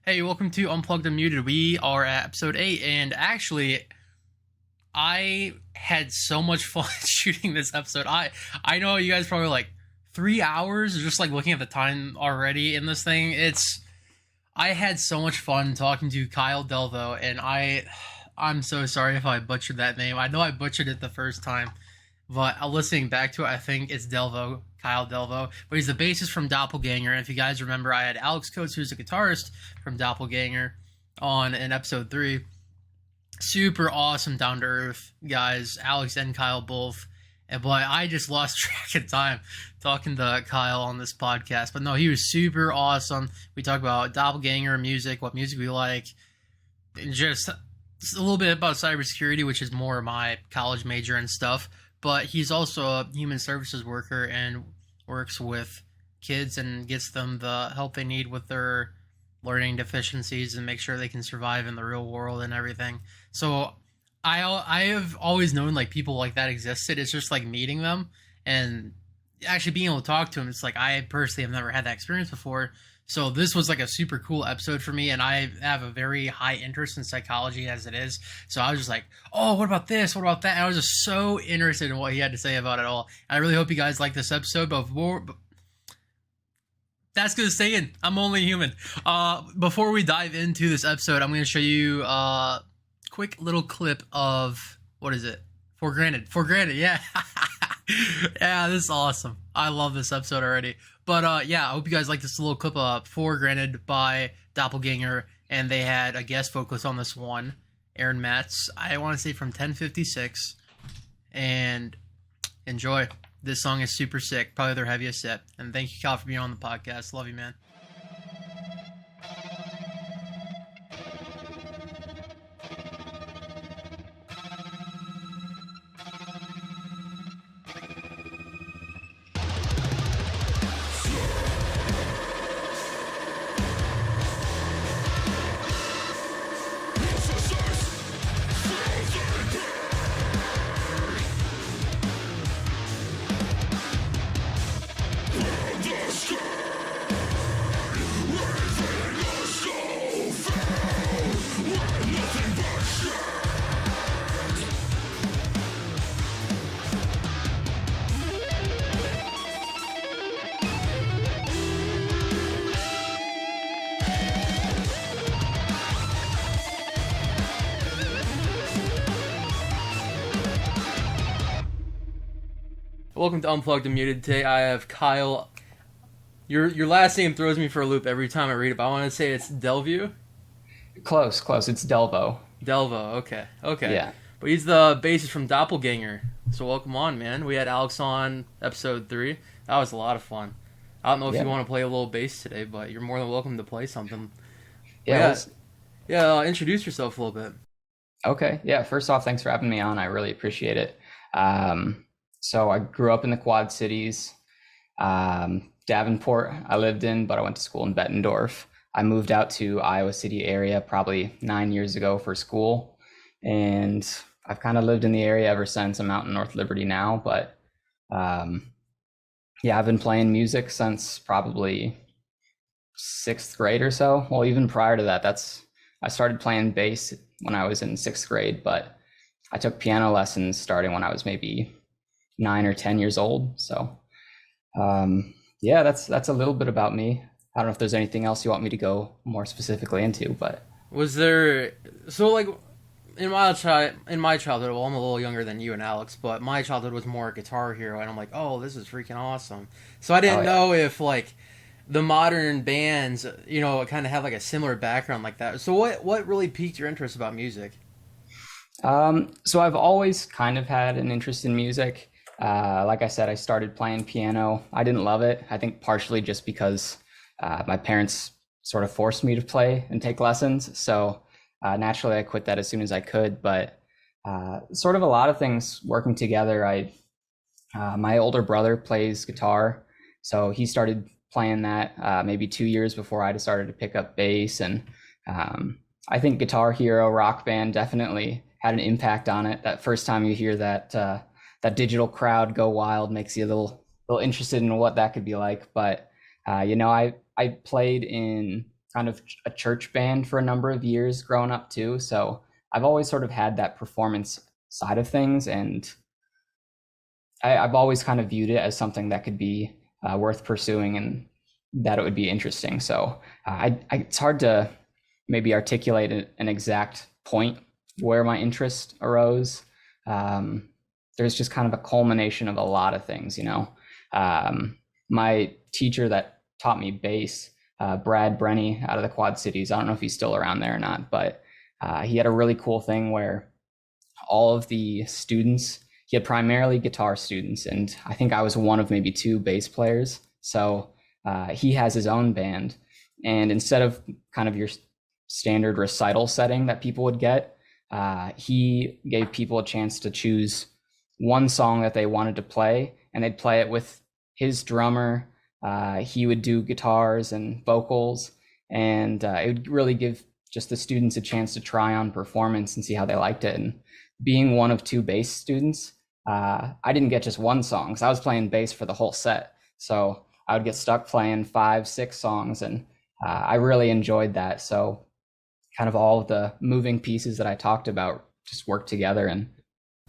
Hey, welcome to Unplugged and Muted. We are at episode 8, and actually, I had so much fun shooting this episode. I know you guys probably like 3 hours just like looking at the time already in this thing. I had so much fun talking to Kyle Delveau, and I'm so sorry if I butchered that name. I know I butchered it the first time, but listening back to it, I think it's Delveau, Kyle Delveau. But he's the bassist from Doppelganger. And if you guys remember, I had Alex Coates, who's a guitarist from Doppelganger, on in episode 3. Super awesome, down to earth guys, Alex and Kyle both. But I just lost track of time talking to Kyle on this podcast. But no, he was super awesome. We talked about Doppelganger music, what music we like, and just a little bit about cybersecurity, which is more my college major and stuff. But he's also a human services worker and works with kids and gets them the help they need with their learning deficiencies and make sure they can survive in the real world and everything. So I have always known like people like that existed. It's just like meeting them and actually being able to talk to them. It's like I personally have never had that experience before. So this was like a super cool episode for me, and I have a very high interest in psychology as it is. So I was just like, oh, what about this? What about that? And I was just so interested in what he had to say about it all. And I really hope you guys like this episode. But that's good saying. I'm only human. Before we dive into this episode, I'm going to show you a quick little clip of, what is it? For Granted, yeah. Yeah, this is awesome. I love this episode already. But yeah, I hope you guys like this little clip of For Granted by Doppelganger. And they had a guest vocalist on this one, Aaron Matz. I want to say from 1056. And enjoy. This song is super sick. Probably their heaviest set. And thank you, Kyle, for being on the podcast. Love you, man. Welcome to Unplugged and Muted. Today I have Kyle. Your last name throws me for a loop every time I read it, but I want to say it's Delveau. Close. It's Delveau. Delveau, okay. Yeah. But he's the bassist from Doppelganger. So welcome on, man. We had Alex on episode 3. That was a lot of fun. I don't know if you want to play a little bass today, but you're more than welcome to play something. Introduce yourself a little bit. Okay. Yeah. First off, thanks for having me on. I really appreciate it. So I grew up in the Quad Cities. Davenport I lived in, but I went to school in Bettendorf. I moved out to Iowa City area probably 9 years ago for school. And I've kind of lived in the area ever since. I'm out in North Liberty now, but I've been playing music since probably 6th grade or so. Well, even prior to that, I started playing bass when I was in 6th grade, but I took piano lessons starting when I was maybe 9 or 10 years old. So that's a little bit about me. I don't know if there's anything else you want me to go more specifically into, but was there, so like in my childhood, well, I'm a little younger than you and Alex, but my childhood was more Guitar Hero, and I'm like, oh, this is freaking awesome. So I didn't know if like the modern bands, kind of have like a similar background like that. So what really piqued your interest about music? So I've always kind of had an interest in music. Like I said, I started playing piano. I didn't love it. I think partially just because my parents sort of forced me to play and take lessons. So naturally, I quit that as soon as I could. But sort of a lot of things working together. My older brother plays guitar, so he started playing that maybe 2 years before I started to pick up bass. And I think Guitar Hero, Rock Band definitely had an impact on it. That first time you hear that digital crowd go wild makes you a little interested in what that could be like. But I played in kind of a church band for a number of years growing up too. So I've always sort of had that performance side of things, and I've always kind of viewed it as something that could be worth pursuing and that it would be interesting. So it's hard to maybe articulate an exact point where my interest arose. There's just kind of a culmination of a lot of things, you know. My teacher that taught me bass, Brad Brenny out of the Quad Cities, I don't know if he's still around there or not, but he had a really cool thing where all of the students, he had primarily guitar students, and I think I was one of maybe two bass players. So he has his own band, and instead of kind of your standard recital setting that people would get, he gave people a chance to choose one song that they wanted to play, and they'd play it with his drummer. He would do guitars and vocals, and it would really give just the students a chance to try on performance and see how they liked it. And being one of two bass students, I didn't get just one song because I was playing bass for the whole set. So I would get stuck playing 5, 6 songs, and I really enjoyed that. So kind of all of the moving pieces that I talked about just worked together, and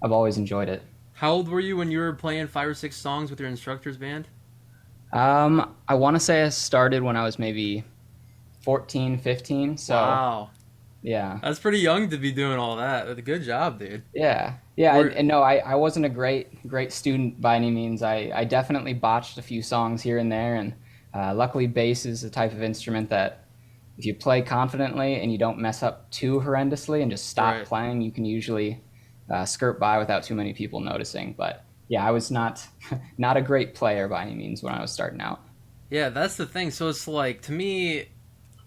I've always enjoyed it. How old were you when you were playing 5 or 6 songs with your instructor's band? I want to say I started when I was maybe 14, 15. So Wow. yeah. That's pretty young to be doing all that. Good job, dude. Yeah. And no, I wasn't a great student by any means. I definitely botched a few songs here and there, and luckily bass is the type of instrument that if you play confidently and you don't mess up too horrendously and just stop Right. playing, you can usually skirt by without too many people noticing. But yeah, I was not not a great player by any means when I was starting out. Yeah, that's the thing. So it's like, to me,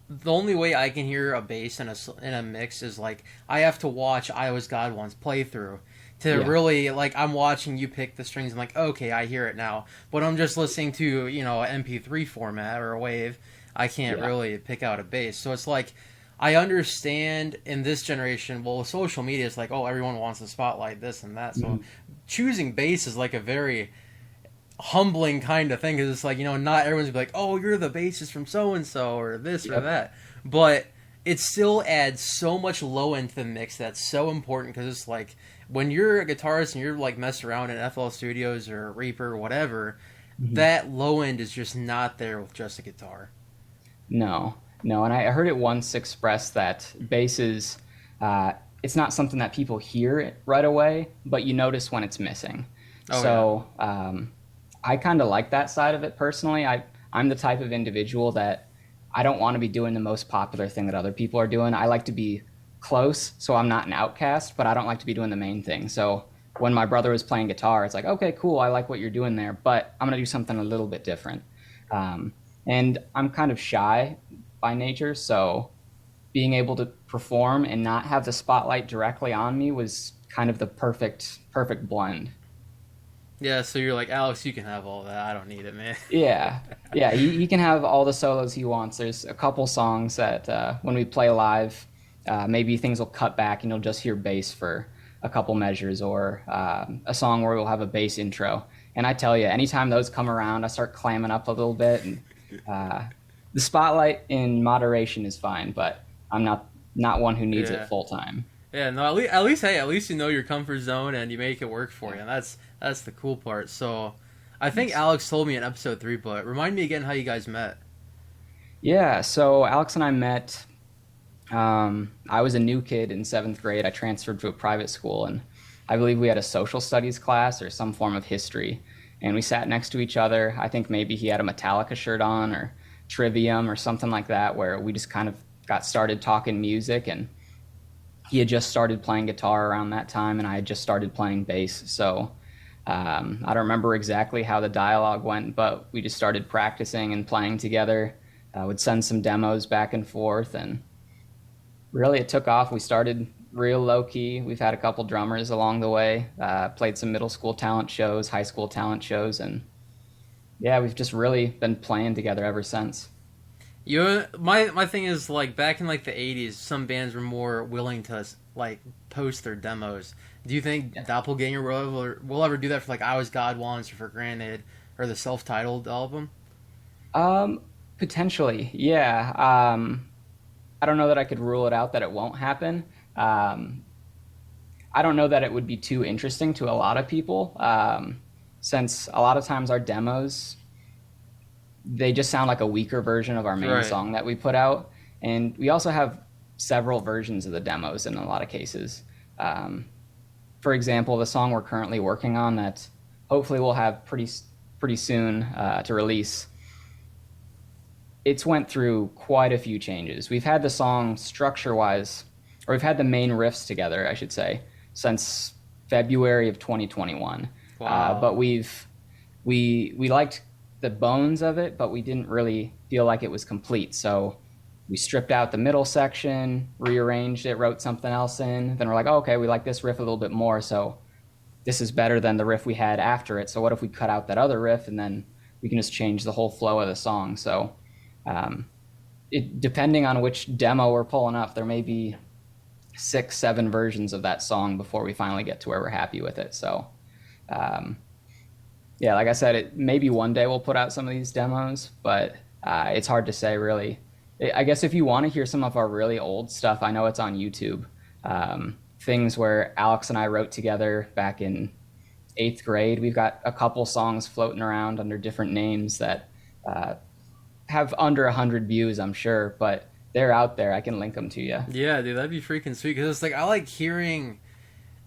the only way I can hear a bass in a mix is like I have to watch I Was God Once playthrough to Yeah. really, like, I'm watching you pick the strings. I'm like, okay, I hear it now. But I'm just listening to, an MP3 format or a wave. I can't Yeah. really pick out a bass. So it's like, I understand in this generation, well, with social media, it's like, oh, everyone wants to spotlight this and that. So Mhm. choosing bass is like a very humbling kind of thing, because it's like, not everyone's gonna be like, oh, you're the bassist from so and so or this or Yep. that, but it still adds so much low end to the mix that's so important, because it's like when you're a guitarist and you're like messing around in FL Studios or Reaper or whatever, Mhm. that low end is just not there with just a guitar. No, and I heard it once expressed that bass is, it's not something that people hear right away, but you notice when it's missing. Oh, So I kind of like that side of it personally. I'm the type of individual that I don't want to be doing the most popular thing that other people are doing. I like to be close, so I'm not an outcast, but I don't like to be doing the main thing. So when my brother was playing guitar, it's like, okay, cool, I like what you're doing there, but I'm going to do something a little bit different. And I'm kind of shy by nature, so being able to perform and not have the spotlight directly on me was kind of the perfect blend. Yeah, so you're like, Alex, you can have all that. I don't need it, man. Yeah, he can have all the solos he wants. There's a couple songs that when we play live, maybe things will cut back and you'll just hear bass for a couple measures, or a song where we'll have a bass intro. And I tell you, anytime those come around, I start clamming up a little bit. And the spotlight in moderation is fine, but I'm not one who needs Yeah. it full time. Yeah, no, at least you know your comfort zone and you make it work for you. And that's the cool part. So, I think Alex told me in episode 3, but remind me again how you guys met. Yeah, so Alex and I met. I was a new kid in 7th grade. I transferred to a private school, and I believe we had a social studies class or some form of history. And we sat next to each other. I think maybe he had a Metallica shirt on, or Trivium or something like that, where we just kind of got started talking music. And he had just started playing guitar around that time, and I had just started playing bass. So I don't remember exactly how the dialogue went, but we just started practicing and playing together. Would send some demos back and forth, and really it took off. We started real low key. We've had a couple drummers along the way, played some middle school talent shows, high school talent shows, and yeah, we've just really been playing together ever since. My thing is, like, back in like the 80s, some bands were more willing to like post their demos. Do you think Doppelganger will ever do that for like I Was God Once or for Granted or the self-titled album? Potentially, yeah. I don't know that I could rule it out that it won't happen. I don't know that it would be too interesting to a lot of people, since a lot of times our demos, they just sound like a weaker version of our main song that we put out. And we also have several versions of the demos in a lot of cases. For example, the song we're currently working on that hopefully we'll have pretty soon to release, it's went through quite a few changes. We've had the song structure-wise, or we've had the main riffs together, I should say, since February of 2021. Wow. But we liked the bones of it, but we didn't really feel like it was complete. So we stripped out the middle section, rearranged it, wrote something else in. Then we're like, oh, okay, we like this riff a little bit more, so this is better than the riff we had after it. So what if we cut out that other riff and then we can just change the whole flow of the song? So depending on which demo we're pulling up, there may be 6, 7 versions of that song before we finally get to where we're happy with it. So yeah, like I said, maybe one day we'll put out some of these demos, but it's hard to say really. I guess if you want to hear some of our really old stuff, I know it's on YouTube. Things where Alex and I wrote together back in 8th grade. We've got a couple songs floating around under different names that have under 100 views, I'm sure, but they're out there. I can link them to you. Yeah, dude, that'd be freaking sweet. Because it's like, I like hearing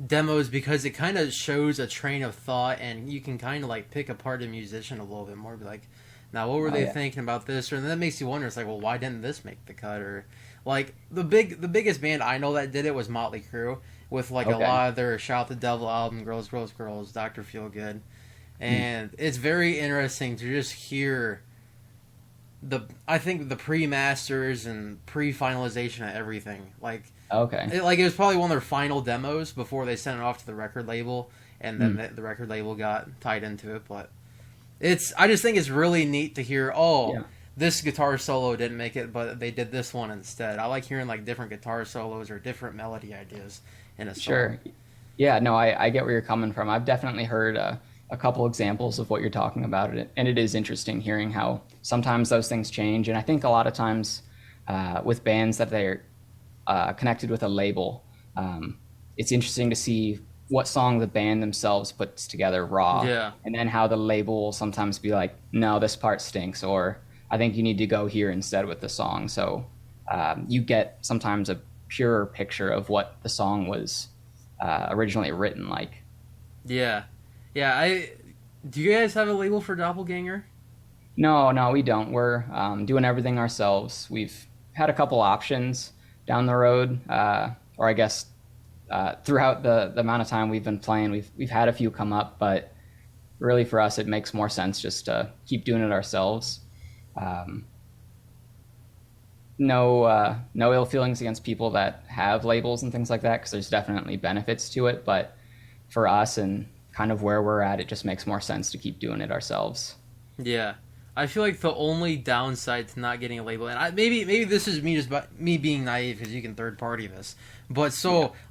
demos because it kind of shows a train of thought, and you can kind of like pick apart a musician a little bit more. Be like, now what were they thinking about this? Or and that makes you wonder. It's like, well, why didn't this make the cut? Or like the biggest band I know that did it was Motley Crue, with like a lot of their Shout the Devil album, Girls, Girls, Girls, Dr. Feelgood. And it's very interesting to just hear I think the pre-masters and pre-finalization of everything. Like, it was probably one of their final demos before they sent it off to the record label, and then the record label got tied into it. But I just think it's really neat to hear, this guitar solo didn't make it, but they did this one instead. I like hearing like different guitar solos or different melody ideas in a song. Sure. Yeah, no, I get where you're coming from. I've definitely heard a couple examples of what you're talking about, and it is interesting hearing how sometimes those things change. And I think a lot of times with bands that they're connected with a label, it's interesting to see what song the band themselves puts together raw, and then how the label will sometimes be like, no, this part stinks, or I think you need to go here instead with the song. So you get sometimes a purer picture of what the song was originally written like. Yeah. Do you guys have a label for Doppelganger? No, we don't. We're doing everything ourselves. We've had a couple options down the road, or I guess throughout the amount of time we've been playing, we've had a few come up, but really for us, it makes more sense just to keep doing it ourselves. No ill feelings against people that have labels and things like that, because there's definitely benefits to it, but for us and kind of where we're at, it just makes more sense to keep doing it ourselves. Yeah, I feel like the only downside to not getting a label, and maybe this is me being naive because you can third party this, but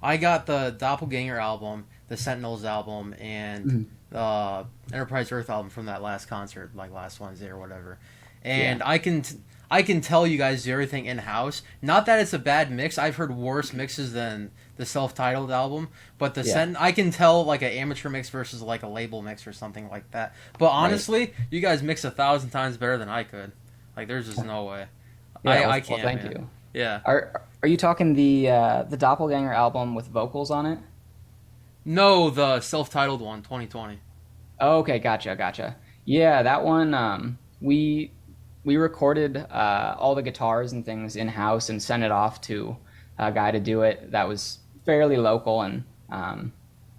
I got the Doppelganger album, the Sentinels album, and the Enterprise Earth album from that last concert, like last Wednesday or whatever, and I can tell you guys do everything in house. Not that it's a bad mix. I've heard worse mixes than the self-titled album, but I can tell like an amateur mix versus like a label mix or something like that. But honestly, you guys mix 1,000 times better than I could. Like, there's just no way. I can't. Well, thank you. Yeah. Are you talking the Doppelganger album with vocals on it? No, the self-titled one, 2020. Oh, okay, gotcha. Yeah, that one. We recorded all the guitars and things in house and sent it off to a guy to do it. That was fairly local, and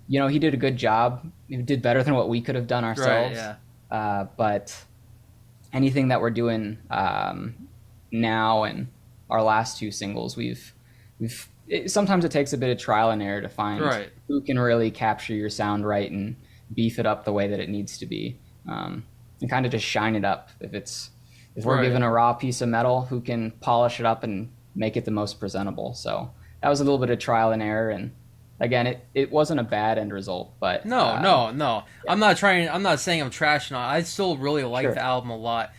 he did a good job. He did better than what we could have done ourselves. Right, yeah. But anything that we're doing now and our last 2 singles, sometimes it takes a bit of trial and error to find who can really capture your sound right and beef it up the way that it needs to be, and kind of just shine it up. If we're given a raw piece of metal, who can polish it up and make it the most presentable. So that was a little bit of trial and error, and again, it wasn't a bad end result, but no. I'm not saying I'm trashing on it. I still really like the album a lot.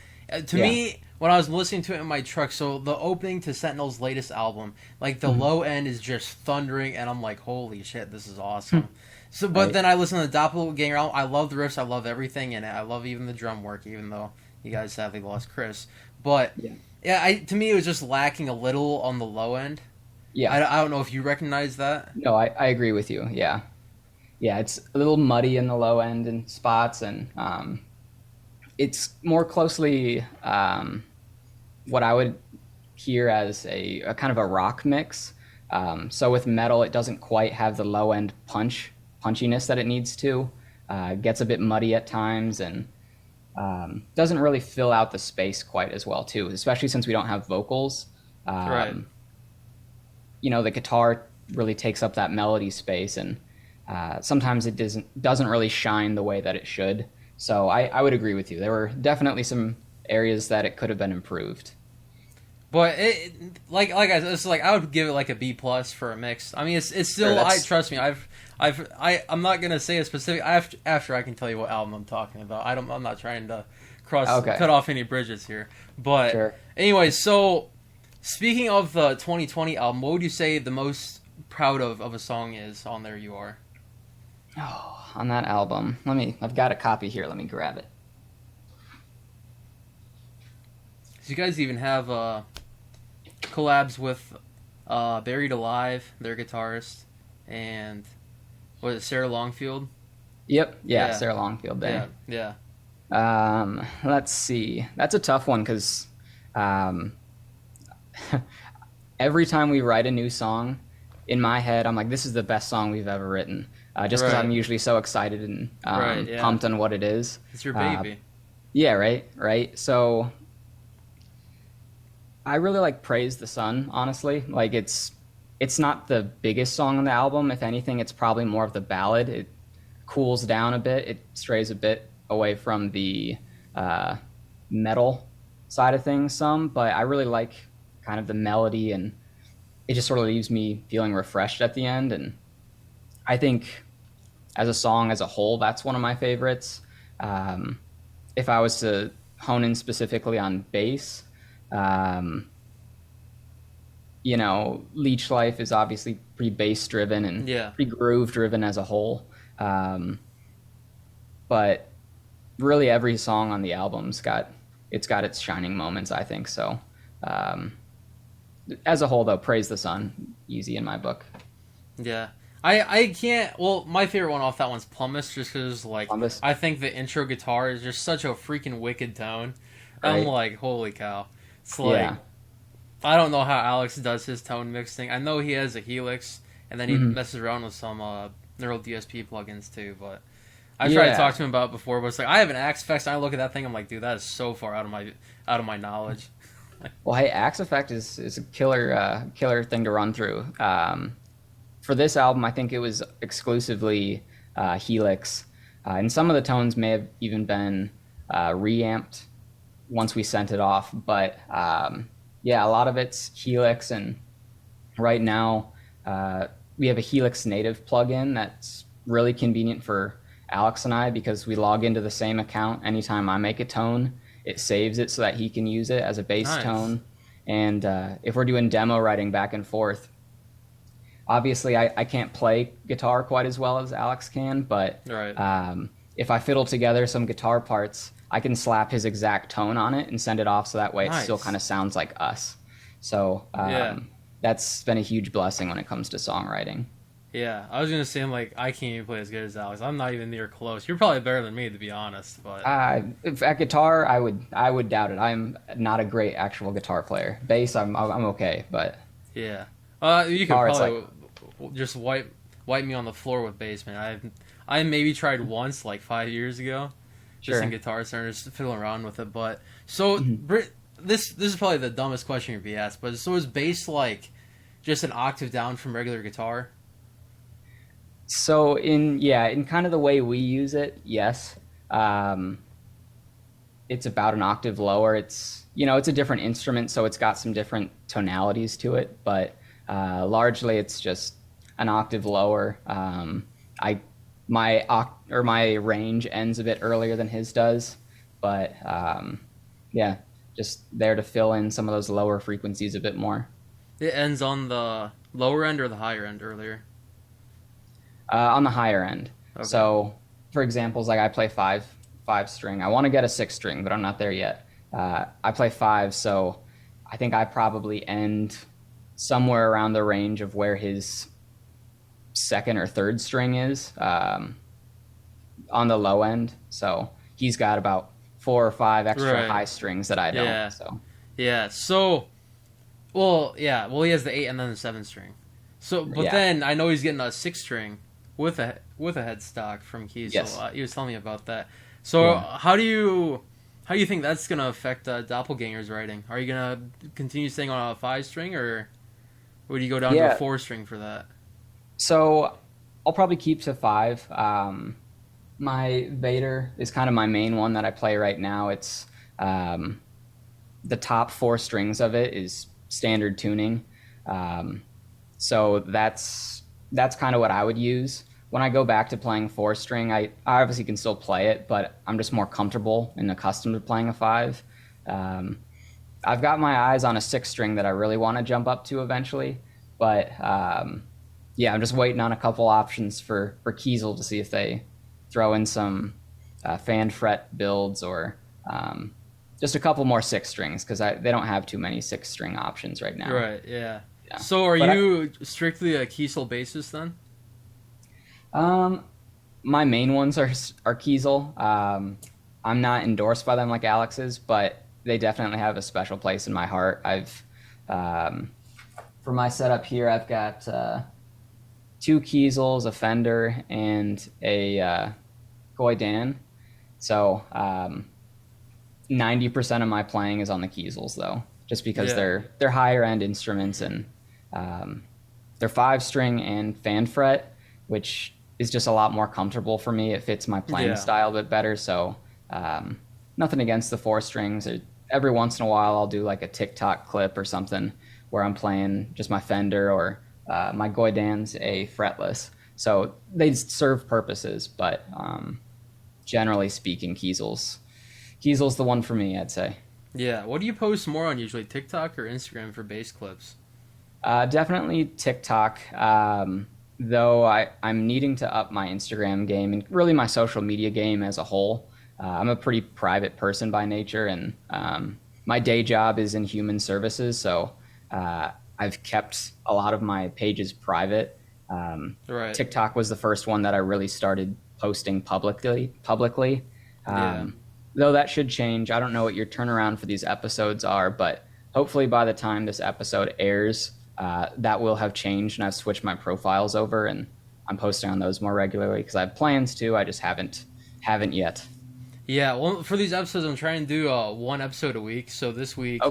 To me, when I was listening to it in my truck. So the opening to Sentinel's latest album, like the low end is just thundering, and I'm like, holy shit, this is awesome. So, but then I listen to the Doppelganger album. I love the riffs. I love everything in it. I love even the drum work, even though you guys sadly lost Chris. But to me, it was just lacking a little on the low end. Yeah. I don't know if you recognize that. No, I agree with you. Yeah. Yeah, it's a little muddy in the low end in spots, and it's more closely what I would hear as a kind of a rock mix. So with metal, it doesn't quite have the low end punchiness that it needs to. It gets a bit muddy at times, and doesn't really fill out the space quite as well too, especially since we don't have vocals. Right. You know, the guitar really takes up that melody space, and sometimes it doesn't really shine the way that it should. So I would agree with you. There were definitely some areas that it could have been improved. But like I said, it's like I would give it like a B plus for a mix. I mean, it's still. Sure, Trust me. I'm not gonna say a specific. After I can tell you what album I'm talking about. I'm not trying to cut off any bridges here. But Sure. Anyway, so speaking of the 2020 album, what would you say the most proud of a song is on there? You are. Oh, on that album, I've got a copy here. Let me grab it. So you guys even have collabs with Buried Alive, their guitarist, and was it Sarah Longfield? Yep. Yeah. Sarah Longfield there. Yeah. Let's see. That's a tough one because every time we write a new song, in my head, I'm like, this is the best song we've ever written. Just because I'm usually so excited and pumped on what it is. It's your baby. Yeah, right. So I really like Praise the Sun, honestly. Like it's not the biggest song on the album. If anything, it's probably more of the ballad. It cools down a bit. It strays a bit away from the metal side of things some, but I really like kind of the melody, and it just sort of leaves me feeling refreshed at the end. And I think as a song as a whole, that's one of my favorites. If I was to hone in specifically on bass, you know, Leech Life is obviously pretty bass driven and pretty groove driven as a whole. But really every song on the album's got its shining moments, I think. So as a whole though, Praise the Sun, easy in my book. Yeah. I can't. Well, my favorite one off that one's Plummus, just because like Plummus. I think the intro guitar is just such a freaking wicked tone. Right. I'm like, holy cow! It's like I don't know how Alex does his tone mixing. I know he has a Helix, and then he messes around with some neural DSP plugins too. But I tried to talk to him about it before, but it's like I have an Axe Effects, and I look at that thing, I'm like, dude, that is so far out of my knowledge. Well, hey, Axe Effect is a killer thing to run through. For this album, I think it was exclusively Helix, and some of the tones may have even been reamped once we sent it off. But a lot of it's Helix, and right now we have a Helix native plugin that's really convenient for Alex and I because we log into the same account. Anytime I make a tone, it saves it so that he can use it as a bass tone. And if we're doing demo writing back and forth, obviously I can't play guitar quite as well as Alex can, but if I fiddle together some guitar parts, I can slap his exact tone on it and send it off so that way it still kind of sounds like us. So that's been a huge blessing when it comes to songwriting. Yeah, I was gonna say, like, I can't even play as good as Alex. I'm not even near close. You're probably better than me, to be honest. But at guitar, I would doubt it. I'm not a great actual guitar player. Bass, I'm okay, but you could probably just wipe me on the floor with bass, man. I maybe tried once, like 5 years ago, just in Guitar Center, just fiddling around with it. But so this is probably the dumbest question you'd be asked. But so is bass like just an octave down from regular guitar? So in kind of the way we use it, yes. It's about an octave lower. It's a different instrument, so it's got some different tonalities to it, but largely it's just an octave lower. My range ends a bit earlier than his does, but just there to fill in some of those lower frequencies a bit more. It ends on the lower end or the higher end earlier? On the higher end. Okay. So, for examples, like I play five string. I want to get a six string, but I'm not there yet. I play five, so I think I probably end somewhere around the range of where his second or third string is, on the low end. So he's got about 4 or 5 extra high strings that I don't. Yeah. So Yeah. So, well, yeah. Well, he has the 8 and then the 7 string. So, but then I know he's getting a 6 string with a headstock from Keys. Yes. So he was telling me about that. So how do you think that's gonna affect Doppelganger's writing? Are you gonna continue staying on a 5 string, or would you go down to a 4 string for that? So I'll probably keep to 5. My Vader is kind of my main one that I play right now. It's the top 4 strings of it is standard tuning. So that's kind of what I would use. When I go back to playing 4 string, I obviously can still play it, but I'm just more comfortable and accustomed to playing a 5. I've got my eyes on a 6 string that I really want to jump up to eventually, but yeah, I'm just waiting on a couple options for Kiesel to see if they throw in some fan fret builds or just a couple more 6 strings, because they don't have too many 6 string options right now. Right. Yeah. So are you strictly a Kiesel bassist then? My main ones are Kiesel. I'm not endorsed by them like Alex is, but they definitely have a special place in my heart. I've for my setup here, I've got 2 Kiesels, a Fender, and a Goydan. So 90% of my playing is on the Kiesels, though, just because they're higher end instruments, and they're 5 string and fan fret, which is just a lot more comfortable for me. It fits my playing style a bit better. So nothing against the 4 strings. Every once in a while, I'll do like a TikTok clip or something where I'm playing just my Fender, or my Goydan's a fretless. So they serve purposes, but generally speaking, Kiesel's the one for me, I'd say. Yeah. What do you post more on usually, TikTok or Instagram for bass clips? Definitely TikTok. Though I'm needing to up my Instagram game and really my social media game as a whole. I'm a pretty private person by nature, and my day job is in human services, so I've kept a lot of my pages private. Right. TikTok was the first one that I really started posting publicly. Though that should change. I don't know what your turnaround for these episodes are, but hopefully by the time this episode airs, that will have changed, and I've switched my profiles over, and I'm posting on those more regularly because I have plans to. I just haven't yet. Yeah, well, for these episodes, I'm trying to do 1 episode a week. So this week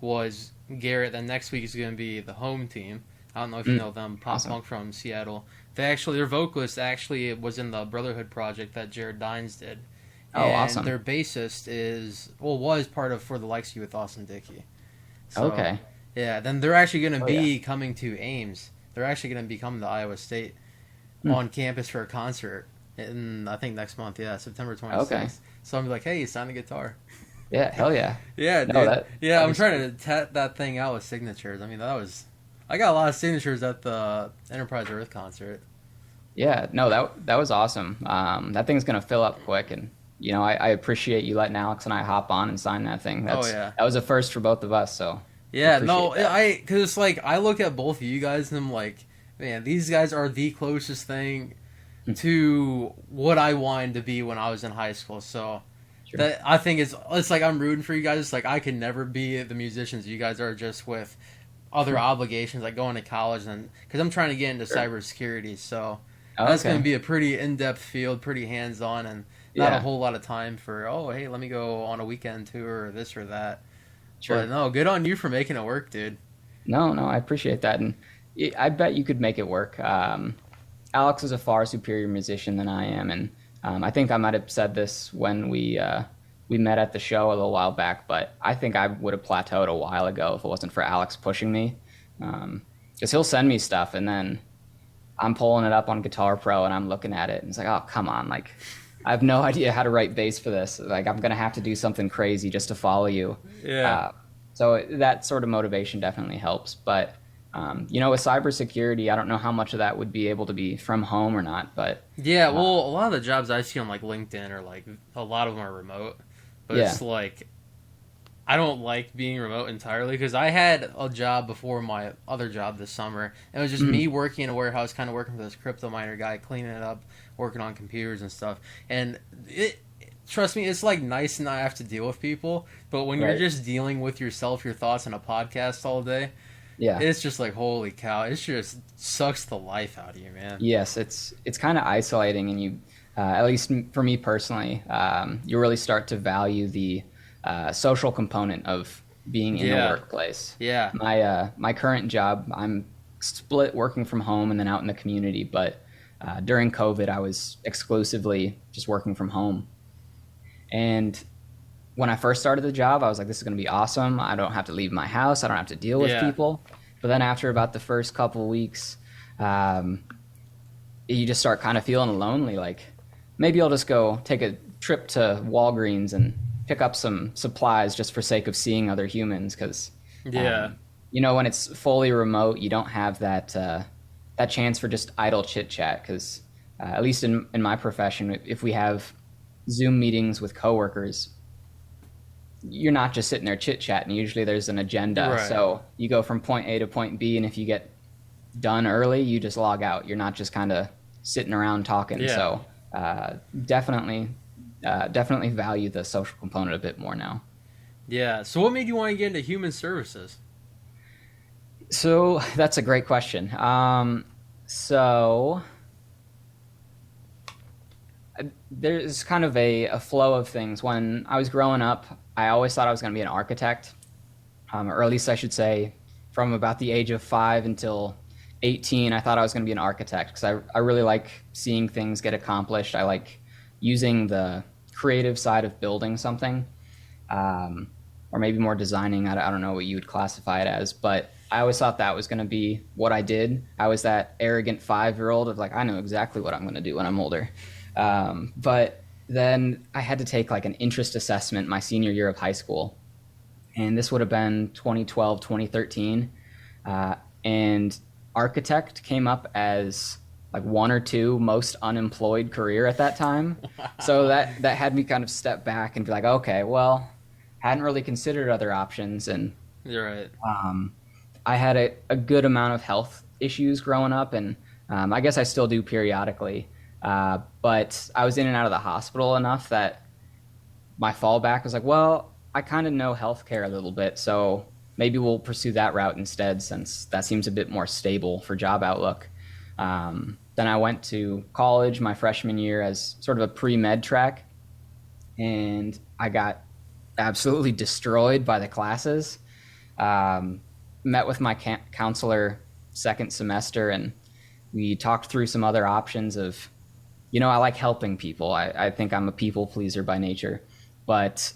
was Garrett, then next week is going to be the home team. I don't know if you know them, pop punk from Seattle. Their vocalist actually was in the Brotherhood project that Jared Dines did. Oh, and awesome. Their bassist was part of For the Likes of You with Austin Dickey. So, okay. Yeah, then they're actually going to be coming to Ames. They're actually going to be coming to Iowa State on campus for a concert in, I think, next month. Yeah, September 26th. Okay. So I'm like, hey, sign the guitar. Yeah, hell yeah. Yeah, dude. I'm trying to tat that thing out with signatures. I mean, I got a lot of signatures at the Enterprise Earth concert. Yeah, no, that was awesome. That thing's going to fill up quick, and I appreciate you letting Alex and I hop on and sign that thing. That was a first for both of us, so. Yeah, no, because like I look at both of you guys and I'm like, man, these guys are the closest thing to what I wanted to be when I was in high school. So that I think it's like I'm rooting for you guys. It's like I could never be the musicians you guys are, just with other obligations like going to college, and because I'm trying to get into cybersecurity. So that's going to be a pretty in-depth field, pretty hands-on, and not a whole lot of time for hey, let me go on a weekend tour or this or that. Sure. But no, good on you for making it work, dude. No, I appreciate that, and I bet you could make it work. Alex is a far superior musician than I am, and I think I might have said this when we met at the show a little while back, but I think I would have plateaued a while ago if it wasn't for Alex pushing me. Because he'll send me stuff, and then I'm pulling it up on Guitar Pro, and I'm looking at it, and it's like, oh, come on, like, I have no idea how to write bass for this. Like, I'm gonna have to do something crazy just to follow you. Yeah. So that sort of motivation definitely helps. But with cybersecurity, I don't know how much of that would be able to be from home or not. But Yeah, well, a lot of the jobs I see on like LinkedIn are like a lot of them are remote, but Yeah. it's like I don't like being remote entirely because I had a job before my other job this summer. And it was just me working in a warehouse, kind of working for this crypto miner guy, cleaning it up, working on computers and stuff. And trust me, it's like nice to not have to deal with people, but when you're Right. just dealing with yourself, your thoughts, and a podcast all day, yeah. it's just like holy cow! It just sucks the life out of you, man. Yes, it's kind of isolating, and you, at least for me personally, you really start to value the social component of being in the Yeah. workplace. Yeah. My current job, I'm split working from home and then out in the community, but during COVID, I was exclusively just working from home. And when I first started the job, I was like, this is going to be awesome. I don't have to leave my house. I don't have to deal with Yeah. people. But then after about the first couple weeks, um, you just start kind of feeling lonely. Like, maybe I'll just go take a trip to Walgreens and pick up some supplies just for sake of seeing other humans. Because, Yeah. when it's fully remote, you don't have that chance for just idle chit chat. Because at least in my profession, if we have Zoom meetings with coworkers, you're not just sitting there chit chatting. Usually there's an agenda. Right. So you go from point A to point B, and if you get done early, you just log out. You're not just kind of sitting around talking. Yeah. So definitely value the social component a bit more now. Yeah. So what made you want to get into human services? So that's a great question. So there's kind of a flow of things. When I was growing up, I always thought I was going to be an architect, or at least I should say from about the age of 5 until 18, I thought I was going to be an architect because I really like seeing things get accomplished. I like using the creative side of building something, or maybe more designing. I don't know what you would classify it as, but I always thought that was going to be what I did. I was that arrogant 5-year-old of like, I know exactly what I'm going to do when I'm older. But then I had to take like an interest assessment my senior year of high school. And this would have been 2012, 2013. And architect came up as like 1 or 2 most unemployed career at that time. So that had me kind of step back and be like, okay, well, hadn't really considered other options. And You're right. I had a good amount of health issues growing up, and I guess I still do periodically. But I was in and out of the hospital enough that my fallback was like, well, I kind of know healthcare a little bit, so maybe we'll pursue that route instead, since that seems a bit more stable for job outlook. Then I went to college my freshman year as sort of a pre-med track, and I got absolutely destroyed by the classes. Met with my counselor second semester, and we talked through some other options of, I like helping people. I think I'm a people pleaser by nature, but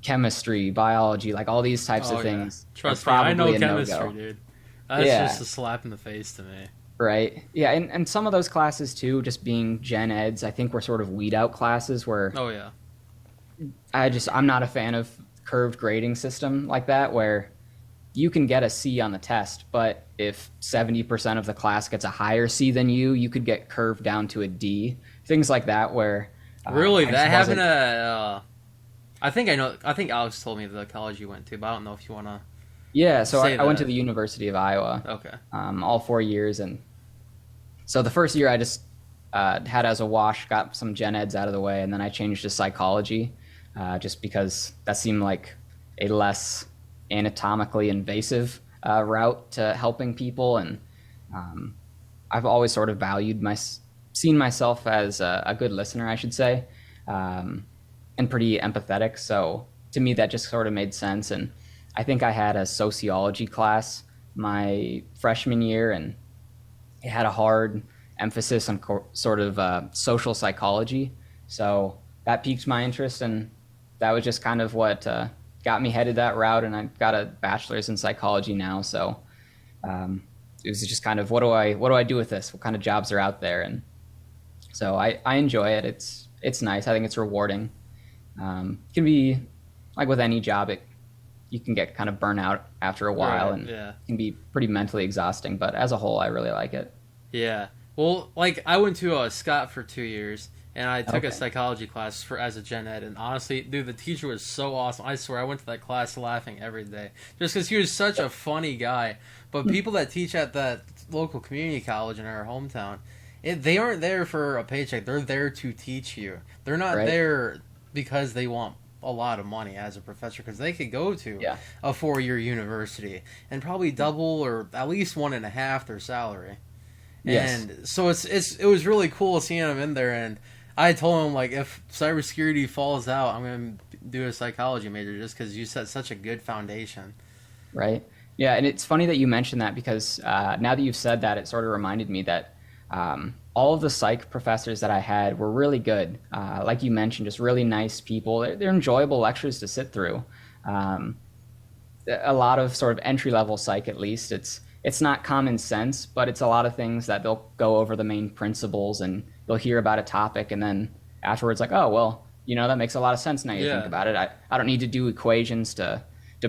chemistry, biology, like all these types of things. Trust are me, I know probably a chemistry, no-go. dude. That's Yeah. just a slap in the face to me. Right. Yeah. And some of those classes too, just being gen eds, I think were sort of weed out classes where Oh yeah. I'm not a fan of curved grading system like that, where you can get a C on the test, but if 70% of the class gets a higher C than you could get curved down to a D. Things like that where Really, I that just happened wasn't- at. I think I know. I think Alex told me the college you went to, but I don't know if you want to. Yeah, so say I went that. to the University of Iowa, Okay. all 4 years, and so the first year I just had as a wash, got some gen eds out of the way, and then I changed to psychology, just because that seemed like a less anatomically invasive route to helping people, and I've always sort of seen myself as a good listener, I should say, and pretty empathetic. So to me, that just sort of made sense. And I think I had a sociology class my freshman year, and it had a hard emphasis on sort of social psychology. So that piqued my interest, and that was just kind of what got me headed that route. And I've got a bachelor's in psychology now, so it was just kind of what do I do with this? What kind of jobs are out there? And so I enjoy it. it's nice. I think it's rewarding. It can be like with any job, you can get kind of burnt out after a while, Right. and it Yeah. can be pretty mentally exhausting. But as a whole, I really like it. Yeah. Well, like I went to Scott for 2 years, and I took Okay. a psychology class for as a gen ed. And honestly, dude, the teacher was so awesome. I swear, I went to that class laughing every day, just because he was such a funny guy. But people that teach at that local community college in our hometown, they aren't there for a paycheck. They're there to teach you. They're not Right. there because they want a lot of money as a professor, because they could go to Yeah. a 4-year university and probably double or at least one and a half their salary. Yes. And so it was really cool seeing him in there. And I told him, like, if cybersecurity falls out, I'm going to do a psychology major, just because you set such a good foundation. Right. Yeah, and it's funny that you mentioned that, because now that you've said that, it sort of reminded me that all of the psych professors that I had were really good. Like you mentioned, just really nice people. They're enjoyable lectures to sit through. Um, a lot of sort of entry level psych, at least, it's not common sense, but it's a lot of things that they'll go over the main principles, and they'll hear about a topic, and then afterwards, like, oh well, that makes a lot of sense now you Yeah. think about it. I don't need to do equations to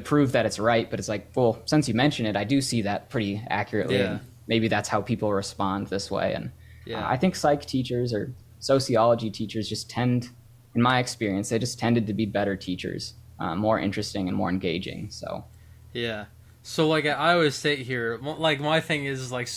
prove that it's right, but it's like, well, since you mention it, I do see that pretty accurately. Yeah. And maybe that's how people respond this way. And Yeah. I think psych teachers or sociology teachers just tend, in my experience, they just tended to be better teachers, more interesting and more engaging. So Yeah. So, like, I always state here, like, my thing is, like,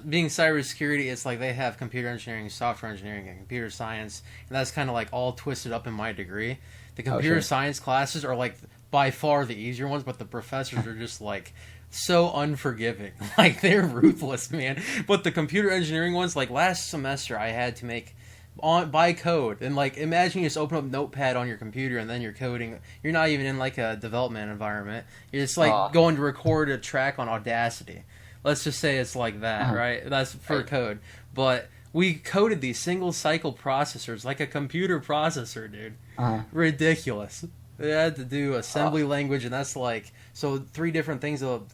being cybersecurity, it's like they have computer engineering, software engineering, and computer science, and that's kind of, like, all twisted up in my degree. The computer sure. science classes are, like, by far the easier ones, but the professors are just, like, so unforgiving. Like, they're ruthless, man. But the computer engineering ones, like, last semester, I had to make by code, and like imagine you just open up Notepad on your computer and then you're coding. You're not even in like a development environment. You're just like going to record a track on Audacity. Let's just say it's like that, right? That's for Right. code. But we coded these single cycle processors like a computer processor, dude. Ridiculous. They had to do assembly language, and that's like, so 3 different things of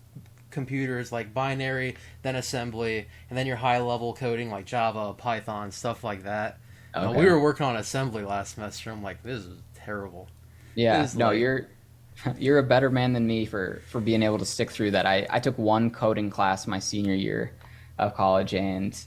computers, like binary, then assembly, and then your high level coding like Java, Python, stuff like that. Okay. We were working on assembly last semester. I'm like, this is terrible. Yeah, It's no, like- you're a better man than me for being able to stick through that. I took one coding class my senior year of college, and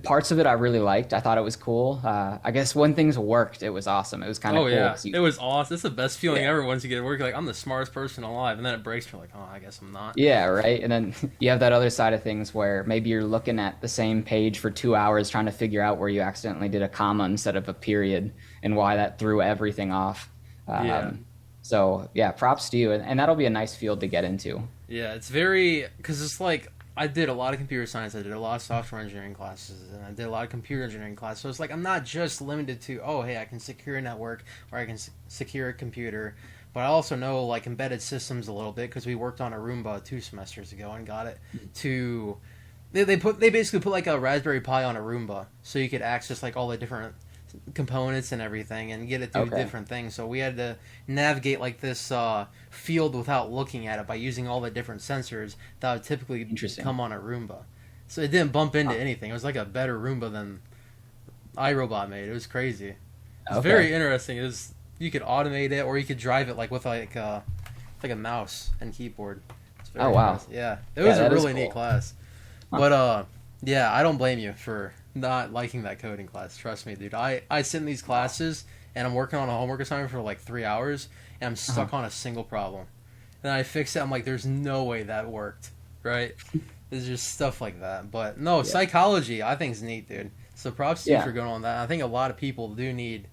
parts of it I really liked. I thought it was cool. I guess when things worked, it was awesome. It was kind of Oh cool. yeah, 'Cause it was awesome. It's the best feeling Yeah. ever once you get to work. You're like, I'm the smartest person alive, and then it breaks. You're like, oh, I guess I'm not. Yeah, right. And then you have that other side of things where maybe you're looking at the same page for 2 hours trying to figure out where you accidentally did a comma instead of a period, and why that threw everything off. Yeah. So yeah, props to you, and that'll be a nice field to get into. Yeah, it's very, because it's like I did a lot of computer science, I did a lot of software engineering classes, and I did a lot of computer engineering classes. So it's like I'm not just limited to, oh hey, I can secure a network or I can secure a computer, but I also know like embedded systems a little bit because we worked on a Roomba 2 semesters ago and got it to. They basically put like a Raspberry Pi on a Roomba so you could access like all the different components and everything and get it to do Okay. different things. So we had to navigate like this field without looking at it by using all the different sensors that would typically Interesting. come on a Roomba. So it didn't bump into anything. It was like a better Roomba than iRobot made. It was crazy. It's Okay. very interesting. You could automate it or you could drive it like with like a mouse and keyboard. It's very Oh, wow. interesting. Yeah, it was a that is really neat cool. class. Huh. But yeah, I don't blame you for not liking that coding class. Trust me, dude. I sit in these classes and I'm working on a homework assignment for like 3 hours and I'm stuck on a single problem. And I fix it. I'm like, there's no way that worked, right? There's just stuff like that. But no, psychology I think is neat, dude. So props to you Yeah. for going on that. I think a lot of people do need,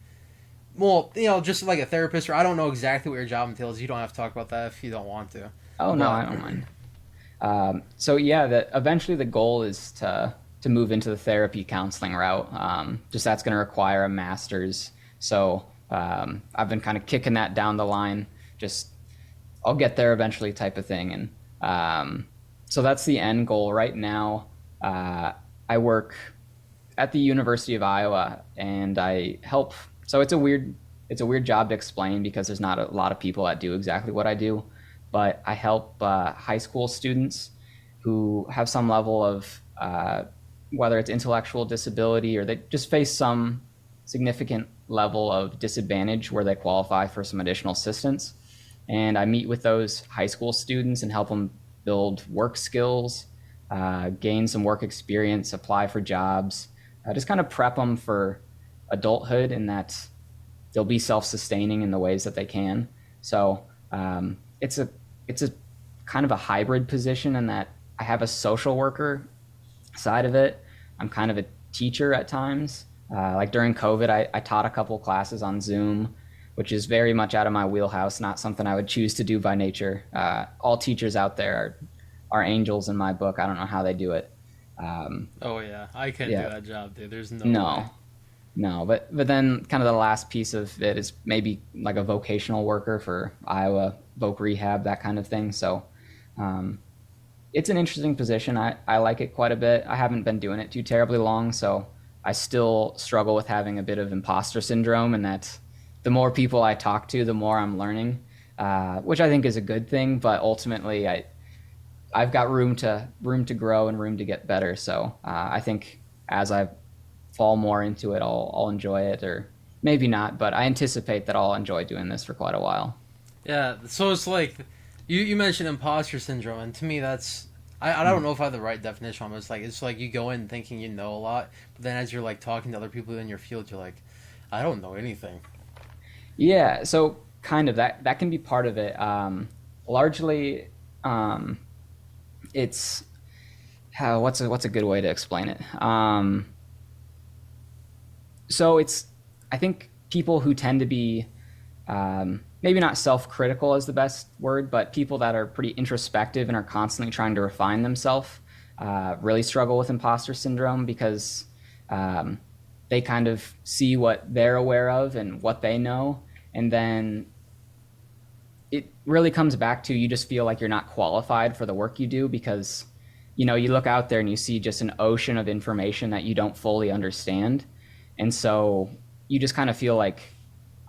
well, just like a therapist, or I don't know exactly what your job entails. You don't have to talk about that if you don't want to. Oh no, I don't mind. So yeah, eventually the goal is to move into the therapy counseling route. Just that's going to require a master's. So I've been kind of kicking that down the line. Just I'll get there eventually, type of thing. And so that's the end goal right now. I work at the University of Iowa, and I help. So it's a weird job to explain because there's not a lot of people that do exactly what I do. But I help high school students who have some level of whether it's intellectual disability or they just face some significant level of disadvantage where they qualify for some additional assistance. And I meet with those high school students and help them build work skills, gain some work experience, apply for jobs, just kind of prep them for adulthood and that they'll be self-sustaining in the ways that they can. So it's a kind of a hybrid position in that I have a social worker side of it. I'm kind of a teacher at times. Like during COVID, I taught a couple classes on Zoom, which is very much out of my wheelhouse, not something I would choose to do by nature. All teachers out there are angels in my book. I don't know how they do it. Oh yeah, I couldn't do that job, dude. There's no way. No, but then kind of the last piece of it is maybe like a vocational worker for Iowa voc rehab, that kind of thing. So it's an interesting position. I like it quite a bit. I haven't been doing it too terribly long, so I still struggle with having a bit of imposter syndrome, and that the more people I talk to, the more I'm learning, which I think is a good thing. But ultimately, I've got room to grow and room to get better. So I think as I fall more into it, I'll enjoy it, or maybe not. But I anticipate that I'll enjoy doing this for quite a while. Yeah. So it's like you mentioned imposter syndrome, and to me that's I don't know if I have the right definition on it. It's like you go in thinking you know a lot, but then as you're like talking to other people in your field, you're like, I don't know anything. Yeah, so kind of that can be part of it. Largely, it's what's a good way to explain it. So it's, I think people who tend to be maybe not self-critical is the best word, but people that are pretty introspective and are constantly trying to refine themselves really struggle with imposter syndrome, because they kind of see what they're aware of and what they know, and then it really comes back to you just feel like you're not qualified for the work you do, because you look out there and you see just an ocean of information that you don't fully understand, and so you just kind of feel like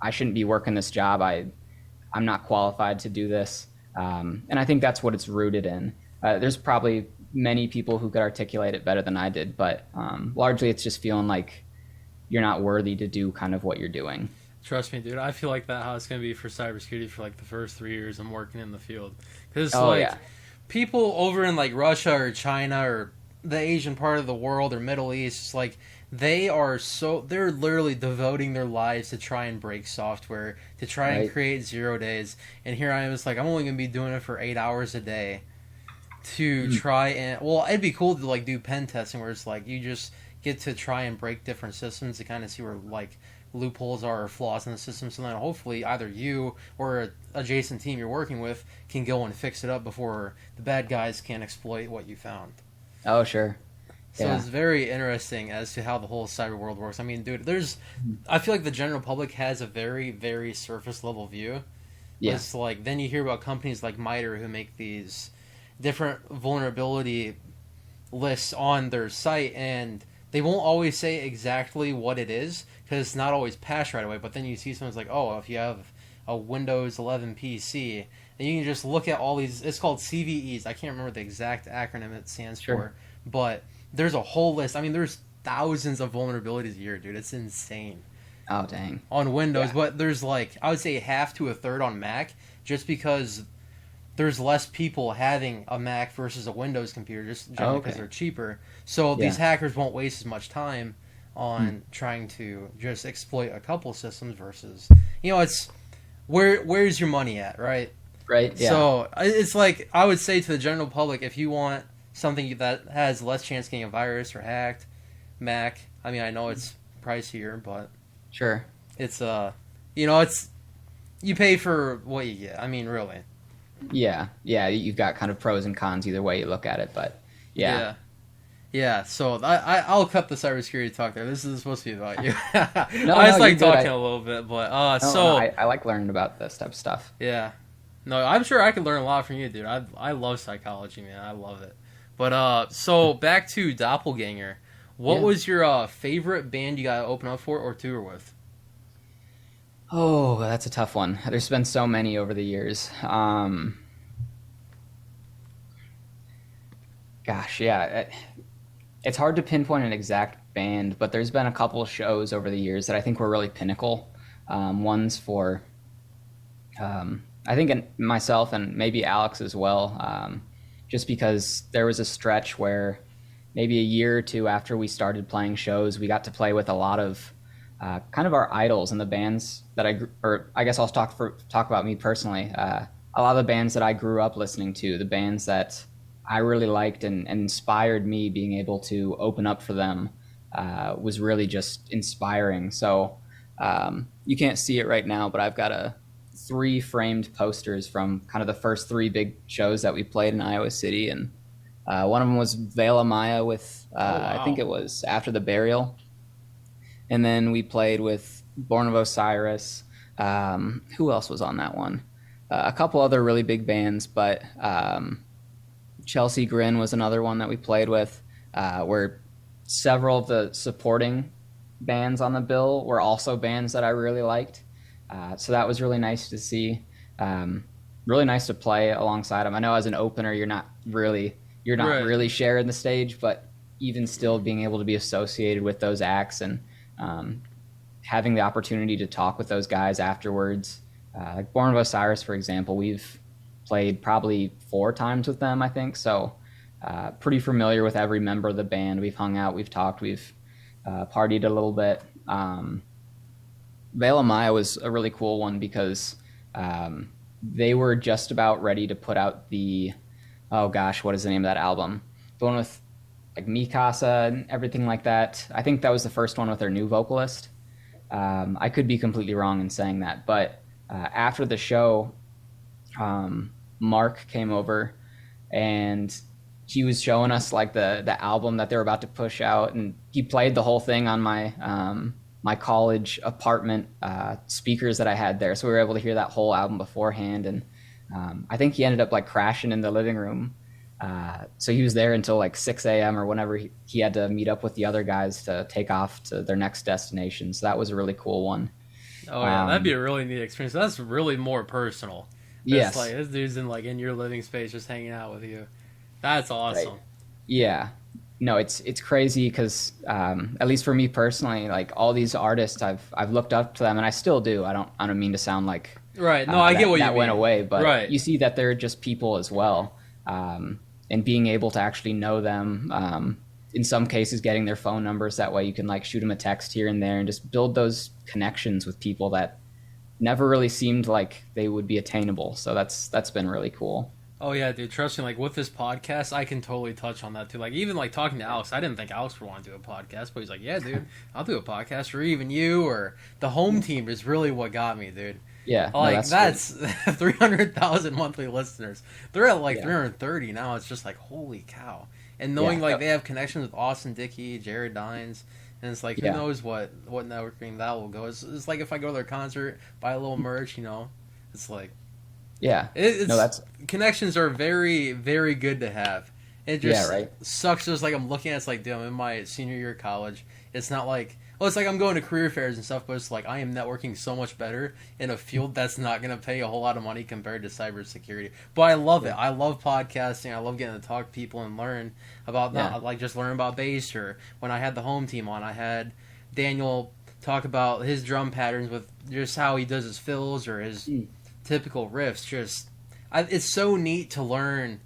I shouldn't be working this job. I'm not qualified to do this, and I think that's what it's rooted in. There's probably many people who could articulate it better than I did, but largely it's just feeling like you're not worthy to do kind of what you're doing. Trust me, dude. I feel like that how it's going to be for cybersecurity for like the first 3 years I'm working in the field. Because people over in like Russia or China or the Asian part of the world or Middle East, it's like they're literally devoting their lives to try and break software, to try and create 0 days. And here I am, it's like I'm only going to be doing it for 8 hours a day to try and, well, it'd be cool to like do pen testing where it's like you just get to try and break different systems to kind of see where like loopholes are or flaws in the system, so then hopefully either you or an adjacent team you're working with can go and fix it up before the bad guys can exploit what you found. Oh, sure. So it's very interesting as to how the whole cyber world works. I mean, dude, I feel like the general public has a very, very surface level view. Yeah. It's like, then you hear about companies like MITRE who make these different vulnerability lists on their site, and they won't always say exactly what it is, because it's not always patched right away, but then you see someone's like, oh, if you have a Windows 11 PC, and you can just look at all these, it's called CVEs, I can't remember the exact acronym it stands for, but there's a whole list. I mean, there's thousands of vulnerabilities a year, dude. It's insane. Oh, dang. On Windows, but there's like, I would say half to a third on Mac, just because there's less people having a Mac versus a Windows computer, just because they're cheaper. So these hackers won't waste as much time on trying to just exploit a couple systems versus, it's where's your money at, right? Right. Yeah. So it's like, I would say to the general public, if you want something that has less chance of getting a virus or hacked, Mac. I mean, I know it's pricier, but sure, it's it's you pay for what you get. I mean, really. Yeah. You've got kind of pros and cons either way you look at it, but yeah. So I'll cut the cybersecurity talk there. This is supposed to be about you. No, I just like talking a little bit, but I like learning about this type of stuff. Yeah. No, I'm sure I could learn a lot from you, dude. I love psychology, man. I love it. But so back to Doppelganger. What was your favorite band you got to open up for or tour with? Oh, that's a tough one. There's been so many over the years. Gosh, yeah. it's hard to pinpoint an exact band, but there's been a couple of shows over the years that I think were really pinnacle. Ones for I think myself and maybe Alex as well, just because there was a stretch where maybe a year or two after we started playing shows, we got to play with a lot of kind of our idols and the bands that or I guess I'll talk about me personally. A lot of the bands that I grew up listening to, the bands that I really liked and inspired me, being able to open up for them was really just inspiring. So you can't see it right now, but I've got 3 framed posters from kind of the first 3 big shows that we played in Iowa City, and one of them was Veil of Maya with Wow. I think it was After the Burial, and then we played with Born of Osiris. Who else was on that one? A couple other really big bands, but Chelsea Grin was another one that we played with, where several of the supporting bands on the bill were also bands that I really liked. So that was really nice to see. Really nice to play alongside them. I know as an opener, you're not Right. really sharing the stage, but even still being able to be associated with those acts and having the opportunity to talk with those guys afterwards. Like Born of Osiris, for example, we've played probably 4 times with them, I think. So pretty familiar with every member of the band. We've hung out, we've talked, we've partied a little bit. Veil of Maya was a really cool one because they were just about ready to put out oh gosh, what is the name of that album? The one with like Mikasa and everything like that. I think that was the first one with their new vocalist. I could be completely wrong in saying that, but after the show, Mark came over and he was showing us like the album that they were about to push out, and he played the whole thing on my college apartment speakers that I had there, so we were able to hear that whole album beforehand. And I think he ended up like crashing in the living room, so he was there until like 6 a.m. or whenever he had to meet up with the other guys to take off to their next destination. So that was a really cool one. Oh yeah, that'd be a really neat experience. That's really more personal. Yes. It's like this dude's in your living space, just hanging out with you. That's awesome. Right. Yeah. No, it's crazy because at least for me personally, like all these artists, I've looked up to them, and I still do. I don't mean to sound like Right. No, I get what you that mean. went away, but Right. you see that they're just people as well, and being able to actually know them. In some cases, getting their phone numbers, that way you can like shoot them a text here and there, and just build those connections with people that never really seemed like they would be attainable. So that's been really cool. Oh yeah, dude. Trust me. Like with this podcast, I can totally touch on that too. Like even like talking to Alex, I didn't think Alex would want to do a podcast, but he's like, "Yeah, dude, I'll do a podcast." Or even you, or the home team is really what got me, dude. Yeah, no, Like that's 300,000 monthly listeners. They're at like 330 now. It's just like holy cow. And knowing like they have connections with Austin Dickey, Jared Dines, and it's like who knows what networking that will go. It's like if I go to their concert, buy a little merch, it's like that's connections are very very good to have. It just sucks. Just like I'm looking at, it's like, dude, I'm in my senior year of college. It's not like, it's like I'm going to career fairs and stuff, but it's like I am networking so much better in a field that's not going to pay a whole lot of money compared to cybersecurity. But I love it. I love podcasting. I love getting to talk to people and learn about like just learn about bass. Or when I had the home team on, I had Daniel talk about his drum patterns with just how he does his fills or his typical riffs. It's so neat to learn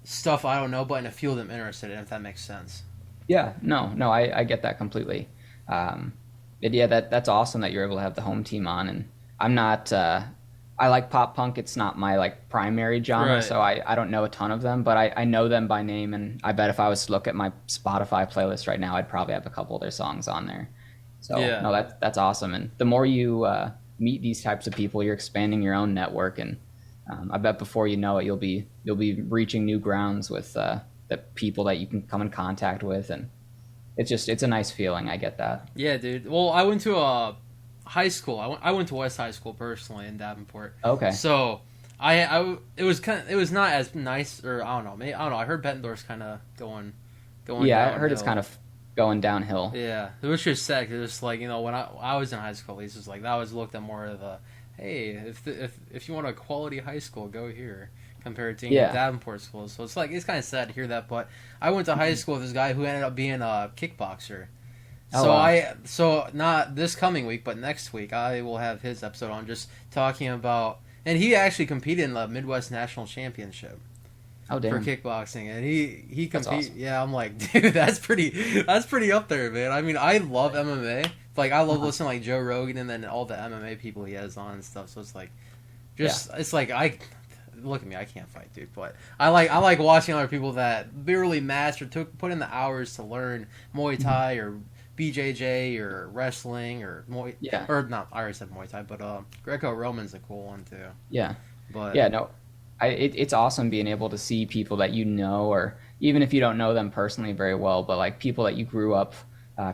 stuff I don't know, but in a field I'm interested in, if that makes sense. Yeah, no, I get that completely. That's awesome that you're able to have the home team on. And I'm not, I like pop punk. It's not my like primary genre, so I don't know a ton of them, but I know them by name. And I bet if I was to look at my Spotify playlist right now, I'd probably have a couple of their songs on there. So no, that's awesome. And the more you meet these types of people, you're expanding your own network, and I bet before you know it, you'll be reaching new grounds with the people that you can come in contact with, and it's a nice feeling. I get that. Yeah, dude. Well, I went to a high school. I went to West High School personally in Davenport. Okay. So it was not as nice, or I don't know. Maybe, I don't know. I heard Bettendorf's kind of going. Yeah, I heard it's kind of going downhill. Yeah, which is sad because it's like, when I was in high school, at least it's like that was looked at more of the, hey, if you want a quality high school, go here compared to Yeah. Davenport schools. So it's kind of sad to hear that. But I went to high school with this guy who ended up being a kickboxer. Oh, So wow. so not this coming week, but next week I will have his episode on just talking about, and he actually competed in the Midwest National Championship Oh, for damn. kickboxing, and he That's competed. awesome. Yeah, I'm like, dude, that's pretty up there, man. I mean, I love MMA. Like, I love listening to like Joe Rogan and then all the MMA people he has on and stuff. So it's like, it's like look at me, I can't fight, dude. But I like watching other people that barely master put in the hours to learn Muay Thai or BJJ or wrestling or Yeah. or not. I already said Muay Thai, but Greco-Roman's a cool one too. Yeah. But Yeah, no, it's awesome being able to see people that you know, or even if you don't know them personally very well, but like people that you grew up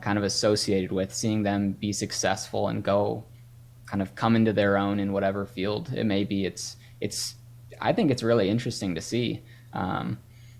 kind of associated with, seeing them be successful and come into their own in whatever field it may be. I think it's really interesting to see.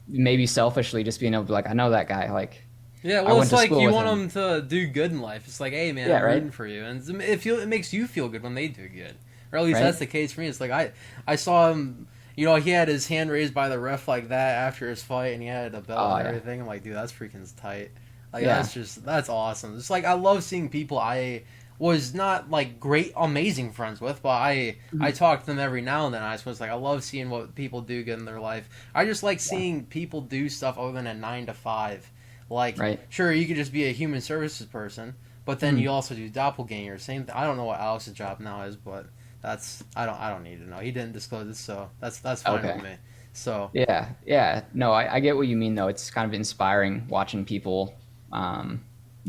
Maybe selfishly, just being able to be like, I know that guy. Like, yeah, I well, went it's to like school you with want him. them to do good in life. It's like, hey, man, Yeah, I'm right. rooting for you, and it makes you feel good when they do good, or at least Right. that's the case for me. It's like I saw him, he had his hand raised by the ref like that after his fight, and he had a belt Oh, and yeah. everything. I'm like, dude, that's freaking tight. Like Yeah. that's awesome. It's like I love seeing people I was not like great, amazing friends with, but I talk to them every now and then. I suppose like I love seeing what people do good in their life. I just like seeing people do stuff other than a 9 to 5. Like, Right. sure, you could just be a human services person, but then you also do doppelganger. Same. I don't know what Alex's job now is, but I don't need to know. He didn't disclose it, so that's fine Okay. with me. So Yeah. No, I get what you mean though. It's kind of inspiring watching people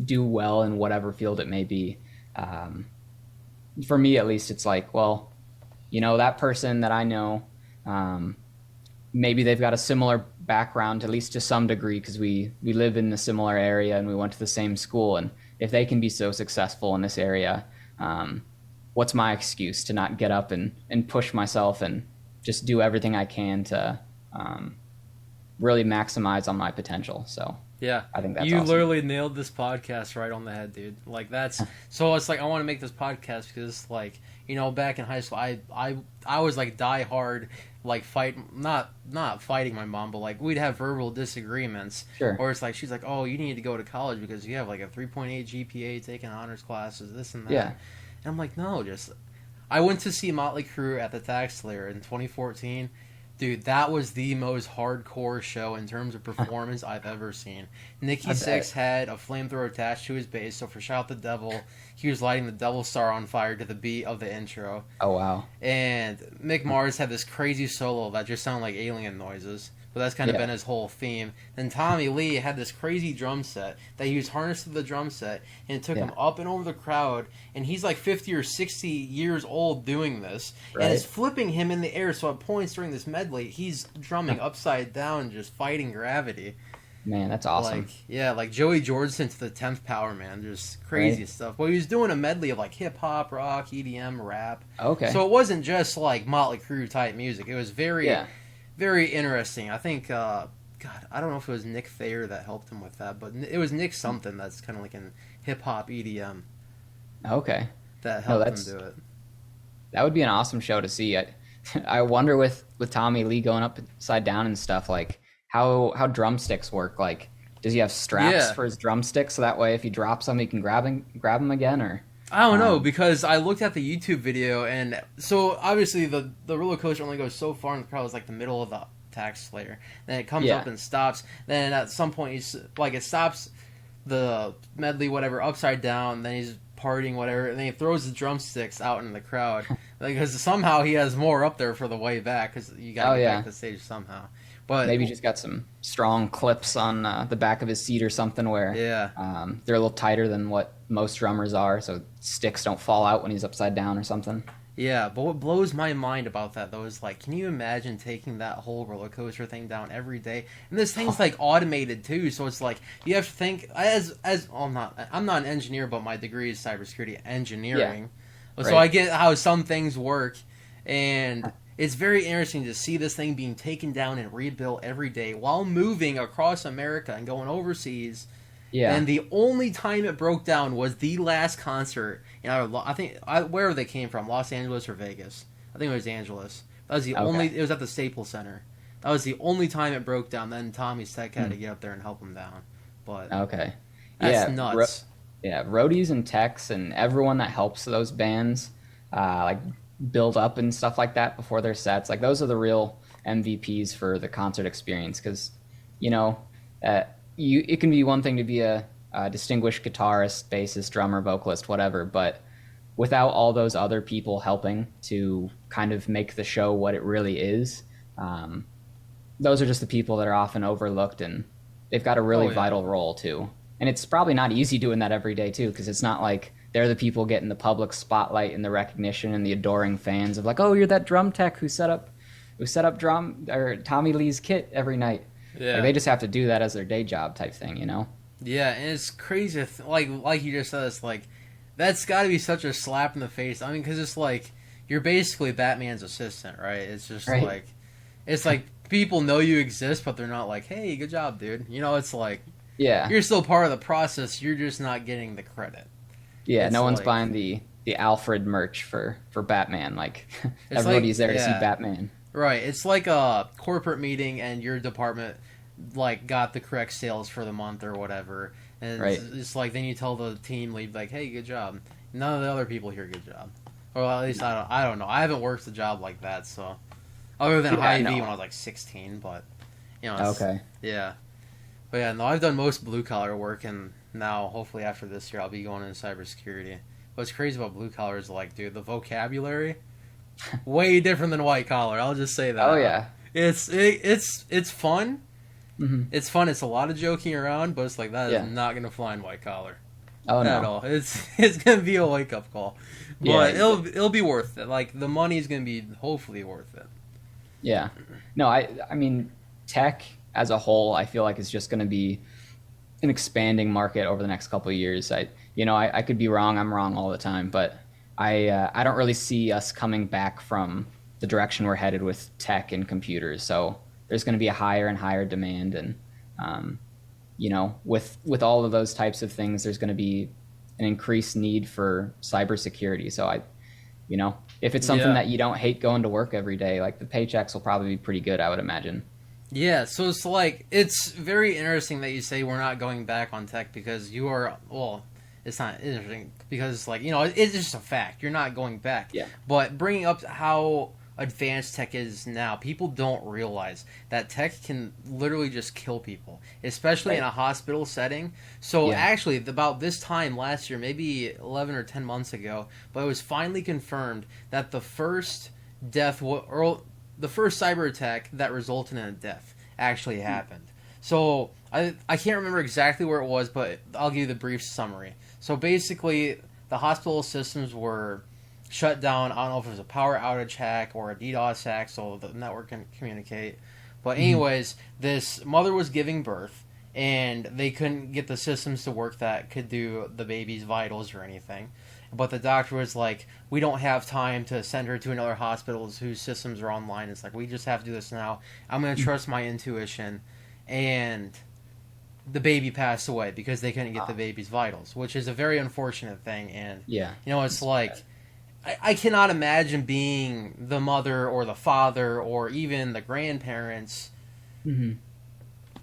do well in whatever field it may be. For me, at least, it's like, well, that person that I know, maybe they've got a similar background, at least to some degree, because we live in a similar area and we went to the same school. And if they can be so successful in this area, what's my excuse to not get up and push myself and just do everything I can to really maximize on my potential? So yeah, I think that's you awesome. literally nailed this podcast right on the head, dude. Like that's so. It's like I want to make this podcast because, like, back in high school, I was like die hard, like not fighting my mom, but like we'd have verbal disagreements. Sure. Or it's like she's like, oh, you need to go to college because you have like a 3.8 GPA, taking honors classes, this and that. Yeah. And I'm like, no, just I went to see Motley Crue at the Tax Slayer in 2014. Dude, that was the most hardcore show in terms of performance I've ever seen. Nikki Sixx had a flamethrower attached to his bass, so for Shout the Devil, he was lighting the Devil Star on fire to the beat of the intro. Oh, wow. And Mick Mars had this crazy solo that just sounded like alien noises. But that's kind of been his whole theme. Then Tommy Lee had this crazy drum set that he was harnessed to the drum set, and it took him up and over the crowd. And he's like 50 or 60 years old doing this, and it's flipping him in the air. So at points during this medley, he's drumming upside down, just fighting gravity. Man, that's awesome. Like Joey Jordison to the 10th power, man. Just crazy stuff. Well, he was doing a medley of like hip hop, rock, EDM, rap. Okay. So it wasn't just like Motley Crue type music. It was very interesting. I think, God, I don't know if it was Nick Thayer that helped him with that, but it was Nick something that's kind of like in hip hop EDM Okay. that helped him do it. That would be an awesome show to see. I wonder with Tommy Lee going upside down and stuff, like how drumsticks work. Like, does he have straps for his drumsticks so that way if he drops them, he can grab him again? Or I don't know, because I looked at the YouTube video, and so obviously the roller coaster only goes so far in the crowd. It's like the middle of the Tax Slayer. Then it comes up and stops. Then at some point, it stops the medley, whatever, upside down. Then he's partying, whatever, and then he throws the drumsticks out in the crowd because somehow he has more up there for the way back because you got to get back to the stage somehow. But maybe just got some strong clips on the back of his seat or something where they're a little tighter than what most drummers are, so sticks don't fall out when he's upside down or something. Yeah, but what blows my mind about that though is like, can you imagine taking that whole roller coaster thing down every day? And this thing's like automated too, so it's like you have to think I'm not an engineer, but my degree is cybersecurity engineering, so I get how some things work, and it's very interesting to see this thing being taken down and rebuilt every day while moving across America and going overseas. Yeah. And the only time it broke down was the last concert in wherever they came from, Los Angeles or Vegas. I think it was Angeles. That was the Okay. only. It was at the Staples Center. That was the only time it broke down. Then Tommy's tech had to get up there and help him down. But Okay. that's Yeah. nuts. Yeah. Roadies and techs and everyone that helps those bands, like build up and stuff like that before their sets. Like those are the real MVPs for the concert experience. Because, you know, it can be one thing to be a distinguished guitarist, bassist, drummer, vocalist, whatever, but without all those other people helping to kind of make the show what it really is, those are just the people that are often overlooked, and they've got a really vital role too. And it's probably not easy doing that every day too, because it's not like they're the people getting the public spotlight and the recognition and the adoring fans of like, oh, you're that drum tech who set up drum or Tommy Lee's kit every night. Yeah. Like, they just have to do that as their day job type thing, you know? Yeah, and it's crazy. Like you just said, it's like that's got to be such a slap in the face. I mean, because it's like you're basically Batman's assistant, right? It's just Right. it's like people know you exist, but they're not like, hey, good job, dude. You know, it's like Yeah. you're still part of the process. You're just not getting the credit. Yeah, It's no one's like- buying the Alfred merch for Batman. Like It's everybody's like- there to see yeah. Batman. Right. It's like a corporate meeting, and your department like got the correct sales for the month or whatever, and Right. it's like then you tell the team lead like, hey, good job. None of the other people here, good job. Or at least I don't know. I haven't worked a job like that, so other than Yeah, Hy-Vee no. when I was like 16, but you know, it's- Okay. yeah. But yeah, no, I've done most blue collar work, and now hopefully after this year I'll be going into cybersecurity. What's crazy about blue collar is like, dude, the vocabulary way different than white collar. I'll just say that. Oh yeah. It's fun. Hmm. It's fun. It's a lot of joking around, but it's like that is Yeah. not gonna fly in white collar Oh at no. all. It's gonna be a wake up call, but Yeah. it'll be worth it. Like the money's gonna be hopefully worth it. Yeah. No, I mean, tech as a whole, I feel like is just going to be an expanding market over the next couple of years. I could be wrong. I'm wrong all the time, but I don't really see us coming back from the direction we're headed with tech and computers. So there's going to be a higher and higher demand, and with all of those types of things, there's going to be an increased need for cybersecurity. So if it's something Yeah. that you don't hate going to work every day, like the paychecks will probably be pretty good, I would imagine. Yeah, so it's like it's very interesting that you say we're not going back on tech because you are. Well, it's not interesting because it's like it's just a fact. You're not going back. Yeah. But bringing up how advanced tech is now, people don't realize that tech can literally just kill people, especially in Right. a hospital setting. So Yeah. actually, about this time last year, maybe 11 or 10 months ago, but it was finally confirmed that the first the first cyber attack that resulted in a death actually happened. So I can't remember exactly where it was, but I'll give you the brief summary. So basically, the hospital systems were shut down. I don't know if it was a power outage hack or a DDoS hack, so the network can communicate. But anyways, this mother was giving birth, and they couldn't get the systems to work that could do the baby's vitals or anything. But the doctor was like, we don't have time to send her to another hospital whose systems are online. It's like, we just have to do this now. I'm going to trust my intuition. And the baby passed away because they couldn't get the baby's vitals, which is a very unfortunate thing. And, Yeah. it's like, I cannot imagine being the mother or the father or even the grandparents. Hmm.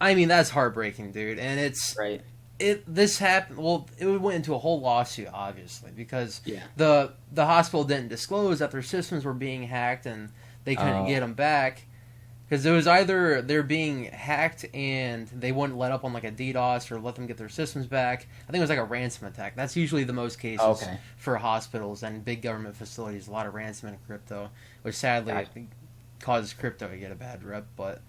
I mean, that's heartbreaking, dude. And Right. this happened. Well, it went into a whole lawsuit, obviously, because Yeah. the hospital didn't disclose that their systems were being hacked and they couldn't get them back. Because it was either they're being hacked and they wouldn't let up on like a DDoS or let them get their systems back. I think it was like a ransom attack. That's usually the most cases Okay. for hospitals and big government facilities. A lot of ransom and crypto, which sadly Gotcha. I think causes crypto to get a bad rep. But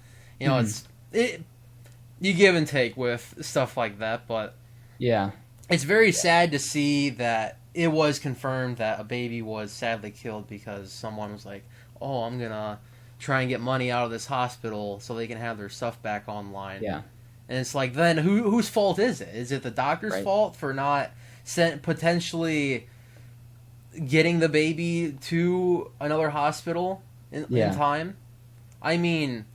you give and take with stuff like that. But Yeah. it's very sad to see that it was confirmed that a baby was sadly killed because someone was like, oh, I'm going to try and get money out of this hospital so they can have their stuff back online. Yeah. And it's like, then whose fault is it? Is it the doctor's Right. fault for not potentially getting the baby to another hospital in time? I mean,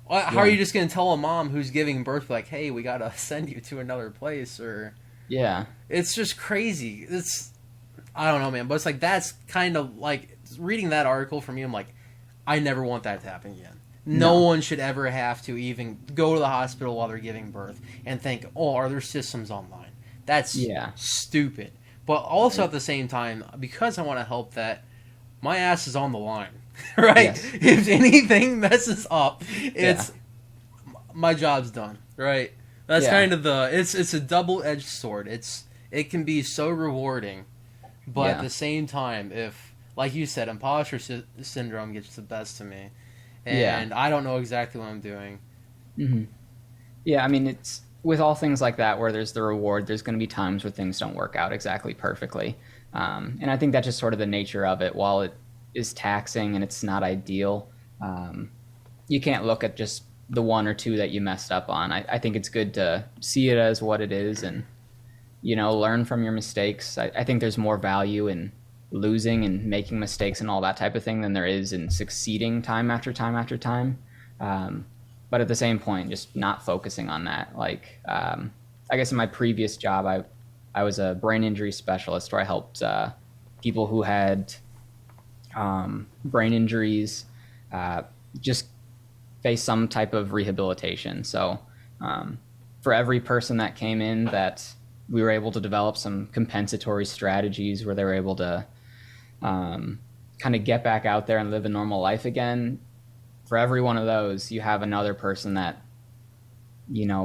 how are you just going to tell a mom who's giving birth, like, hey, we got to send you to another place? Or Yeah. it's just crazy. I don't know, man. But it's like, that's kind of like, reading that article from you, I'm like, I never want that to happen again. No one should ever have to even go to the hospital while they're giving birth and think, oh, are there systems online? That's stupid. But also at the same time, because I want to help that, my ass is on the line, right? Yes. If anything messes up, it's my job's done, right? That's kind of it's a double-edged sword. It can be so rewarding, but at the same time, if, like you said, imposter syndrome gets the best of me, and I don't know exactly what I'm doing. Mm-hmm. Yeah, I mean, it's with all things like that where there's the reward, there's going to be times where things don't work out exactly perfectly. And I think that's just sort of the nature of it. While it is taxing and it's not ideal, you can't look at just the one or two that you messed up on. I think it's good to see it as what it is and, learn from your mistakes. I think there's more value in losing and making mistakes and all that type of thing than there is in succeeding time after time after time. But at the same point, just not focusing on that. Like, I guess in my previous job, I was a brain injury specialist where I helped people who had brain injuries just face some type of rehabilitation. So for every person that came in that we were able to develop some compensatory strategies where they were able to kind of get back out there and live a normal life again. For every one of those, you have another person that,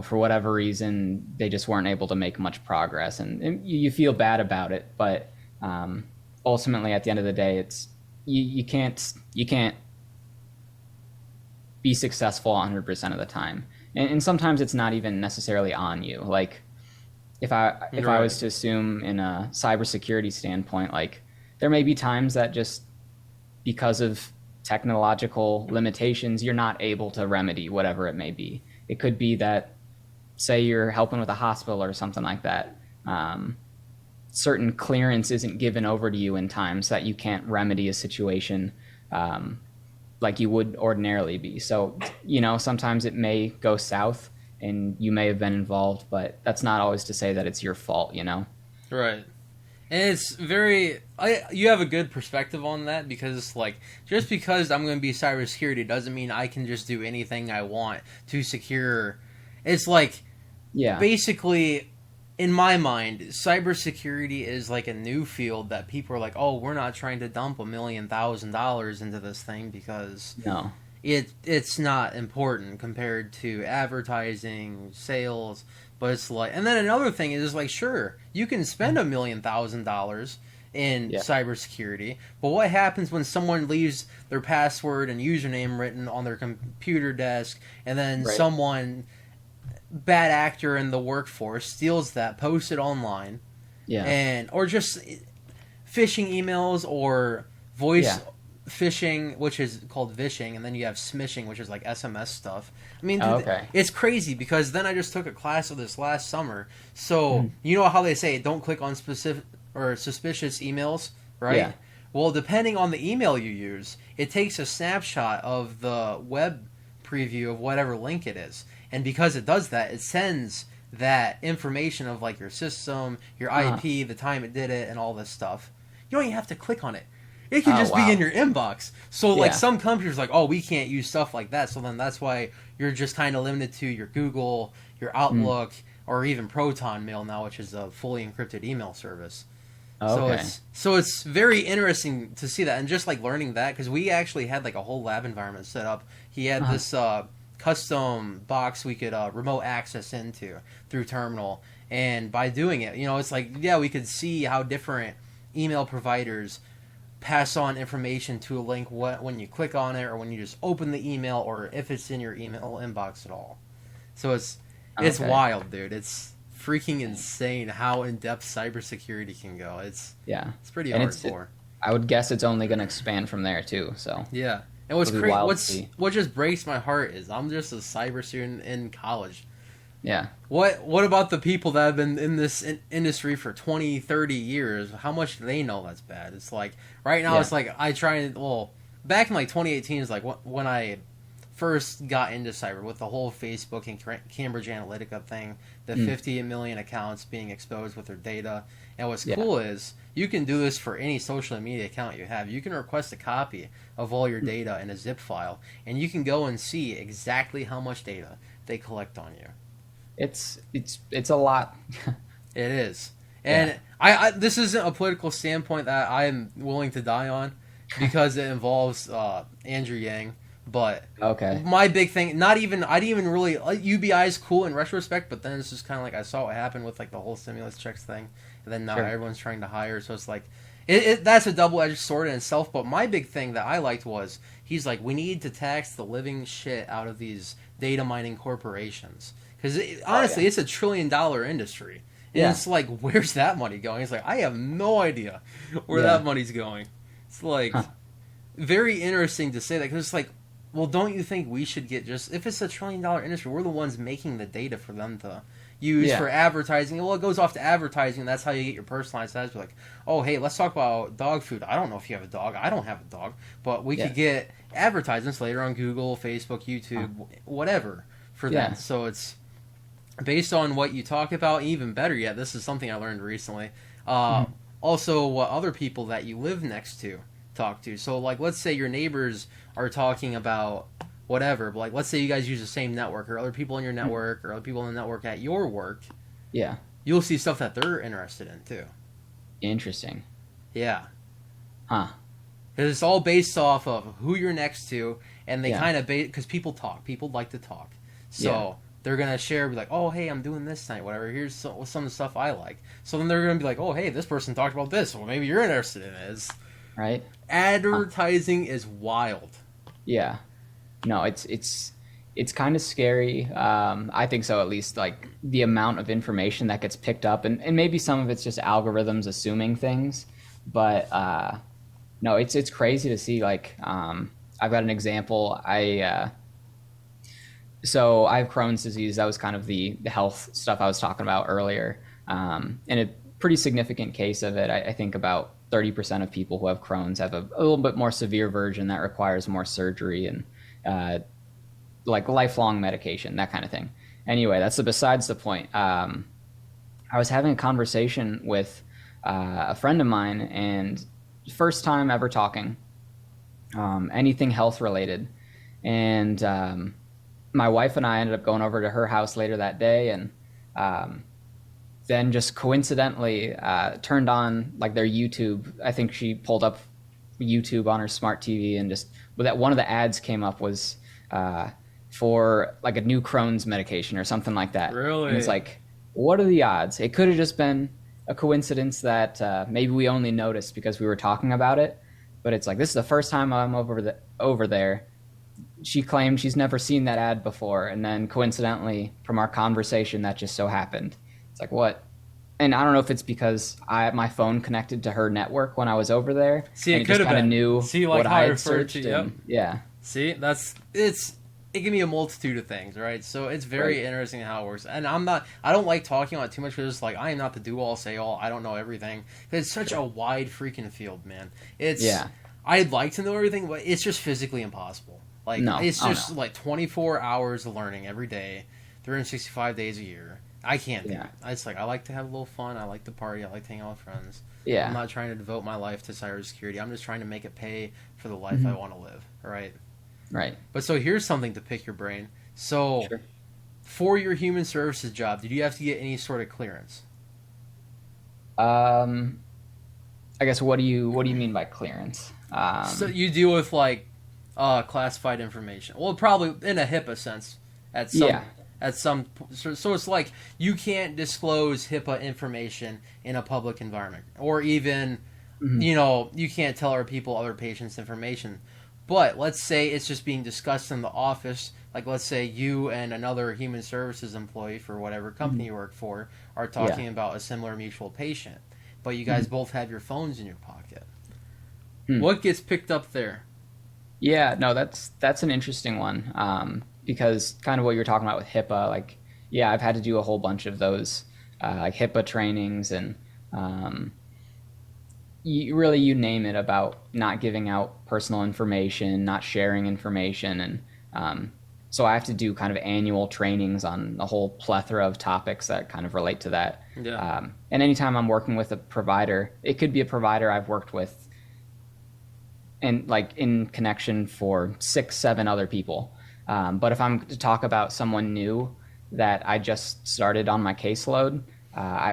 for whatever reason, they just weren't able to make much progress, and you feel bad about it. But ultimately, at the end of the day, it's you can't be successful 100% of the time, and sometimes it's not even necessarily on you. Like if I was to assume in a cybersecurity standpoint, like there may be times that just because of technological limitations, you're not able to remedy whatever it may be. It could be that, say you're helping with a hospital or something like that, certain clearance isn't given over to you in time so that you can't remedy a situation like you would ordinarily be. So, sometimes it may go south and you may have been involved, but that's not always to say that it's your fault, Right. And it's you have a good perspective on that, because just because I'm going to be cybersecurity doesn't mean I can just do anything I want to secure. It's basically, in my mind, cybersecurity is like a new field that people are like, oh, we're not trying to dump $1 million into this thing because it's not important compared to advertising, sales. But it's and then another thing is sure, you can spend $1 million in cybersecurity, but what happens when someone leaves their password and username written on their computer desk, and then someone, bad actor in the workforce, steals that, posts it online, or just phishing emails or voice phishing, which is called vishing, and then you have smishing, which is like SMS stuff. I mean, it's crazy, because then I just took a class of this last summer. So you know how they say don't click on specific or suspicious emails, right? Yeah. Well, depending on the email you use, it takes a snapshot of the web preview of whatever link it is, and because it does that, it sends that information of your system, your IP, the time it did it, and all this stuff. You don't even have to click on it. It can just be in your inbox. So, some companies are like, oh, we can't use stuff like that. So then that's why you're just kind of limited to your Google, your Outlook, or even Proton Mail now, which is a fully encrypted email service. Okay. So it's very interesting to see that, and just learning that, because we actually had a whole lab environment set up. He had this custom box we could remote access into through Terminal, and by doing it, it's we could see how different email providers pass on information to a link when you click on it, or when you just open the email, or if it's in your email inbox at all. So it's wild, dude. It's freaking insane how in-depth cybersecurity can go. It's pretty hardcore. I would guess it's only going to expand from there too. So yeah, and what's crazy, what just breaks my heart is I'm just a cyber student in college. Yeah. What about the people that have been in this industry for 20, 30 years? How much do they know that's bad? It's right now it's I try and, back in 2018 is when I first got into cyber with the whole Facebook and Cambridge Analytica thing, the 50 million accounts being exposed with their data. And what's cool is you can do this for any social media account you have. You can request a copy of all your data in a zip file, and you can go and see exactly how much data they collect on you. It's a lot. It is. And I this isn't a political standpoint that I'm willing to die on because it involves Andrew Yang. But my big thing, I didn't even really, UBI is cool in retrospect, but then it's just kind of like I saw what happened with like the whole stimulus checks thing, and then now everyone's trying to hire, so it's like, that's a double-edged sword in itself. But my big thing that I liked was, he's like, we need to tax the living shit out of these data mining corporations. Because honestly, it's $1 trillion industry. And it's like, where's that money going? It's like, I have no idea where that money's going. It's like, very interesting to say that, because it's like, well, don't you think we should get if it's $1 trillion industry, we're the ones making the data for them to use for advertising. Well, it goes off to advertising, and that's how you get your personalized ads. You're like, oh, hey, let's talk about dog food. I don't know if you have a dog. I don't have a dog. But we could get advertisements later on Google, Facebook, YouTube, whatever, for that. So it's based on what you talk about. Even better yet, this is something I learned recently. Also, what other people that you live next to talk to. So, like, let's say your neighbors are talking about whatever, but like, let's say you guys use the same network, or other people in your network, or other people in the network at your work. Yeah. You'll see stuff that they're interested in, too. Interesting. Yeah. Huh. Because it's all based off of who you're next to, and they kind of because people talk. People like to talk. So they're going to share, be like, oh, hey, I'm doing this tonight, whatever. Here's some of the stuff I like. So then they're going to be like, oh, hey, this person talked about this. Well, maybe you're interested in it. Right. Advertising is wild. Yeah. No, it's kind of scary. I think so, at least, like the amount of information that gets picked up, and maybe some of it's just algorithms assuming things, but no, it's crazy to see. Like, I've got an example. So I have Crohn's disease. That was kind of the health stuff I was talking about earlier, and a pretty significant case of it. I think about 30% of people who have Crohn's have a little bit more severe version that requires more surgery and like lifelong medication, that kind of thing. Anyway, that's besides the point. I was having a conversation with a friend of mine, and first time ever talking, anything health related. And my wife and I ended up going over to her house later that day, and then just coincidentally turned on like their YouTube. I think she pulled up YouTube on her smart TV, and just that one of the ads came up was for like a new Crohn's medication or something like that. Really? And it's like, what are the odds? It could have just been a coincidence that maybe we only noticed because we were talking about it. But it's like, this is the first time I'm over there. She claimed she's never seen that ad before, and then coincidentally from our conversation that just so happened. It's like, what? And I don't know if it's because my phone connected to her network when I was over there. See, it could have been. Knew See, like what how I I had referred searched. to. Yep. Yeah. See, it can be a multitude of things, right? So it's very interesting how it works. And I don't like talking about it too much, because it's like, I am not the do-all, say-all. I don't know everything. It's such a wide freaking field, man. I'd like to know everything, but it's just physically impossible. Like, it's just like 24 hours of learning every day, 365 days a year. I can't do it. It's like, I like to have a little fun. I like to party. I like to hang out with friends. Yeah. I'm not trying to devote my life to cybersecurity. I'm just trying to make it pay for the life I want to live. Right? Right. But so here's something to pick your brain. So for your human services job, did you have to get any sort of clearance? I guess what do you mean by clearance? So you deal with like classified information. Well, probably in a HIPAA sense at some so it's like you can't disclose HIPAA information in a public environment, or even you can't tell other patients' information. But let's say it's just being discussed in the office. Like, let's say you and another human services employee for whatever company you work for are talking about a similar mutual patient, but you guys both have your phones in your pocket. What gets picked up there? Yeah, no, that's an interesting one, because kind of what you're talking about with HIPAA, like, I've had to do a whole bunch of those, like HIPAA trainings, and you name it, about not giving out personal information, not sharing information, So I have to do kind of annual trainings on a whole plethora of topics that kind of relate to that. Yeah. And anytime I'm working with a provider, it could be a provider I've worked with and like in connection for 6, 7 other people. But if I'm to talk about someone new that I just started on my caseload,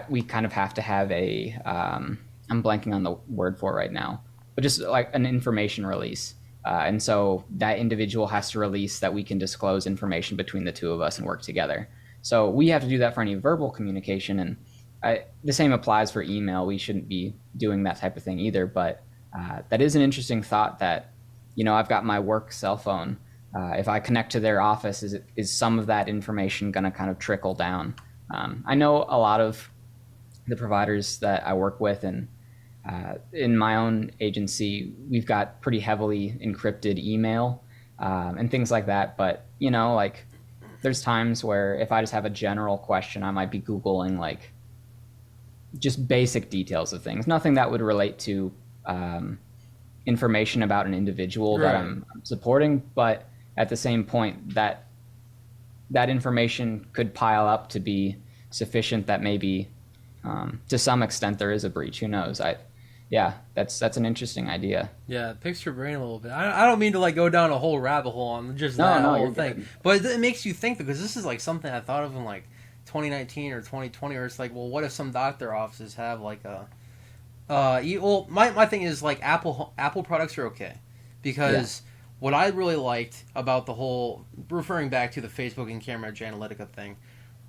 we kind of have to have I'm blanking on the word for it right now, but just like an information release. And so that individual has to release that we can disclose information between the two of us and work together. So we have to do that for any verbal communication. And the same applies for email. We shouldn't be doing that type of thing either. But that is an interesting thought that, I've got my work cell phone. If I connect to their office, is some of that information going to kind of trickle down? I know a lot of the providers that I work with, and in my own agency, we've got pretty heavily encrypted email and things like that. But, like there's times where if I just have a general question, I might be Googling like just basic details of things, nothing that would relate to information about an individual that I'm supporting. But at the same point, that information could pile up to be sufficient that maybe to some extent there is a breach. Who knows? That's an interesting idea. Yeah, it picks your brain a little bit. I don't mean to like go down a whole rabbit hole on just that whole thing, good. But it makes you think, because this is like something I thought of in like 2019 or 2020, where it's like, well, what if some doctor offices have like my thing is like Apple products are okay, because what I really liked about the whole, referring back to the Facebook and Cambridge Analytica thing,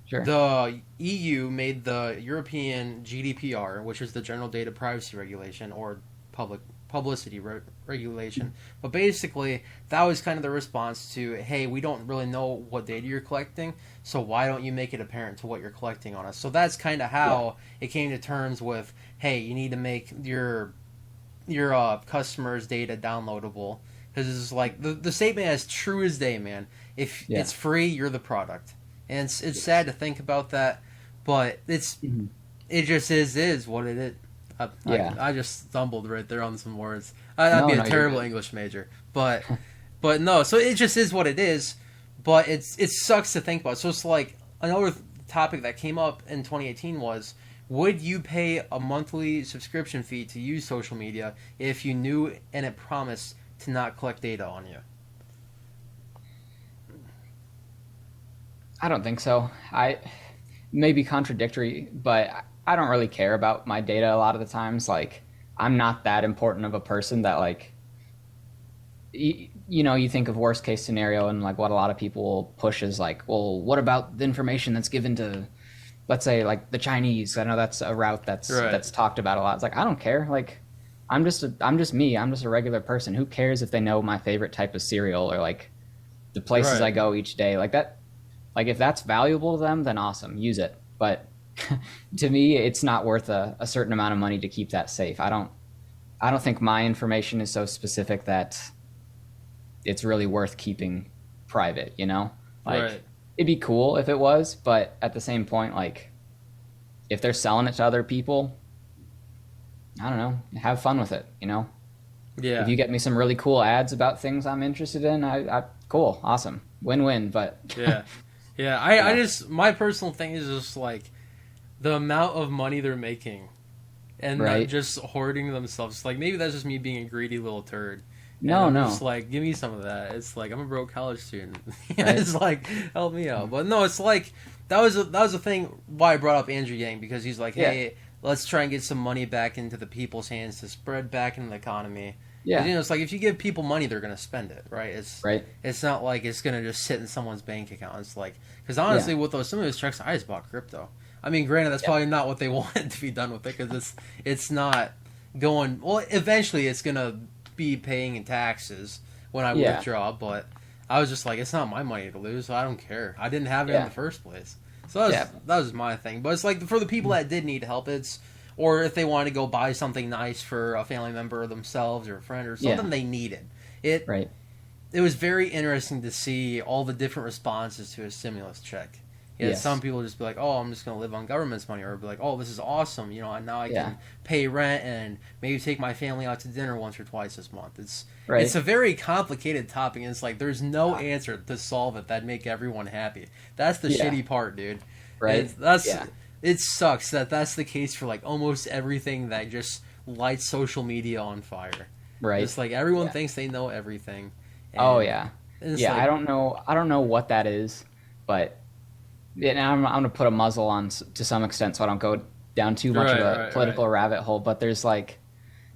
sure. The EU made the European GDPR, which is the General Data Privacy Regulation, or publicity regulation. But basically, that was kind of the response to, hey, we don't really know what data you're collecting, so why don't you make it apparent to what you're collecting on us? So that's kind of how it came to terms with, hey, you need to make your customers' data downloadable. Because it's like, the statement as true as day, man. If it's free, you're the product. And it's sad to think about that, but it just is what it is. I just stumbled right there on some words. I'd be a terrible English major, but no. So it just is what it is. But it sucks to think about. So it's like another topic that came up in 2018 was, would you pay a monthly subscription fee to use social media if you knew and it promised to not collect data on you? I don't think so. I may be contradictory, but I don't really care about my data a lot of the times. Like, I'm not that important of a person that, like, you think of worst case scenario, and like what a lot of people push is like, well, what about the information that's given to, let's say, like the Chinese? I know that's a route that's talked about a lot. It's like, I don't care. Like, I'm just me. I'm just a regular person. Who cares if they know my favorite type of cereal or like the places I go each day? Like that. Like, if that's valuable to them, then awesome, use it. But to me, it's not worth a certain amount of money to keep that safe. I don't think my information is so specific that it's really worth keeping private, Like, it'd be cool if it was, but at the same point, like, if they're selling it to other people, I don't know, have fun with it, Yeah. If you get me some really cool ads about things I'm interested in, I cool, awesome, win-win. But I just, my personal thing is just like the amount of money they're making and not just hoarding themselves. Like, maybe that's just me being a greedy little turd. No. Just like, give me some of that. It's like, I'm a broke college student. It's like, help me out. But no, it's like, that was a thing why I brought up Andrew Yang, because he's like, hey, let's try and get some money back into the people's hands to spread back into the economy. Yeah, it's like, if you give people money, they're gonna spend it, right? It's not like it's gonna just sit in someone's bank account. It's like, because honestly, with some of those checks, I just bought crypto. I mean, granted, that's probably not what they wanted to be done with it, because it's not going. Well, eventually, it's gonna be paying in taxes when I withdraw. But I was just like, it's not my money to lose, so I don't care. I didn't have it in the first place, so that was my thing. But it's like, for the people that did need help, or if they wanted to go buy something nice for a family member or themselves or a friend or something they needed. It was very interesting to see all the different responses to a stimulus check. Yeah, Yes. some people just be like, oh, I'm just gonna live on government's money, or be like, oh, this is awesome, you know, and now I Yeah. can pay rent and maybe take my family out to dinner once or twice this month. It's Right. a very complicated topic, and it's like there's no answer to solve it that make everyone happy. That's the Yeah. shitty part, dude. Right. That's Yeah. it sucks that that's the case for like almost everything that just lights social media on fire. Right. It's like everyone Yeah. thinks they know everything. Oh and yeah. it's Yeah. like, I don't know what that is, but yeah, and I'm gonna put a muzzle on to some extent, so I don't go down too much of a political rabbit hole. But there's like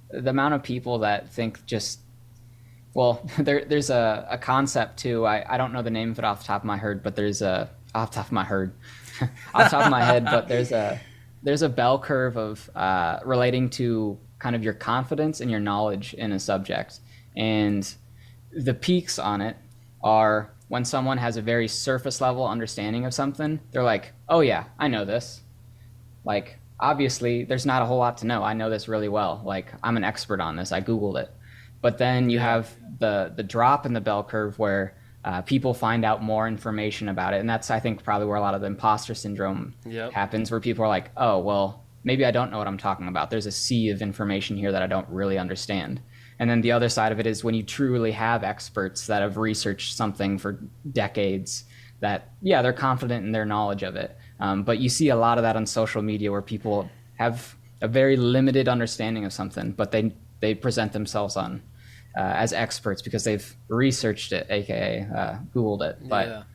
the amount of people that think just well, there's a concept too. I don't know the name of it off the top of my head, but there's a off the top of my head, off the top of my head, but there's a bell curve of relating to kind of your confidence and your knowledge in a subject, and the peaks on it are when someone has a very surface level understanding of something. They're like, oh yeah, I know this. Like, obviously there's not a whole lot to know. I know this really well. Like, I'm an expert on this. I Googled it. But then you have the drop in the bell curve where people find out more information about it. And that's, I think, probably where a lot of the imposter syndrome happens, where people are like, oh, well, maybe I don't know what I'm talking about. There's a sea of information here that I don't really understand. And then the other side of it is when you truly have experts that have researched something for decades that, yeah, they're confident in their knowledge of it. But you see a lot of that on social media where people have a very limited understanding of something, but they present themselves on as experts because they've researched it, aka Googled it. But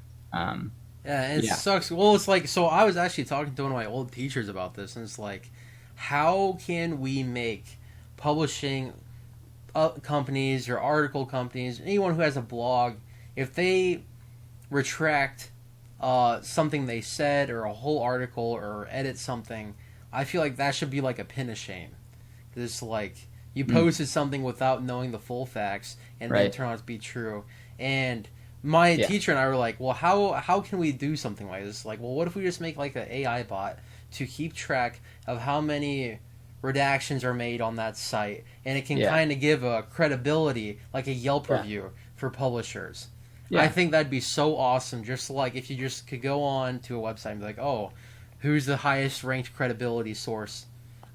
it sucks. Well, it's like, so I was actually talking to one of my old teachers about this, and it's like, how can we make publishing companies or article companies, anyone who has a blog, if they retract something they said or a whole article or edit something, I feel like that should be like a pin of shame. It's like you posted something without knowing the full facts, and then it turned out to be true. And my teacher and I were like, well, how can we do something like this? Like, well, what if we just make like an AI bot to keep track of how many redactions are made on that site, and it can kind of give a credibility, like a Yelp review for publishers. I think that'd be so awesome. Just like if you just could go on to a website and be like, oh, who's the highest ranked credibility source?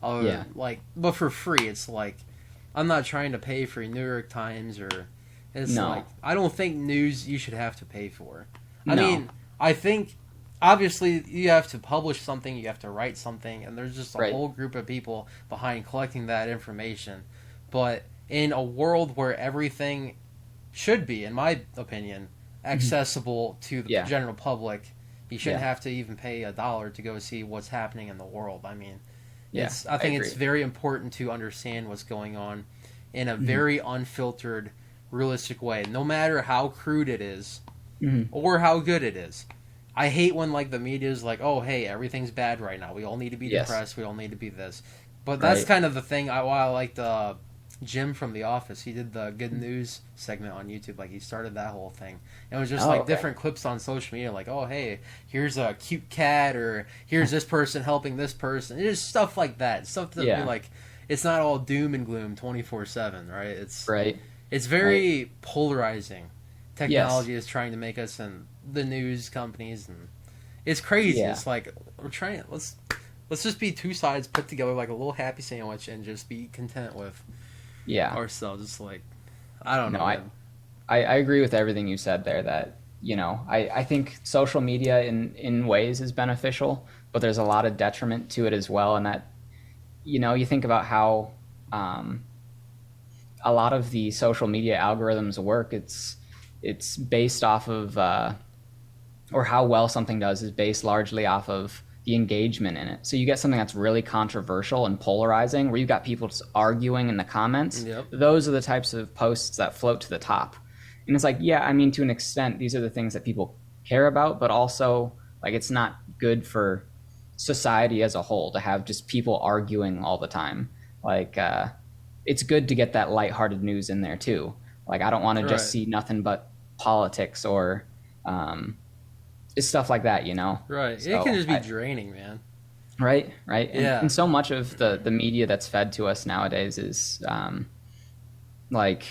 Like, but for free. It's like, I'm not trying to pay for New York Times or. It's like, I don't think news you should have to pay for. I mean, I think obviously you have to publish something, you have to write something, and there's just a whole group of people behind collecting that information. But in a world where everything should be, in my opinion, accessible to the general public, you shouldn't have to even pay $1 to go see what's happening in the world. I mean, I think it's very important to understand what's going on in a very unfiltered, realistic way, no matter how crude it is or how good it is. I hate when like the media is like, oh, hey, everything's bad right now. We all need to be depressed. We all need to be this. But that's kind of the thing. I liked Jim from The Office. He did the good news segment on YouTube. Like, he started that whole thing. It was just different clips on social media. Like, oh, hey, here's a cute cat, or here's this person helping this person. It's just stuff like that. Stuff that be like, it's not all doom and gloom 24/7, right? It's very polarizing. Technology is trying to make us, and the news companies, and it's crazy. It's like, we're trying. Let's just be two sides put together like a little happy sandwich and just be content with ourselves. It's like, I don't know. I agree with everything you said there. That, you know, I think social media in ways is beneficial, but there's a lot of detriment to it as well. And that, you know, you think about how a lot of the social media algorithms work. It's based off of, or how well something does is based largely off of the engagement in it. So you get something that's really controversial and polarizing, where you've got people just arguing in the comments. Those are the types of posts that float to the top. And it's like, yeah, I mean, to an extent, these are the things that people care about, but also, like, it's not good for society as a whole to have just people arguing all the time. Like, it's good to get that lighthearted news in there too. Like, I don't want to just see nothing but politics or it's stuff like that, you know? Right. So it can just be draining, man. Right. And so much of the media that's fed to us nowadays is like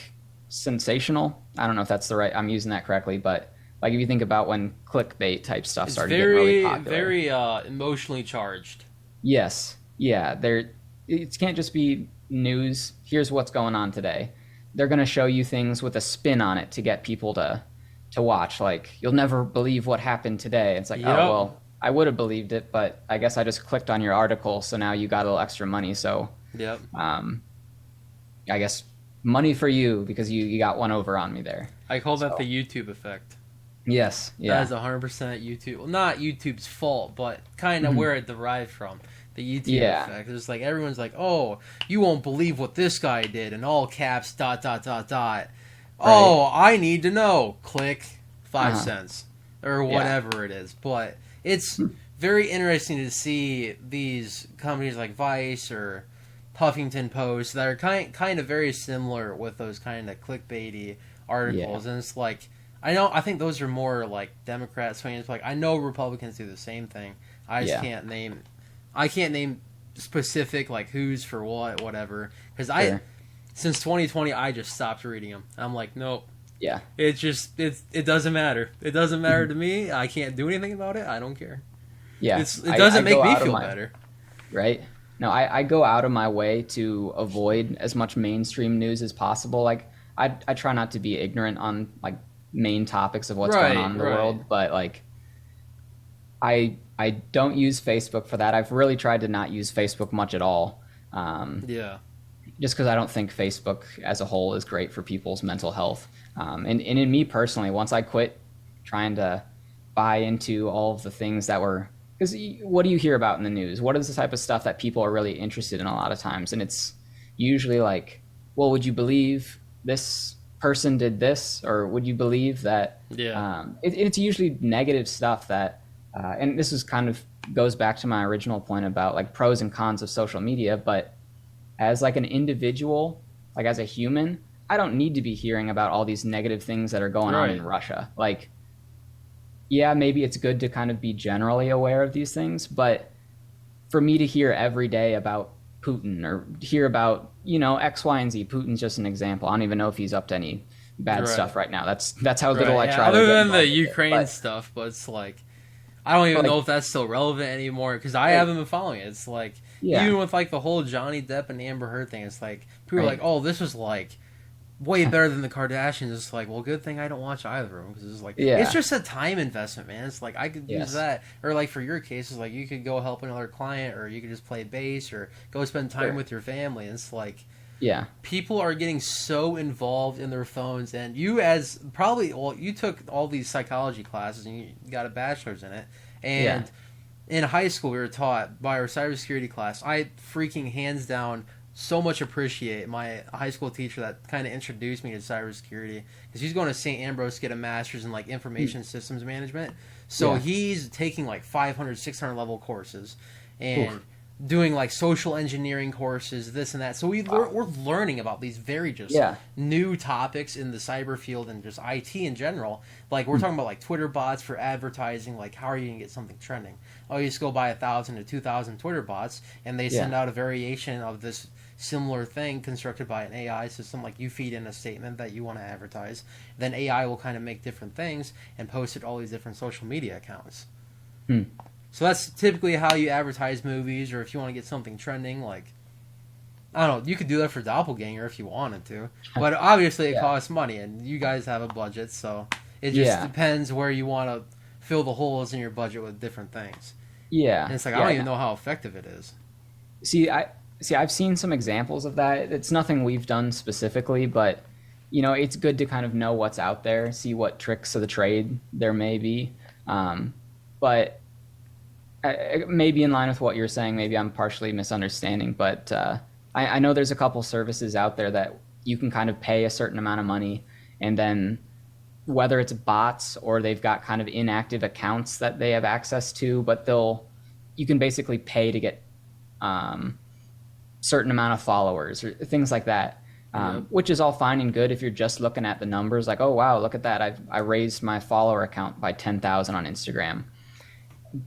sensational. I don't know if that's I'm using that correctly, but Like if you think about when clickbait type stuff It's started getting really very popular. very emotionally charged. Yes. Yeah. It can't just be news. Here's what's going on today. They're going to show you things with a spin on it to get people to watch. Like you'll never believe what happened today. It's like, oh Yep. well, I would have believed it, but I guess I just clicked on your article, so now you got a little extra money. So, Yep. um, I guess money for you because you got one over on me there. I call that So, the YouTube effect. yes. That Yeah. is 100% YouTube. Well, not YouTube's fault, but kind of Mhm. where it derived from. The YouTube Yeah. effect. It's like everyone's like, "Oh, you won't believe what this guy did," in all caps. Dot dot dot dot. Oh, I need to know. Click 5 cents or Yeah. whatever it is. But it's very interesting to see these companies like Vice or Huffington Post that are kind of very similar with those kind of clickbaity articles, and it's like I think those are more like Democrat swings. Like I know Republicans do the same thing. I just can't name specific like who's for what, whatever. Because Sure. since 2020, I just stopped reading them. I'm like, nope. Yeah. It doesn't matter. It doesn't matter to me. I can't do anything about it. I don't care. Yeah. It doesn't make go me out of feel my- better. Right? No, I go out of my way to avoid as much mainstream news as possible. Like I try not to be ignorant on like main topics of what's going on in the Right. world, but like I don't use Facebook for that. I've really tried to not use Facebook much at all. Yeah. Just because I don't think Facebook as a whole is great for people's mental health. And in me personally, once I quit trying to buy into all of the things that were, because what do you hear about in the news? What is the type of stuff that people are really interested in a lot of times? And it's usually like, well, would you believe this person did this? Or would you believe that? Yeah. It's usually negative stuff that, and this is kind of goes back to my original point about like pros and cons of social media, but as like an individual, like as a human, I don't need to be hearing about all these negative things that are going on in Right. Russia. Like, yeah, maybe it's good to kind of be generally aware of these things, but for me to hear every day about Putin or hear about, X, Y, and Z, Putin's just an example. I don't even know if he's up to any bad Right. stuff right now. That's how little I Yeah, try to other get than the involved with it. Ukraine But, stuff, but it's like I don't even like, know if that's still relevant anymore because I Like- haven't been following it. It's like yeah, even with like the whole Johnny Depp and Amber Heard thing, it's like people are Right. like, "Oh, this was like way better than the Kardashians." It's like, well, good thing I don't watch either of them because it's like Yeah. it's just a time investment, man. It's like I could Yes. use that, or like for your cases, like you could go help another client, or you could just play bass, or go spend time Sure. with your family. It's like yeah, people are getting so involved in their phones, and you as probably you took all these psychology classes and you got a bachelor's in it, and in high school we were taught by our cybersecurity class. I freaking hands down so much appreciate my high school teacher that kind of introduced me to cybersecurity because he's going to St. Ambrose to get a master's in like information systems management, so Yeah. he's taking like 500 600 level courses and Oof. doing like social engineering courses, this and that. So we're learning about these very just Yeah. new topics in the cyber field and just IT in general. Like we're talking about like Twitter bots for advertising. Like how are you gonna get something trending? Oh, you just go buy 1,000 to 2,000 Twitter bots, and they send Yeah. out a variation of this similar thing constructed by an AI system. Like you feed in a statement that you want to advertise, then AI will kind of make different things and post it to all these different social media accounts. So that's typically how you advertise movies, or if you want to get something trending, like I don't know, you could do that for Doppelganger if you wanted to, but obviously it Yeah. costs money, and you guys have a budget, so it just Yeah. depends where you want to fill the holes in your budget with different things. Yeah. And it's like Yeah, I don't even know how effective it is. I've seen some examples of that. It's nothing we've done specifically, but it's good to kind of know what's out there, see what tricks of the trade there may be. But maybe in line with what you're saying, maybe I'm partially misunderstanding, but I know there's a couple services out there that you can kind of pay a certain amount of money, and then whether it's bots or they've got kind of inactive accounts that they have access to, but you can basically pay to get certain amount of followers or things like that, which is all fine and good if you're just looking at the numbers. Like, oh wow, look at that! I raised my follower account by 10,000 on Instagram.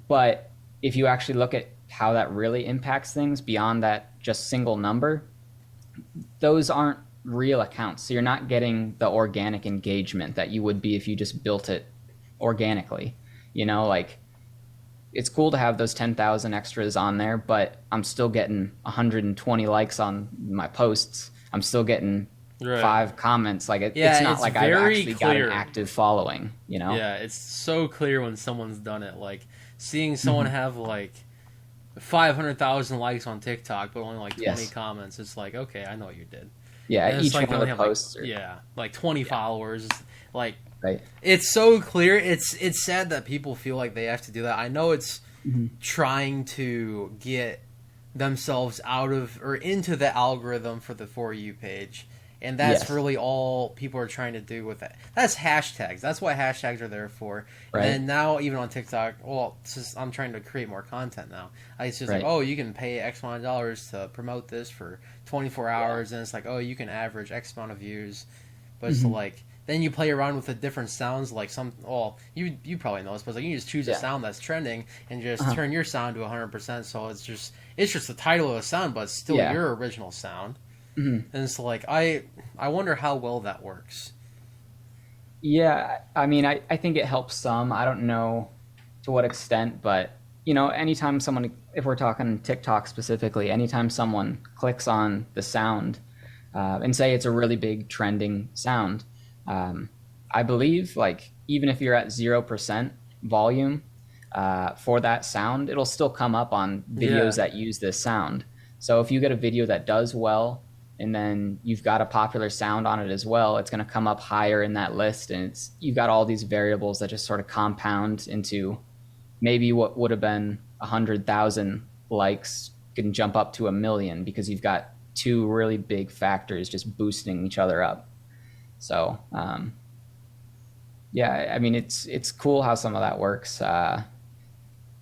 But if you actually look at how that really impacts things beyond that just single number, those aren't real accounts. So you're not getting the organic engagement that you would be if you just built it organically. Like it's cool to have those 10,000 extras on there, but I'm still getting 120 likes on my posts. I'm still getting Right. 5 comments. Like Yeah, it's not it's like I've very actually got clear. an active following. Yeah, it's so clear when someone's done it. Like seeing someone have like 500,000 likes on TikTok, but only like 20 Yes. comments. It's like, okay, I know what you did. Yeah, And it's each like one of they the only have posts. like 20 followers. Like Right. it's so clear. It's sad that people feel like they have to do that. I know it's Mhm. trying to get themselves out of or into the algorithm for the For You page. And that's Yes. really all people are trying to do with it. That's hashtags. That's what hashtags are there for. Right. And now, even on TikTok, well, it's just, I'm trying to create more content now. It's just Right. like, oh, you can pay X amount of dollars to promote this for 24 hours. And it's like, oh, you can average X amount of views. But it's Mhm. like, then you play around with the different sounds. Like you probably know this, but like you can just choose a Yeah. sound that's trending and just Uh-huh. turn your sound to 100%. So it's just the title of a sound, but it's still Yeah. your original sound. Mhm. And it's like I wonder how well that works. Yeah, I mean, I think it helps some. I don't know to what extent, but anytime someone, if we're talking TikTok specifically, anytime someone clicks on the sound and say it's a really big trending sound, I believe like even if you're at 0% volume for that sound, it'll still come up on videos that use this sound. So if you get a video that does well, and then you've got a popular sound on it as well, it's going to come up higher in that list, and you've got all these variables that just sort of compound into maybe what would have been 100,000 likes can jump up to 1,000,000 because you've got 2 really big factors just boosting each other up. So yeah, I mean it's cool how some of that works.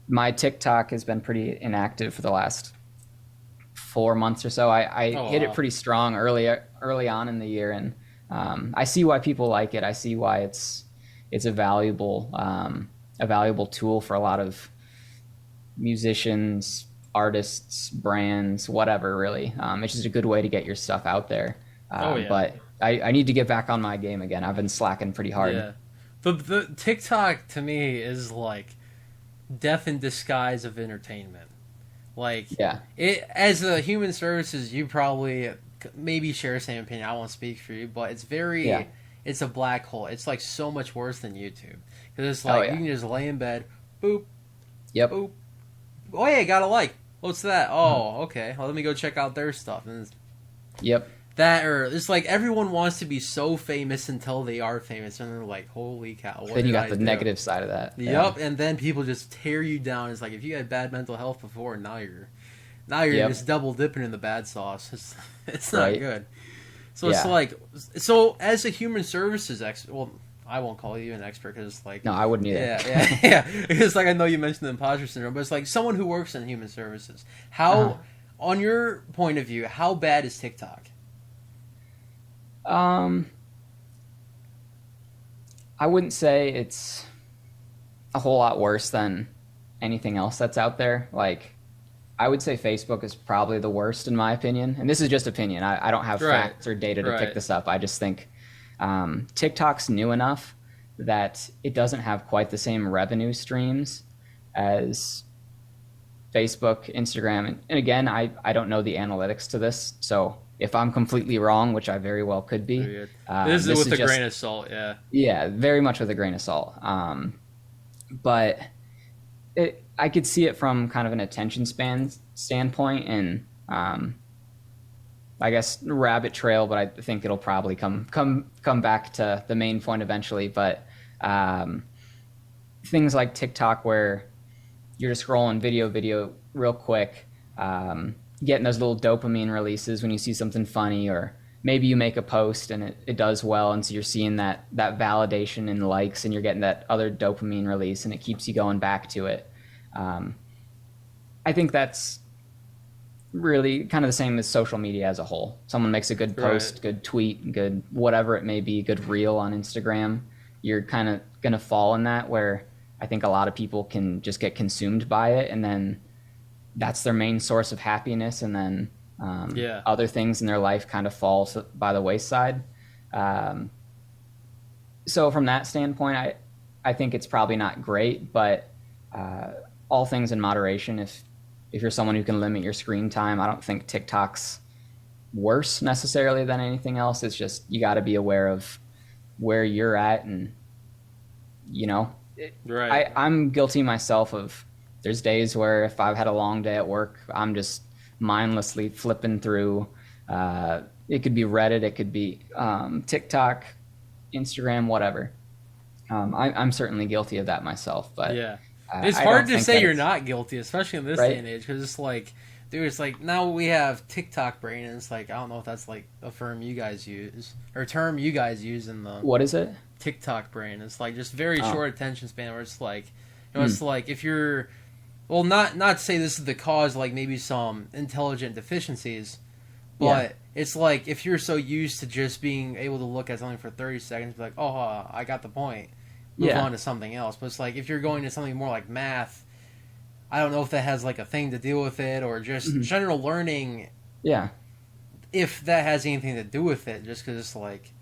My TikTok has been pretty inactive for the last 4 months or so. I hit it pretty strong early on in the year, and I see why people like it. I see why it's a valuable tool for a lot of musicians, artists, brands, whatever. Really, it's just a good way to get your stuff out there. But I need to get back on my game again. I've been slacking pretty hard. Yeah, the TikTok to me is like death in disguise of entertainment. Like, Yeah. it as a human services, you probably maybe share the same opinion. I won't speak for you, but it's a black hole. It's like so much worse than YouTube because it's like you can just lay in bed, boop, Yep. boop. Oh yeah, got a like. What's that? Oh, okay. Well, let me go check out their stuff. And Yep. that or it's like everyone wants to be so famous until they are famous, and they're like, holy cow! What Then you did got I the do? negative side of that. Yep, and then people just tear you down. It's like if you had bad mental health before, now you're Yep. just double dipping in the bad sauce. It's not Right. good. So it's Yeah. like as a human services expert. Well, I won't call you an expert because it's like No, I wouldn't either. yeah. It's like I know you mentioned the imposter syndrome, but it's like someone who works in human services. How, on your point of view, how bad is TikTok? I wouldn't say it's a whole lot worse than anything else that's out there. Like, I would say Facebook is probably the worst in my opinion. And this is just opinion. I don't have Right. facts or data to Right. pick this up. I just think TikTok's new enough that it doesn't have quite the same revenue streams as Facebook, Instagram. And again, I don't know the analytics to this. So if I'm completely wrong, which I very well could be, This is with a just- grain of salt. Yeah. yeah, very much with a grain of salt. But I could see it from kind of an attention span standpoint, and I guess rabbit trail. But I think it'll probably come back to the main point eventually. But things like TikTok, where you're just scrolling video real quick, getting those little dopamine releases when you see something funny, or maybe you make a post and it does well, and so you're seeing that validation and likes, and you're getting that other dopamine release, and it keeps you going back to it. I think that's really kind of the same as social media as a whole. Someone makes a good post, Right. good tweet, good whatever it may be, good reel on Instagram, you're kind of going to fall in that, where I think a lot of people can just get consumed by it, and then that's their main source of happiness, and then other things in their life kind of fall by the wayside. So from that standpoint, I think it's probably not great, but all things in moderation. If you're someone who can limit your screen time, I don't think TikTok's worse necessarily than anything else. It's just you got to be aware of where you're at, and you know, Right. I'm guilty myself of. There's days where if I've had a long day at work, I'm just mindlessly flipping through. It could be Reddit, it could be TikTok, Instagram, whatever. I'm certainly guilty of that myself, but Yeah. It's I hard don't to think say that you're it's- not guilty, especially in this Right? day and age, because it's like, dude, it's like now we have TikTok brain, and it's like I don't know if that's like a term you guys use in the What is it? TikTok brain. It's like just very Oh. short attention span, where it's like, it's like if you're, well, not to say this is the cause, like maybe some intelligent deficiencies, but Yeah. it's like if you're so used to just being able to look at something for 30 seconds, be like, oh, I got the point. Move Yeah. on to something else. But it's like if you're going to something more like math, I don't know if that has like a thing to deal with it, or just general learning, Yeah. if that has anything to do with it, just because it's like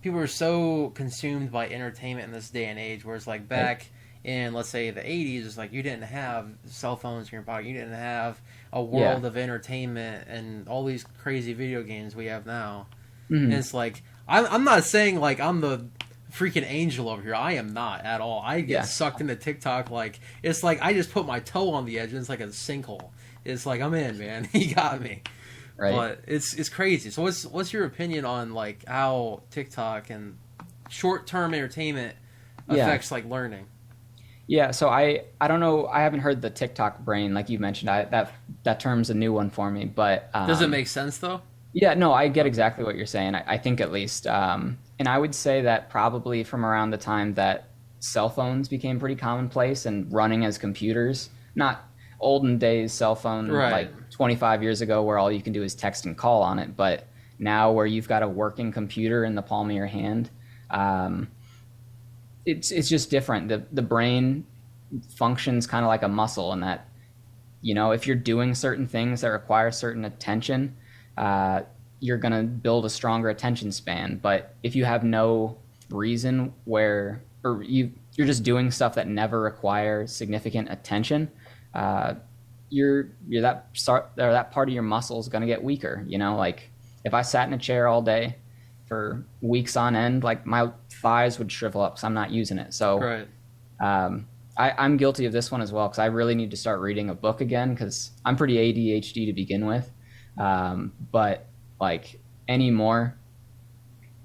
people are so consumed by entertainment in this day and age, whereas like back in, let's say, the 80s, it's like you didn't have cell phones in your pocket, you didn't have a world of entertainment and all these crazy video games we have now. And it's like I'm not saying like I'm the freaking angel over here. I am not at all. I get sucked into TikTok. Like it's like I just put my toe on the edge and it's like a sinkhole. It's like I'm in, man. He got me. Right. But it's crazy. So what's your opinion on like how TikTok and short term entertainment affects like learning? Yeah, so I don't know. I haven't heard the TikTok brain like you mentioned. That term's a new one for me. But Does it make sense though? yeah, no, I get exactly what you're saying. I think at least, and I would say that probably from around the time that cell phones became pretty commonplace and running as computers, not olden days cell phone like 25 years ago where all you can do is text and call on it, but now where you've got a working computer in the palm of your hand. It's just different. The brain functions kind of like a muscle, in that, you know, if you're doing certain things that require certain attention, you're gonna build a stronger attention span. But if you have no reason where, or you're just doing stuff that never requires significant attention, you're that part of your muscle is gonna get weaker. You know, like if I sat in a chair all day for weeks on end, like my thighs would shrivel up because I'm not using it. So I'm guilty of this one as well, because I really need to start reading a book again, because I'm pretty ADHD to begin with. But like anymore,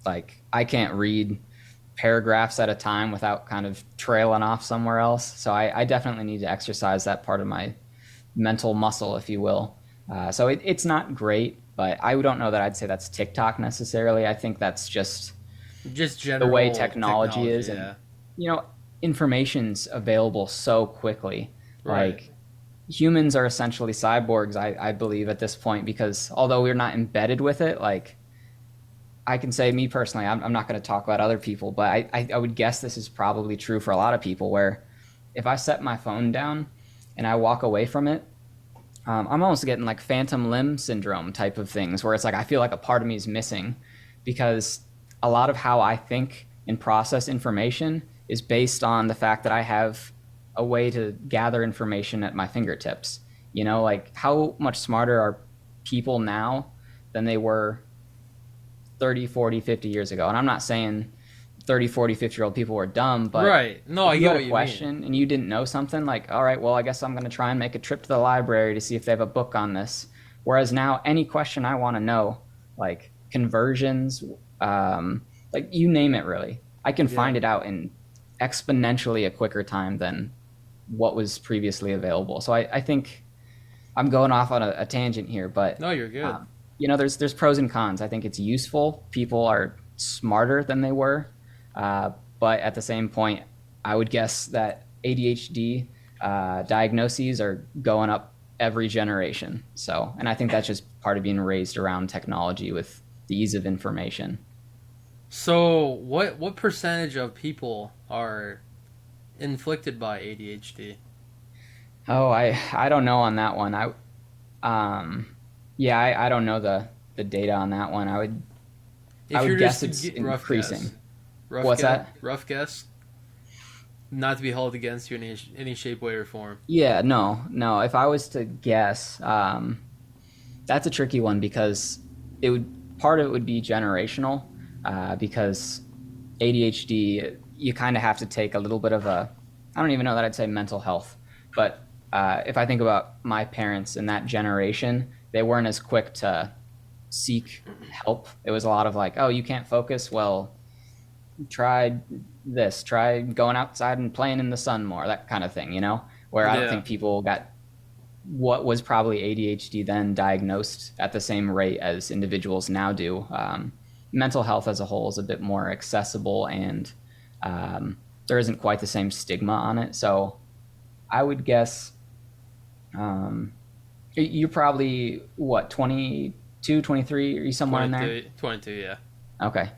like I can't read paragraphs at a time without kind of trailing off somewhere else. So I definitely need to exercise that part of my mental muscle, if you will. So it's not great, but I don't know that I'd say that's TikTok necessarily. I think that's just general the way technology is. yeah. And, you know, information's available so quickly. Right. Like humans are essentially cyborgs, I believe, at this point, because although we're not embedded with it, like I can say, me personally, I'm not going to talk about other people, but I would guess this is probably true for a lot of people, where if I set my phone down and I walk away from it, I'm almost getting like phantom limb syndrome type of things, where it's like I feel like a part of me is missing, because a lot of how I think and process information is based on the fact that I have a way to gather information at my fingertips. You know, like how much smarter are people now than they were 30, 40, 50 years ago? And I'm not saying 30, 40, 50-year-old people were dumb, but No, I if get you had what a you question mean. and you didn't know something, like, all right, well, I guess I'm going to try and make a trip to the library to see if they have a book on this. Whereas now, any question I want to know, like conversions, like you name it, really, I can find it out in exponentially a quicker time than what was previously available. So I think I'm going off on a tangent here, but No, you're good. you know, there's pros and cons. I think it's useful. People are smarter than they were. But at the same point, I would guess that ADHD diagnoses are going up every generation. So, and I think that's just part of being raised around technology with the ease of information. So, what percentage of people are inflicted by ADHD? Oh, I don't know on that one. I don't know the data on that one. I would guess it's increasing. Rough What's guess, that? Rough guess. not to be held against you in any shape, way, or form. Yeah, no. If I was to guess, that's a tricky one because part of it would be generational, because ADHD, you kind of have to take a little bit of I don't even know that I'd say mental health, but if I think about my parents in that generation, they weren't as quick to seek help. It was a lot of like, oh, you can't focus? Well, try this, try going outside and playing in the sun more, that kind of thing, where I don't think people got what was probably ADHD then diagnosed at the same rate as individuals now do. Mental health as a whole is a bit more accessible, and there isn't quite the same stigma on it. So I would guess you're probably, 22, 23? Are you somewhere in there? 22, yeah. Okay.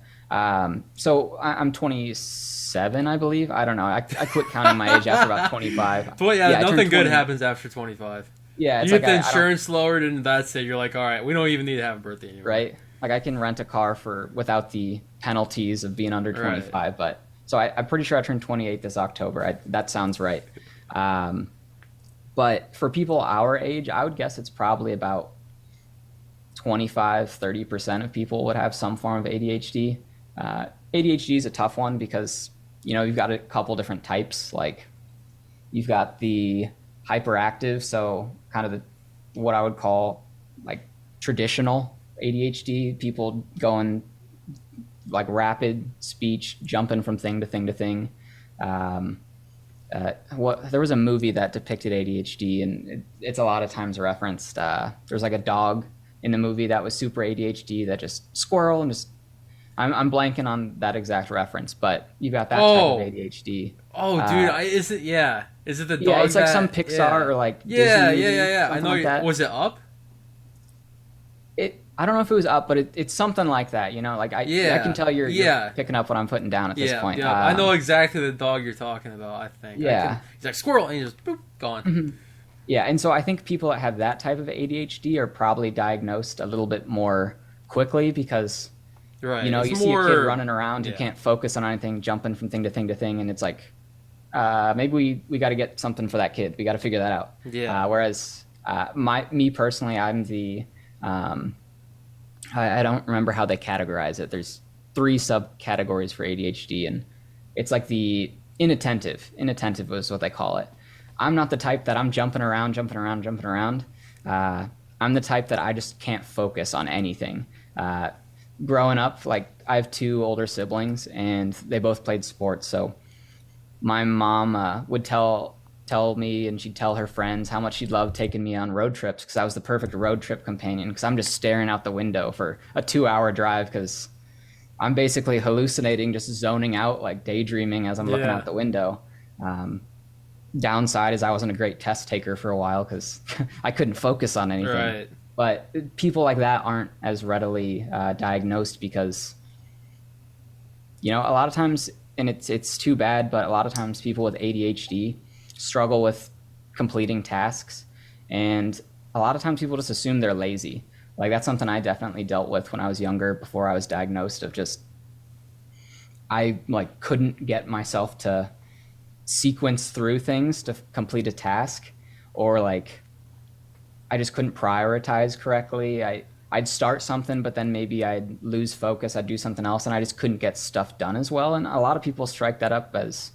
So I'm 27, I believe. I don't know. I quit counting my age after about 25. Well, yeah, nothing good happens after 25. Yeah, you get the insurance lowered, and that's it. You're like, all right, we don't even need to have a birthday anymore. Right? Like, I can rent a car without the penalties of being under 25. Right. But so I'm pretty sure I turned 28 this October. That sounds right. But for people our age, I would guess it's probably about 25-30% of people would have some form of ADHD. ADHD is a tough one because, you've got a couple different types. Like, you've got the hyperactive, so kind of what I would call like traditional ADHD, people going like rapid speech, jumping from thing to thing to thing. There was a movie that depicted ADHD, and it's a lot of times referenced. There's like a dog in the movie that was super ADHD that just squirrel and just. I'm blanking on that exact reference, but you got that type of ADHD. Oh, dude, is it? Yeah, is it the dog? Yeah, it's like some Pixar or like Disney movie, yeah. I know. Like that. Was it Up? I don't know if it was Up, but it's something like that. Like I can tell you're picking up what I'm putting down at this point. Yeah, I know exactly the dog you're talking about. I think. Yeah, he's like squirrel, and he's just boop, gone. Mm-hmm. Yeah, and so I think people that have that type of ADHD are probably diagnosed a little bit more quickly because. Right. You see a kid running around who can't focus on anything, jumping from thing to thing to thing, and it's like, maybe we got to get something for that kid. We got to figure that out. Yeah. Whereas me personally, I'm the I don't remember how they categorize it. There's 3 subcategories for ADHD, and it's like the inattentive. Inattentive was what they call it. I'm not the type that I'm jumping around. I'm the type that I just can't focus on anything. Growing up, like I have 2 older siblings, and they both played sports. So my mom would tell me, and she'd tell her friends how much she'd love taking me on road trips because I was the perfect road trip companion. Because I'm just staring out the window for a 2-hour drive because I'm basically hallucinating, just zoning out, like daydreaming as I'm looking out the window. Downside is I wasn't a great test taker for a while because I couldn't focus on anything. Right. But people like that aren't as readily diagnosed because, a lot of times, and it's too bad, but a lot of times people with ADHD struggle with completing tasks. And a lot of times people just assume they're lazy. Like that's something I definitely dealt with when I was younger before I was diagnosed of just, I like couldn't get myself to sequence through things to complete a task, or like, I just couldn't prioritize correctly. I'd start something, but then maybe I'd lose focus. I'd do something else, and I just couldn't get stuff done as well. And a lot of people strike that up as,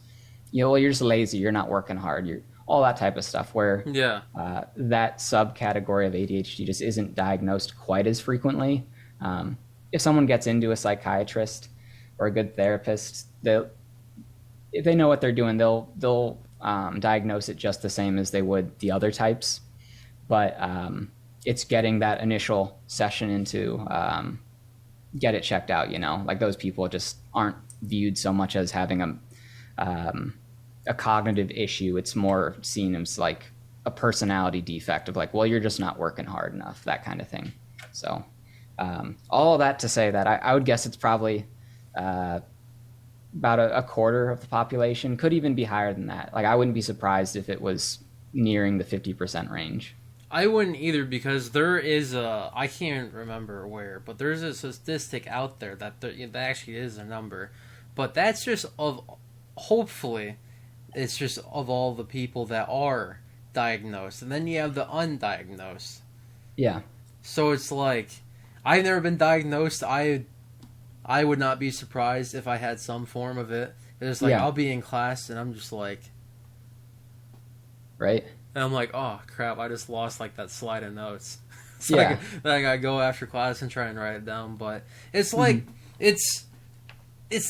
well, you're just lazy. You're not working hard. You're all that type of stuff where that subcategory of ADHD just isn't diagnosed quite as frequently. If someone gets into a psychiatrist or a good therapist, if they know what they're doing, they'll diagnose it just the same as they would the other types. But it's getting that initial session into get it checked out, like those people just aren't viewed so much as having a cognitive issue. It's more seen as like a personality defect of like, well, you're just not working hard enough, that kind of thing. So all of that to say that I would guess it's probably about a quarter of the population, could even be higher than that. Like I wouldn't be surprised if it was nearing the 50% range. I wouldn't either because there is I can't remember where, but there's a statistic out there that actually is a number. But that's just of hopefully It's just of all the people that are diagnosed, and then you have the undiagnosed. Yeah. So it's like, I've never been diagnosed. I would not be surprised if I had some form of it. It's like, Yeah. I'll be in class and I'm just like, Right. and I'm like, oh crap, I just lost like that slide of notes. So Yeah. then I gotta go after class and try and write it down. But it's like, it's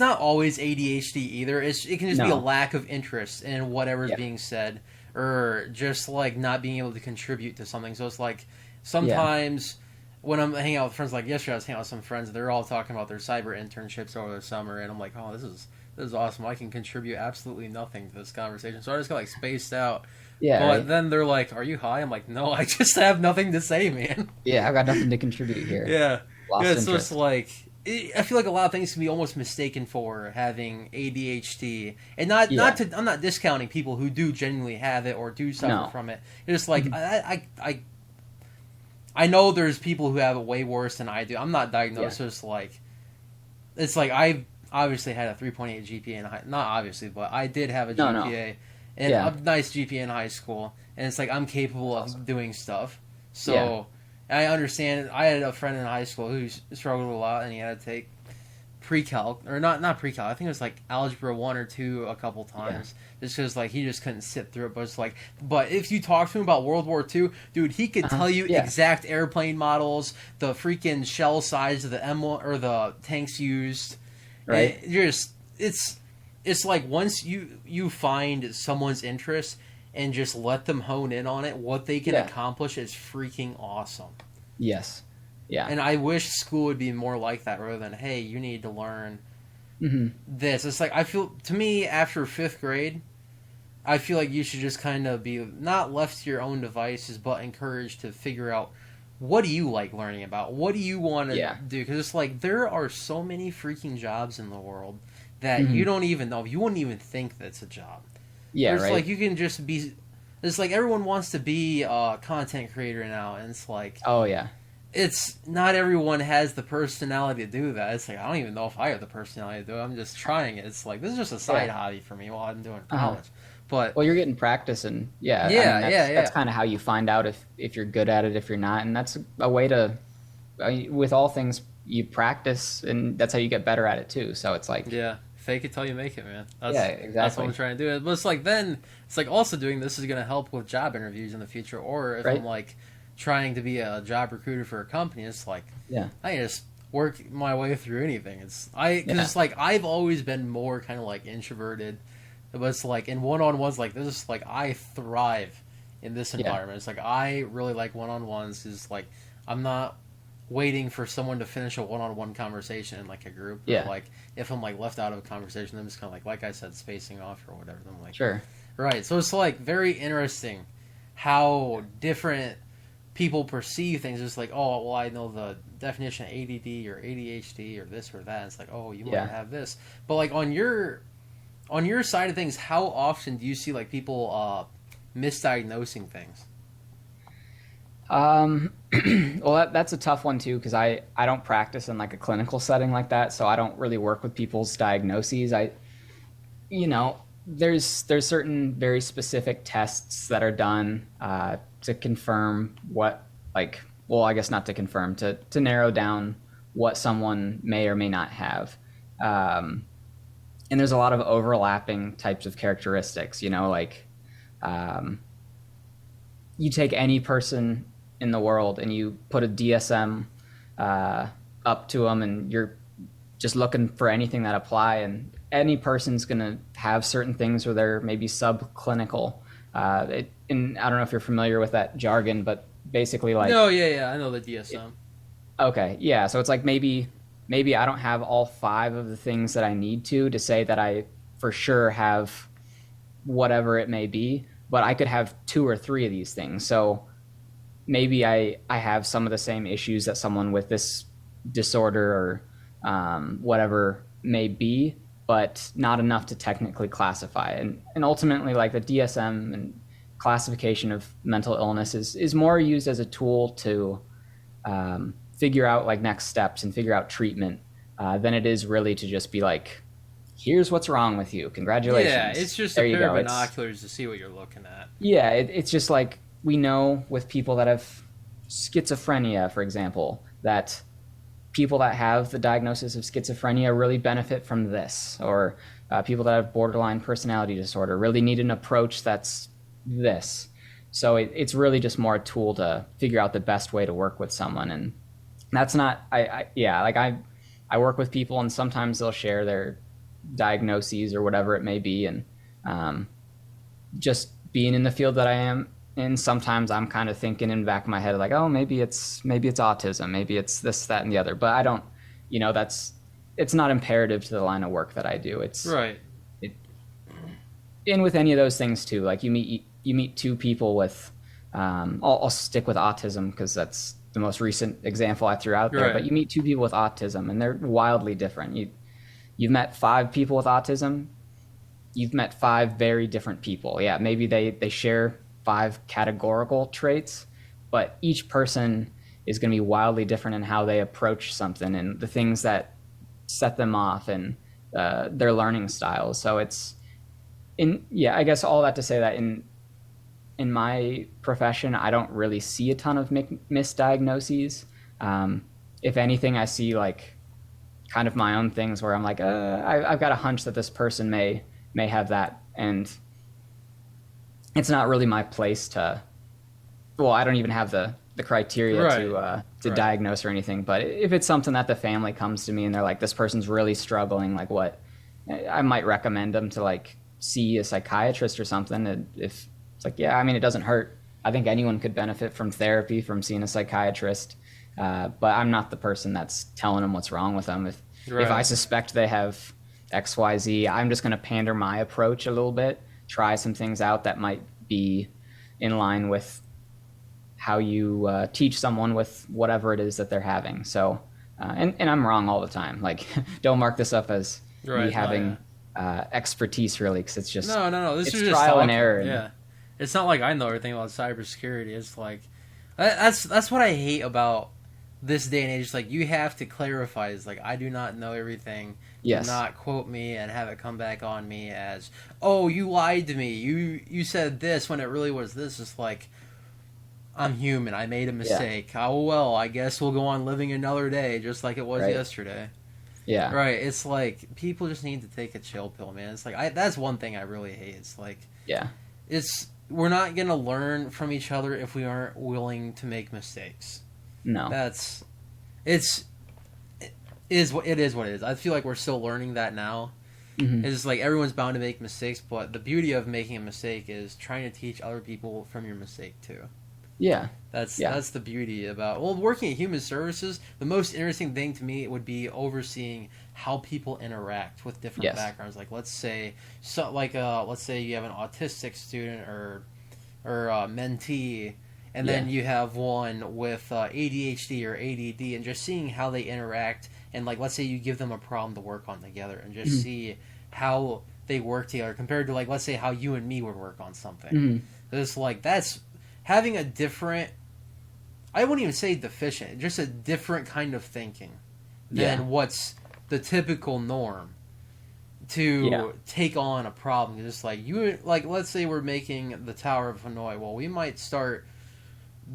not always ADHD either. It can just be a No. lack of interest in whatever's Yeah. being said, or just like not being able to contribute to something. So it's like sometimes when I'm hanging out with friends, like yesterday I was hanging out with some friends, and they're all talking about their cyber internships over the summer, and I'm like, oh, this is awesome. I can contribute absolutely nothing to this conversation. So I just got like spaced out. Yeah. But Right. then they're like, are you high? I'm like, no, I just have nothing to say, man. Yeah. I've got nothing to contribute here. Yeah. Lost Yeah, so interest. it's like, I feel like a lot of things can be almost mistaken for having ADHD, and I'm not discounting people who do genuinely have it or do suffer No. from it. It's just like I know there's people who have it way worse than I do. I'm not diagnosed, so it's like I obviously had a 3.8 GPA in high, not obviously, but I did have a No, GPA and Yeah. a nice GPA in high school, and it's like I'm capable of Awesome. doing stuff. So. Yeah. I understand. I had a friend in high school who struggled a lot, and he had to take pre-calc, or not pre-calc. I think it was like algebra 1 or 2 a couple times, just because like he just couldn't sit through it. But it's like, but if you talk to him about World War II, dude, he could tell you Yeah. exact airplane models, the freaking shell size of the M1 or the tanks used. Right. And it's like once you find someone's interest and just let them hone in on it, what they can Yeah. accomplish is freaking awesome. Yes. Yeah. And I wish school would be more like that rather than, hey, you need to learn hmm this. It's like, I feel, to me, after 5th grade, I feel like you should just kind of be not left to your own devices, but encouraged to figure out, what do you like learning about? What do you want to Yeah. do? Because it's like, there are so many freaking jobs in the world that Mhm. you don't even know. You wouldn't even think that's a job. Yeah. There's Right. like, you can just be, it's like everyone wants to be a content creator now, and it's like, Oh yeah. it's not everyone has the personality to do that. It's like, I don't even know if I have the personality to do it. I'm just trying it. It's like, this is just a side Yeah. hobby for me while I'm doing Uh-huh. college. But Well, you're getting practice, and Yeah, that's kind of how you find out if you're good at it, if you're not, and that's a way to. With all things, you practice, and that's how you get better at it too. So it's like, yeah, fake it till you make it, man. That's, Yeah, That's what exactly. I'm trying to do. But it's like, then it's like also doing this is going to help with job interviews in the future, or if Right. I'm like trying to be a job recruiter for a company, it's like, Yeah. I can just work my way through anything. Because Yeah. it's like I've always been more kind of like introverted, but it's like in one-on-ones like this is like I thrive in this Yeah. environment. It's like I really like one-on-ones. Is like I'm not waiting for someone to finish a one-on-one conversation in like a group. Yeah. Or like if I'm like left out of a conversation, I'm just kind of like I said, spacing off or whatever. I'm like, Sure. right. So it's like very interesting how different people perceive things. It's like, oh, well, I know the definition of ADD or ADHD or this or that. It's like, oh, you might Yeah. have this. But like on your side of things, how often do you see like people misdiagnosing things? Well, that's a tough one too, because I don't practice in like a clinical setting like that, so I don't really work with people's diagnoses. There's certain very specific tests that are done to confirm what, like, well, I guess not to confirm, to narrow down what someone may or may not have. And there's a lot of overlapping types of characteristics, like you take any person in the world and you put a DSM up to them, and you're just looking for anything that apply, and any person's going to have certain things where they're maybe subclinical. And I don't know if you're familiar with that jargon, but basically like... No, yeah, I know the DSM. Okay, yeah, so it's like maybe I don't have all 5 of the things that I need to say that I for sure have whatever it may be, but I could have 2 or 3 of these things. So maybe I have some of the same issues that someone with this disorder or whatever may be, but not enough to technically classify. And ultimately, like, the DSM and classification of mental illness is more used as a tool to figure out like next steps and figure out treatment than it is really to just be like, here's what's wrong with you. Congratulations. Yeah, it's just There a you pair of go. binoculars to see what you're looking at. Yeah, it's just like we know with people that have schizophrenia, for example, that people that have the diagnosis of schizophrenia really benefit from this, or people that have borderline personality disorder really need an approach that's this. So it's really just more a tool to figure out the best way to work with someone. And that's not, yeah, like I work with people and sometimes they'll share their diagnoses or whatever it may be. And um, just being in the field that I am in, sometimes I'm kind of thinking in the back of my head like, oh, maybe it's autism, maybe it's this, that, and the other. But I don't, that's it's not imperative to the line of work that I do. Right. It, and with any of those things too, like you meet two people with, I'll stick with autism because that's the most recent example I threw out there. Right. But you meet two people with autism and they're wildly different. You've met 5 people with autism. You've met 5 very different people. Yeah, maybe they share 5 categorical traits, but each person is going to be wildly different in how they approach something and the things that set them off and their learning styles. So I guess all that to say that in my profession, I don't really see a ton of misdiagnoses. If anything, I see like kind of my own things where I'm like, I've got a hunch that this person may have that, and it's not really my place to. Well, I don't even have the criteria Right. to Right. diagnose or anything. But if it's something that the family comes to me and they're like, this person's really struggling, like what, I might recommend them to like see a psychiatrist or something. And if it's like, yeah, I mean, it doesn't hurt. I think anyone could benefit from therapy, from seeing a psychiatrist. But I'm not the person that's telling them what's wrong with them. If Right. I suspect they have XYZ, I'm just going to pander my approach a little bit, try some things out that might be in line with how you teach someone with whatever it is that they're having. So, and I'm wrong all the time. Like, don't mark this up as Right. me having expertise, really, because it's just No. This it's is just trial and talking. error. Yeah, it's not like I know everything about cybersecurity. It's like that's what I hate about this day and age. It's like you have to clarify. It's like I do not know everything. Yes. Do not quote me and have it come back on me as, oh, you lied to me. You said this when it really was this. It's like, I'm human. I made a mistake. Oh, well, I guess we'll go on living another day just like it was Right. yesterday. Yeah. Right. It's like people just need to take a chill pill, man. It's like that's one thing I really hate. It's like Yeah. we're not going to learn from each other if we aren't willing to make mistakes. No. It is what it is. I feel like we're still learning that now. Mhm. It's like everyone's bound to make mistakes, but the beauty of making a mistake is trying to teach other people from your mistake too. Yeah. That's Yeah. that's the beauty about working at human services. The most interesting thing to me would be overseeing how people interact with different Yes. backgrounds. Like let's say let's say you have an autistic student or a mentee, and then Yeah. you have one with ADHD or ADD, and just seeing how they interact. And like let's say you give them a problem to work on together, and just Mhm. see how they work together compared to like let's say how you and me would work on something. Mhm. It's like that's having a different, I wouldn't even say deficient, just a different kind of thinking than Yeah. what's the typical norm to Yeah. take on a problem. Just like let's say we're making the Tower of Hanoi. Well, we might start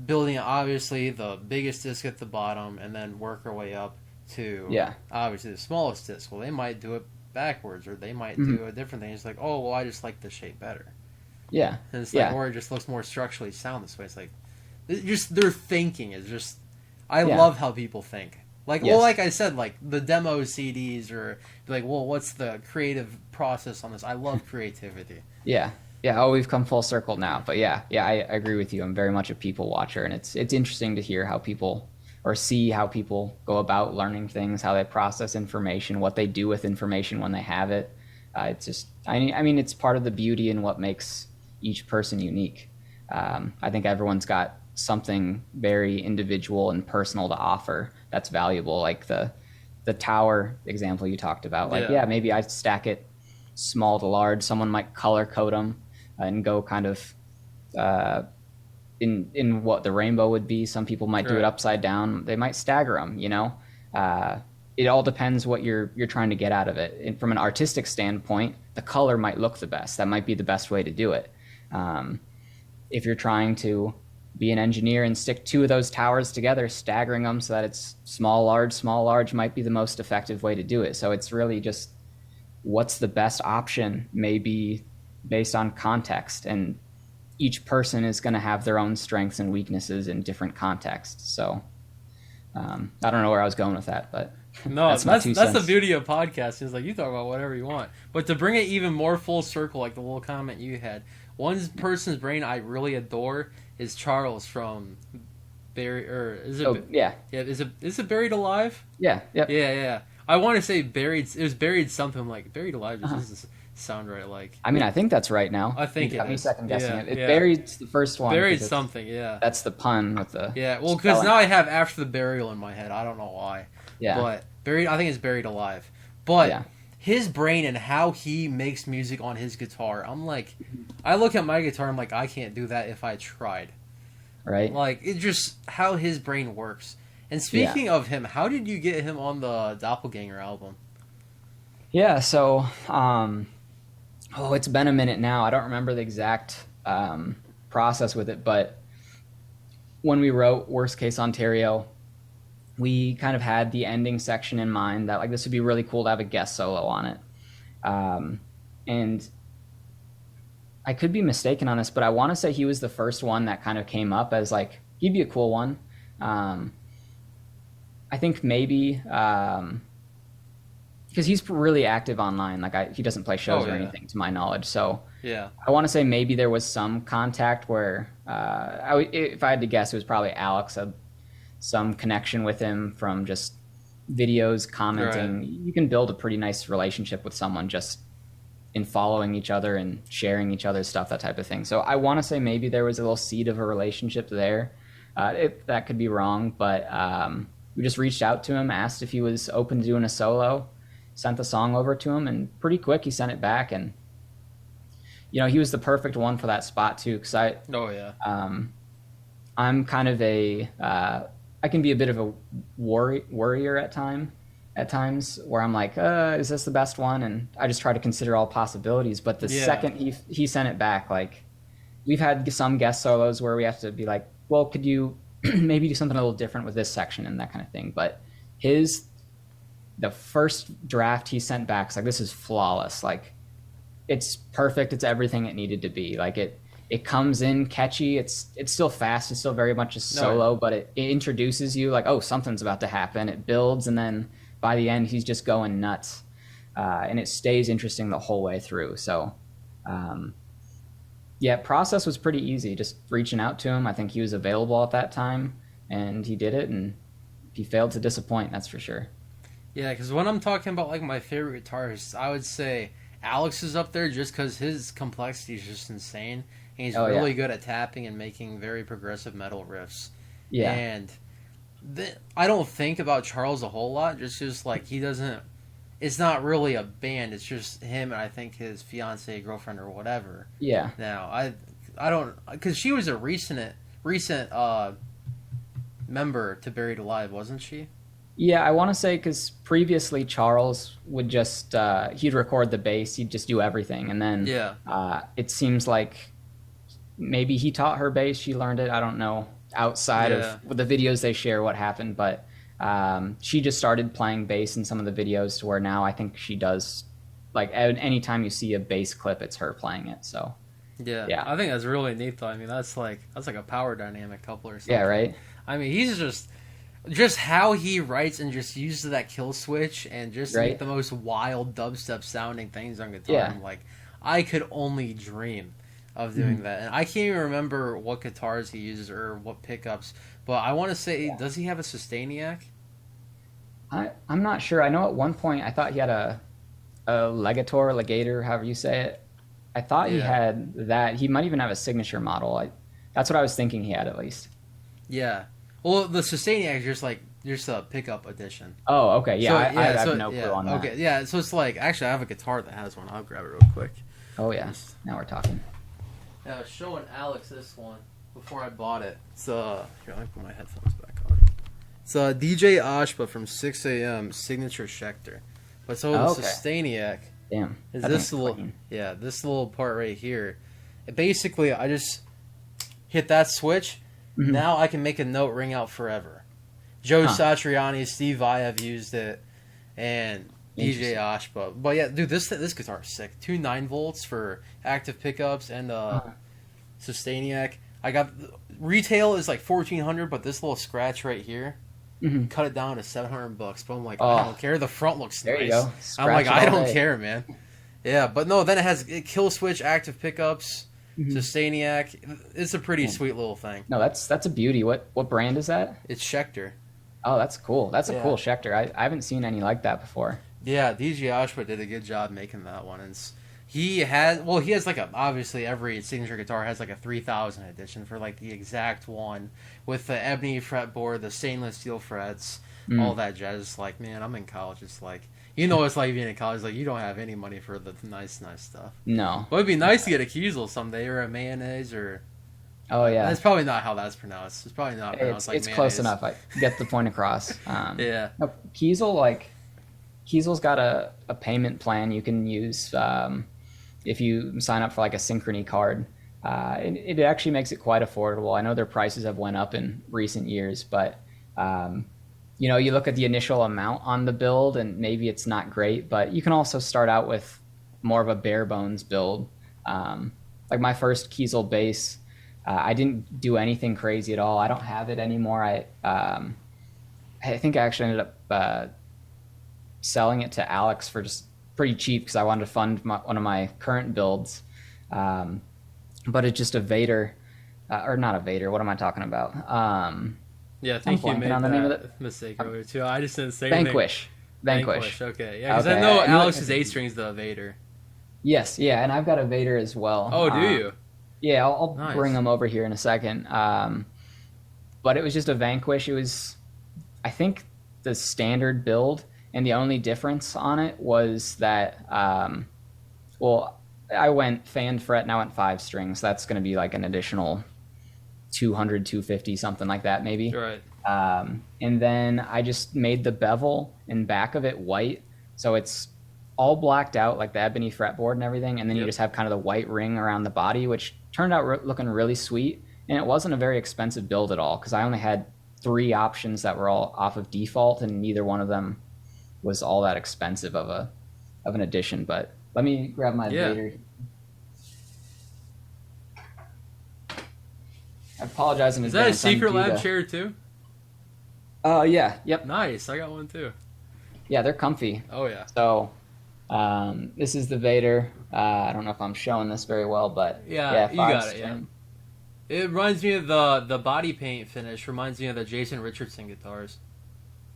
building obviously the biggest disc at the bottom and then work our way up to obviously the smallest disc. Well, they might do it backwards, or they might do a different thing. It's like, oh, well, I just like this shape better. Yeah. And it's like, or it just looks more structurally sound this way. It's like, just their thinking is just. I love how people think. Like, Yes. like I said, like the demo CDs, or like, well, what's the creative process on this? I love creativity. Yeah. Yeah. Oh, we've come full circle now. But yeah, I agree with you. I'm very much a people watcher, and it's interesting to hear how people or see how people go about learning things, how they process information, what they do with information when they have it. It's just, I mean, it's part of the beauty in what makes each person unique. I think everyone's got something very individual and personal to offer that's valuable. Like the tower example you talked about. Like, yeah, maybe I stack it small to large. Someone might color code them and go kind of in what the rainbow would be. Some people might do it upside down. They might stagger them, it all depends what you're trying to get out of it. And from an artistic standpoint, the color might look the best. That might be the best way to do it. If you're trying to be an engineer and stick two of those towers together, staggering them so that it's small, large might be the most effective way to do it. So it's really just what's the best option, maybe based on context. And each person is going to have their own strengths and weaknesses in different contexts. So I don't know where I was going with that, but no, that's my 2 cents. the beauty of podcasting. Is like you talk about whatever you want, but to bring it even more full circle, like the little comment you had, one person's brain I really adore is Charles from Buried, or is it? Oh, yeah. Yeah, is it Buried Alive? Yeah, yep. Yeah. I want to say Buried. It was Buried something. I'm like Buried Alive just doesn't sound right. Like, I mean, I think that's right now. I think you it got me is. second guessing Yeah, it. It yeah. Buried's the first one. Buried 'cause something. Yeah. That's the pun with the Yeah. Well, because spelling. now I have After the Burial in my head. I don't know why. Yeah. But Buried. I think it's Buried Alive. But Yeah. his brain and how he makes music on his guitar. I'm like, I look at my guitar. I'm like, I can't do that if I tried. Right. Like, it just how his brain works. And speaking of him, how did you get him on the Doppelganger album? Yeah, so it's been a minute now. I don't remember the exact process with it, but when we wrote Worst Case Ontario, we kind of had the ending section in mind that like this would be really cool to have a guest solo on it. And I could be mistaken on this, but I want to say he was the first one that kind of came up as like, he'd be a cool one. I think maybe because he's really active online. Like he doesn't play shows or anything to my knowledge. So yeah, I want to say maybe there was some contact where if I had to guess, it was probably Alex, some connection with him from just videos, commenting. Right. You can build a pretty nice relationship with someone just in following each other and sharing each other's stuff, that type of thing. So I want to say maybe there was a little seed of a relationship there. That could be wrong, but we just reached out to him, asked if he was open to doing a solo, sent the song over to him, and pretty quick he sent it back. And he was the perfect one for that spot too, because I'm kind of I can be a bit of a worrier at times where I'm like, is this the best one? And I just try to consider all possibilities. But the second he sent it back, like we've had some guest solos where we have to be like, well, could you maybe do something a little different with this section and that kind of thing. But the first draft he sent back, it's like, this is flawless. Like it's perfect. It's everything it needed to be. Like it comes in catchy. It's still fast. It's still very much a solo, but it introduces you like, oh, something's about to happen. It builds, and then by the end, he's just going nuts, and it stays interesting the whole way through. So, process was pretty easy. Just reaching out to him. I think he was available at that time, and he did it, and he failed to disappoint. That's for sure. Yeah, because when I'm talking about like my favorite guitarists, I would say Alex is up there just because his complexity is just insane. And he's really good at tapping and making very progressive metal riffs. Yeah. And I don't think about Charles a whole lot, just like he doesn't... It's not really a band, it's just him and I think his fiancée, girlfriend, or whatever. Yeah. Now, I don't... Because she was a recent member to Buried Alive, wasn't she? Yeah, I want to say because previously Charles would just... he'd record the bass, he'd just do everything. And then it seems like... Maybe he taught her bass, she learned it, I don't know, outside of the videos they share what happened, but she just started playing bass in some of the videos to where now I think she does, like, anytime you see a bass clip, it's her playing it, so. Yeah. I think that's really neat, though. I mean, that's like a power dynamic couple or something. Yeah, right? I mean, he's just how he writes and just uses that kill switch and just make the most wild dubstep sounding things on guitar. Yeah. I'm like, I could only dream of doing that. And I can't even remember what guitars he uses or what pickups, but I want to say, does he have a Sustainiac? I'm not sure. I know at one point I thought he had a Legator, however you say it. I thought he had that. He might even have a signature model. That's what I was thinking he had, at least. Yeah. Well, the Sustainiac is just a pickup edition. Oh, okay. Yeah, so, I have no clue on that. Okay, yeah. So it's like, actually, I have a guitar that has one. I'll grab it real quick. Oh, yeah. Now we're talking. I was showing Alex this one before I bought it. It's here, let me put my headphones back on. It's DJ Ashba from 6 a.m. Signature Schecter. But so the Oh, okay. Sustainiac Damn. is That this thing's little, clean. this little part right here. Basically, I just hit that switch. Mhm. Now I can make a note ring out forever. Joe Huh. Satriani, Steve Vai have used it, and DJ Interesting. Ashba. But yeah, dude, this guitar is sick. 2 9 volts for active pickups and Sustainiac. I got retail is like 1,400, but this little scratch right here, Mhm. cut it down to $700. But I'm like, Oh. I don't care. The front looks There nice. you go. I'm Scratch like, it I all don't day. care, man. Yeah, but no, then it has kill switch, active pickups, Mhm. Sustainiac. It's a pretty Yeah. sweet little thing. No, that's a beauty. What brand is that? It's Schecter. Oh, that's cool. That's a Yeah. cool Schecter. I haven't seen any like that before. Yeah, DJ Ashba did a good job making that one. And he has like obviously every signature guitar has like a 3000 edition for like the exact one with the ebony fretboard, the stainless steel frets, all that jazz. Like, man, I'm in college. It's like, it's like being in college. Like, you don't have any money for the nice stuff. No. But it'd be nice to get a Kiesel someday, or a mayonnaise, or Oh yeah. that's probably not how that's pronounced. It's probably not pronounced like It's mayonnaise. close enough. I get the point across. Yeah. No, Kiesel's got a payment plan you can use if you sign up for like a Synchrony card. It actually makes it quite affordable. I know their prices have went up in recent years, but you look at the initial amount on the build and maybe it's not great, but you can also start out with more of a bare bones build. Like my first Kiesel bass, I didn't do anything crazy at all. I don't have it anymore. I think I actually ended up selling it to Alex for just pretty cheap because I wanted to fund one of my current builds. But it's just a Vader, or not a Vader. What am I talking about? Yeah, I think you blanking made on the name of that mistake earlier too. I just didn't say anything. Vanquish. Okay, yeah, because Okay, I know I knew Alex's it. 8-string's the Vader. Yes, yeah, and I've got a Vader as well. Oh, do you? Yeah, I'll Nice. bring them over here in a second. But it was just a Vanquish. It was, I think, the standard build, and the only difference on it was that, I went fan fret and I went 5 strings. That's going to be like an additional 200, 250, something like that, maybe. Right. And then I just made the bevel and back of it white, so it's all blacked out, like the ebony fretboard and everything, and then you Yep. just have kind of the white ring around the body, which turned out looking really sweet. And it wasn't a very expensive build at all because I only had 3 options that were all off of default, and neither one of them was all that expensive of an addition. But let me grab my Yeah. Vader. I apologize in Is that a advance. I'm Secret due Lab to- chair too? Oh yeah, yep, Nice. I got one too. yeah, they're comfy. Oh yeah. So this is the Vader. I don't know if I'm showing this very well, but Yeah, you 5 got it, yeah. string. It reminds me of the body paint finish. Reminds me of the Jason Richardson guitars.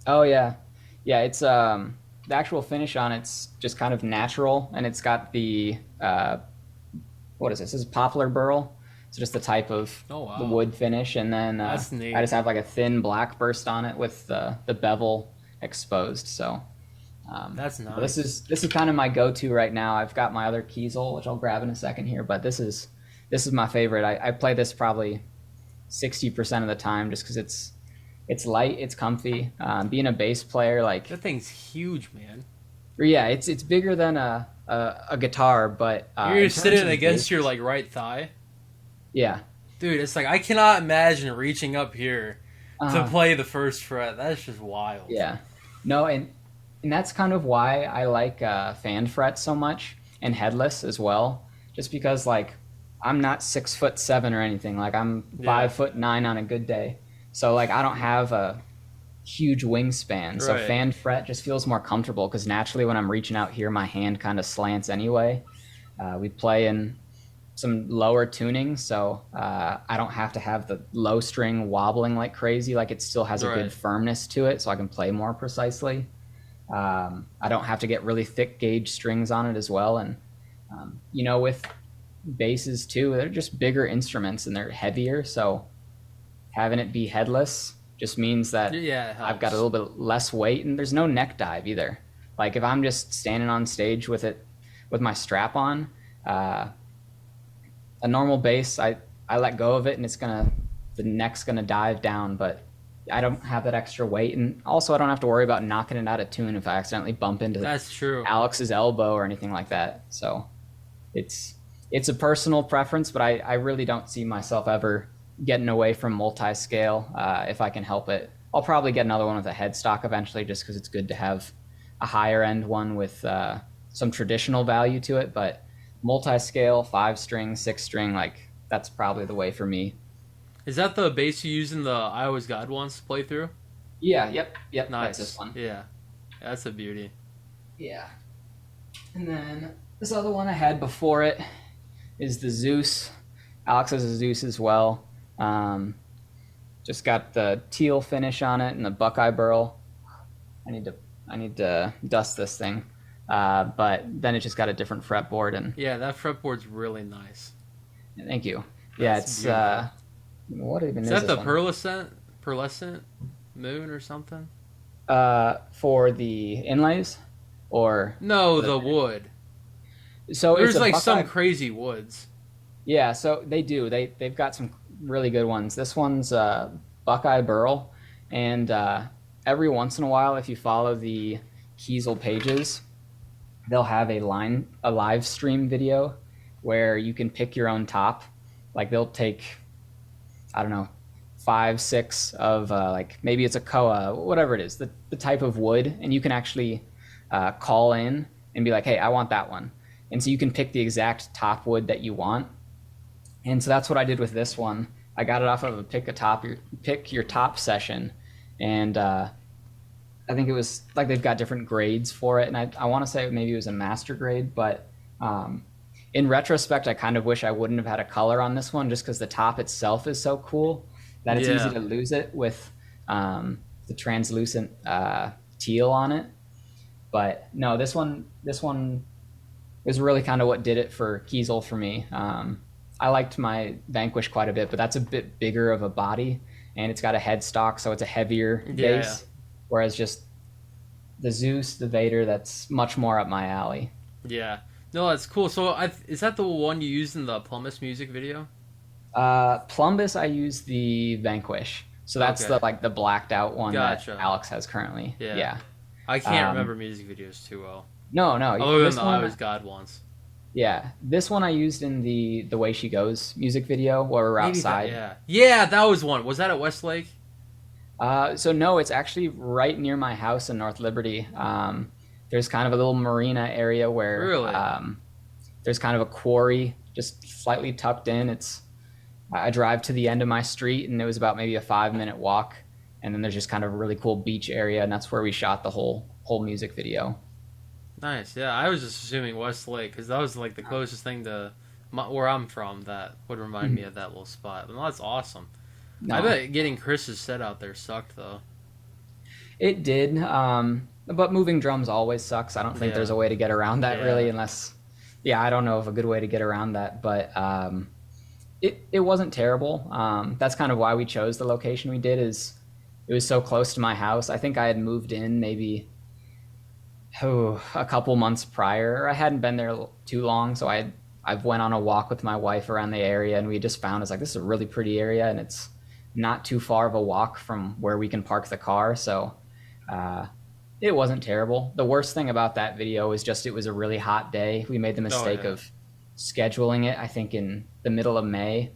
Oh yeah, yeah. It's the actual finish on it's just kind of natural, and it's got the what is this? This is poplar burl. It's just the type of Oh, wow. the wood finish, and then That's neat. I just have like a thin black burst on it with the bevel exposed. So That's but nice. this is kind of my go-to right now. I've got my other Kiesel, which I'll grab in a second here, but this is my favorite. I play this probably 60% of the time just because it's light, it's comfy. Being a bass player, like That thing's huge, man. yeah, it's bigger than a guitar, but You're in just sitting terms of against bass- your like right thigh, yeah. dude. It's like I cannot imagine reaching up here to Uh, play the first fret. That's just wild. Yeah, no, and that's kind of why I like fan fret so much and headless as well. Just because like I'm not 6'7" or anything. Like I'm Yeah. 5'9" on a good day. So like I don't have a huge wingspan. So Right. fan fret just feels more comfortable because naturally when I'm reaching out here, my hand kind of slants anyway. We play in some lower tuning, so I don't have to have the low string wobbling like crazy. Like it still has a Right. good firmness to it, so I can play more precisely. I don't have to get really thick gauge strings on it as well. And with basses too, they're just bigger instruments and they're heavier, so having it be headless just means that Yeah, it I've got a helps. little bit less weight, and there's no neck dive either. Like if I'm just standing on stage with my strap on, a normal bass, I let go of it and the neck's gonna dive down. But I don't have that extra weight, and also I don't have to worry about knocking it out of tune if I accidentally bump into That's true. Alex's elbow or anything like that. So it's a personal preference, but I really don't see myself ever getting away from multi-scale if I can help it. I'll probably get another one with a headstock eventually, just because it's good to have a higher end one with some traditional value to it. But multi-scale, 5-string, 6-string, like that's probably the way for me. Is that the bass you use in the I Always God Once playthrough? Yeah, yep, Nice. that's this one. Yeah, that's a beauty. Yeah. And then this other one I had before it is the Zeus. Alex has a Zeus as well. Just got the teal finish on it and the Buckeye burl. I need to dust this thing. But then it just got a different fretboard and Yeah, that fretboard's really nice. thank you. Yeah, That's it's beautiful. what even Is is that this the one? pearlescent moon or something? For the inlays or No, the wood. so There's it's a like some Buckeye. crazy woods. Yeah, so they do. They've got some really good ones. This one's Buckeye Burl, and every once in a while, if you follow the Kiesel pages, they'll have a live stream video where you can pick your own top. Like they'll take, I don't know, 5, 6 of like maybe it's a koa, whatever it is, the type of wood, and you can actually call in and be like, hey, I want that one, and so you can pick the exact top wood that you want. And so that's what I did with this one. I got it off of a pick your top session, and I think it was like they've got different grades for it, and I want to say maybe it was a master grade, but in retrospect, I kind of wish I wouldn't have had a color on this one, just because the top itself is so cool that it's easy to lose it with the translucent teal on it. But no, this one is really kind of what did it for Kiesel for me. I liked my Vanquish quite a bit, but that's a bit bigger of a body, and it's got a headstock, so it's a heavier bass. Whereas just the Zeus, the Vader, that's much more up my alley. Yeah. No, that's cool. So is that the one you used in the Plumbus music video? Plumbus, I use the Vanquish, so that's Okay. the blacked out one Gotcha. that Alex has currently. Yeah. I can't remember music videos too well. No. Other than This the one, I Was God Once. yeah, this one I used in the Way She Goes music video where we're Maybe outside. Yeah, that was one. Was that at Westlake? So no, it's actually right near my house in North Liberty. There's kind of a little marina area where Really? there's kind of a quarry just slightly tucked in. I drive to the end of my street, and it was about maybe a 5-minute walk, and then there's just kind of a really cool beach area, and that's where we shot the whole music video. Nice. Yeah, I was just assuming Westlake because that was like the closest thing to where I'm from that would remind me of that little spot. Well, that's awesome. No, I bet getting Chris's set out there sucked though. it did, but moving drums always sucks. I don't think Yeah. there's a way to get around that Yeah. really, unless, yeah, I don't know of a good way to get around that, but it wasn't terrible. That's kind of why we chose the location we did. Is it was so close to my house. I think I had moved in maybe a couple months prior. I hadn't been there too long, so I've went on a walk with my wife around the area, and we just found it's like this is a really pretty area, and it's not too far of a walk from where we can park the car. So it wasn't terrible. The worst thing about that video was just it was a really hot day. We made the mistake of scheduling it, I think, in the middle of May,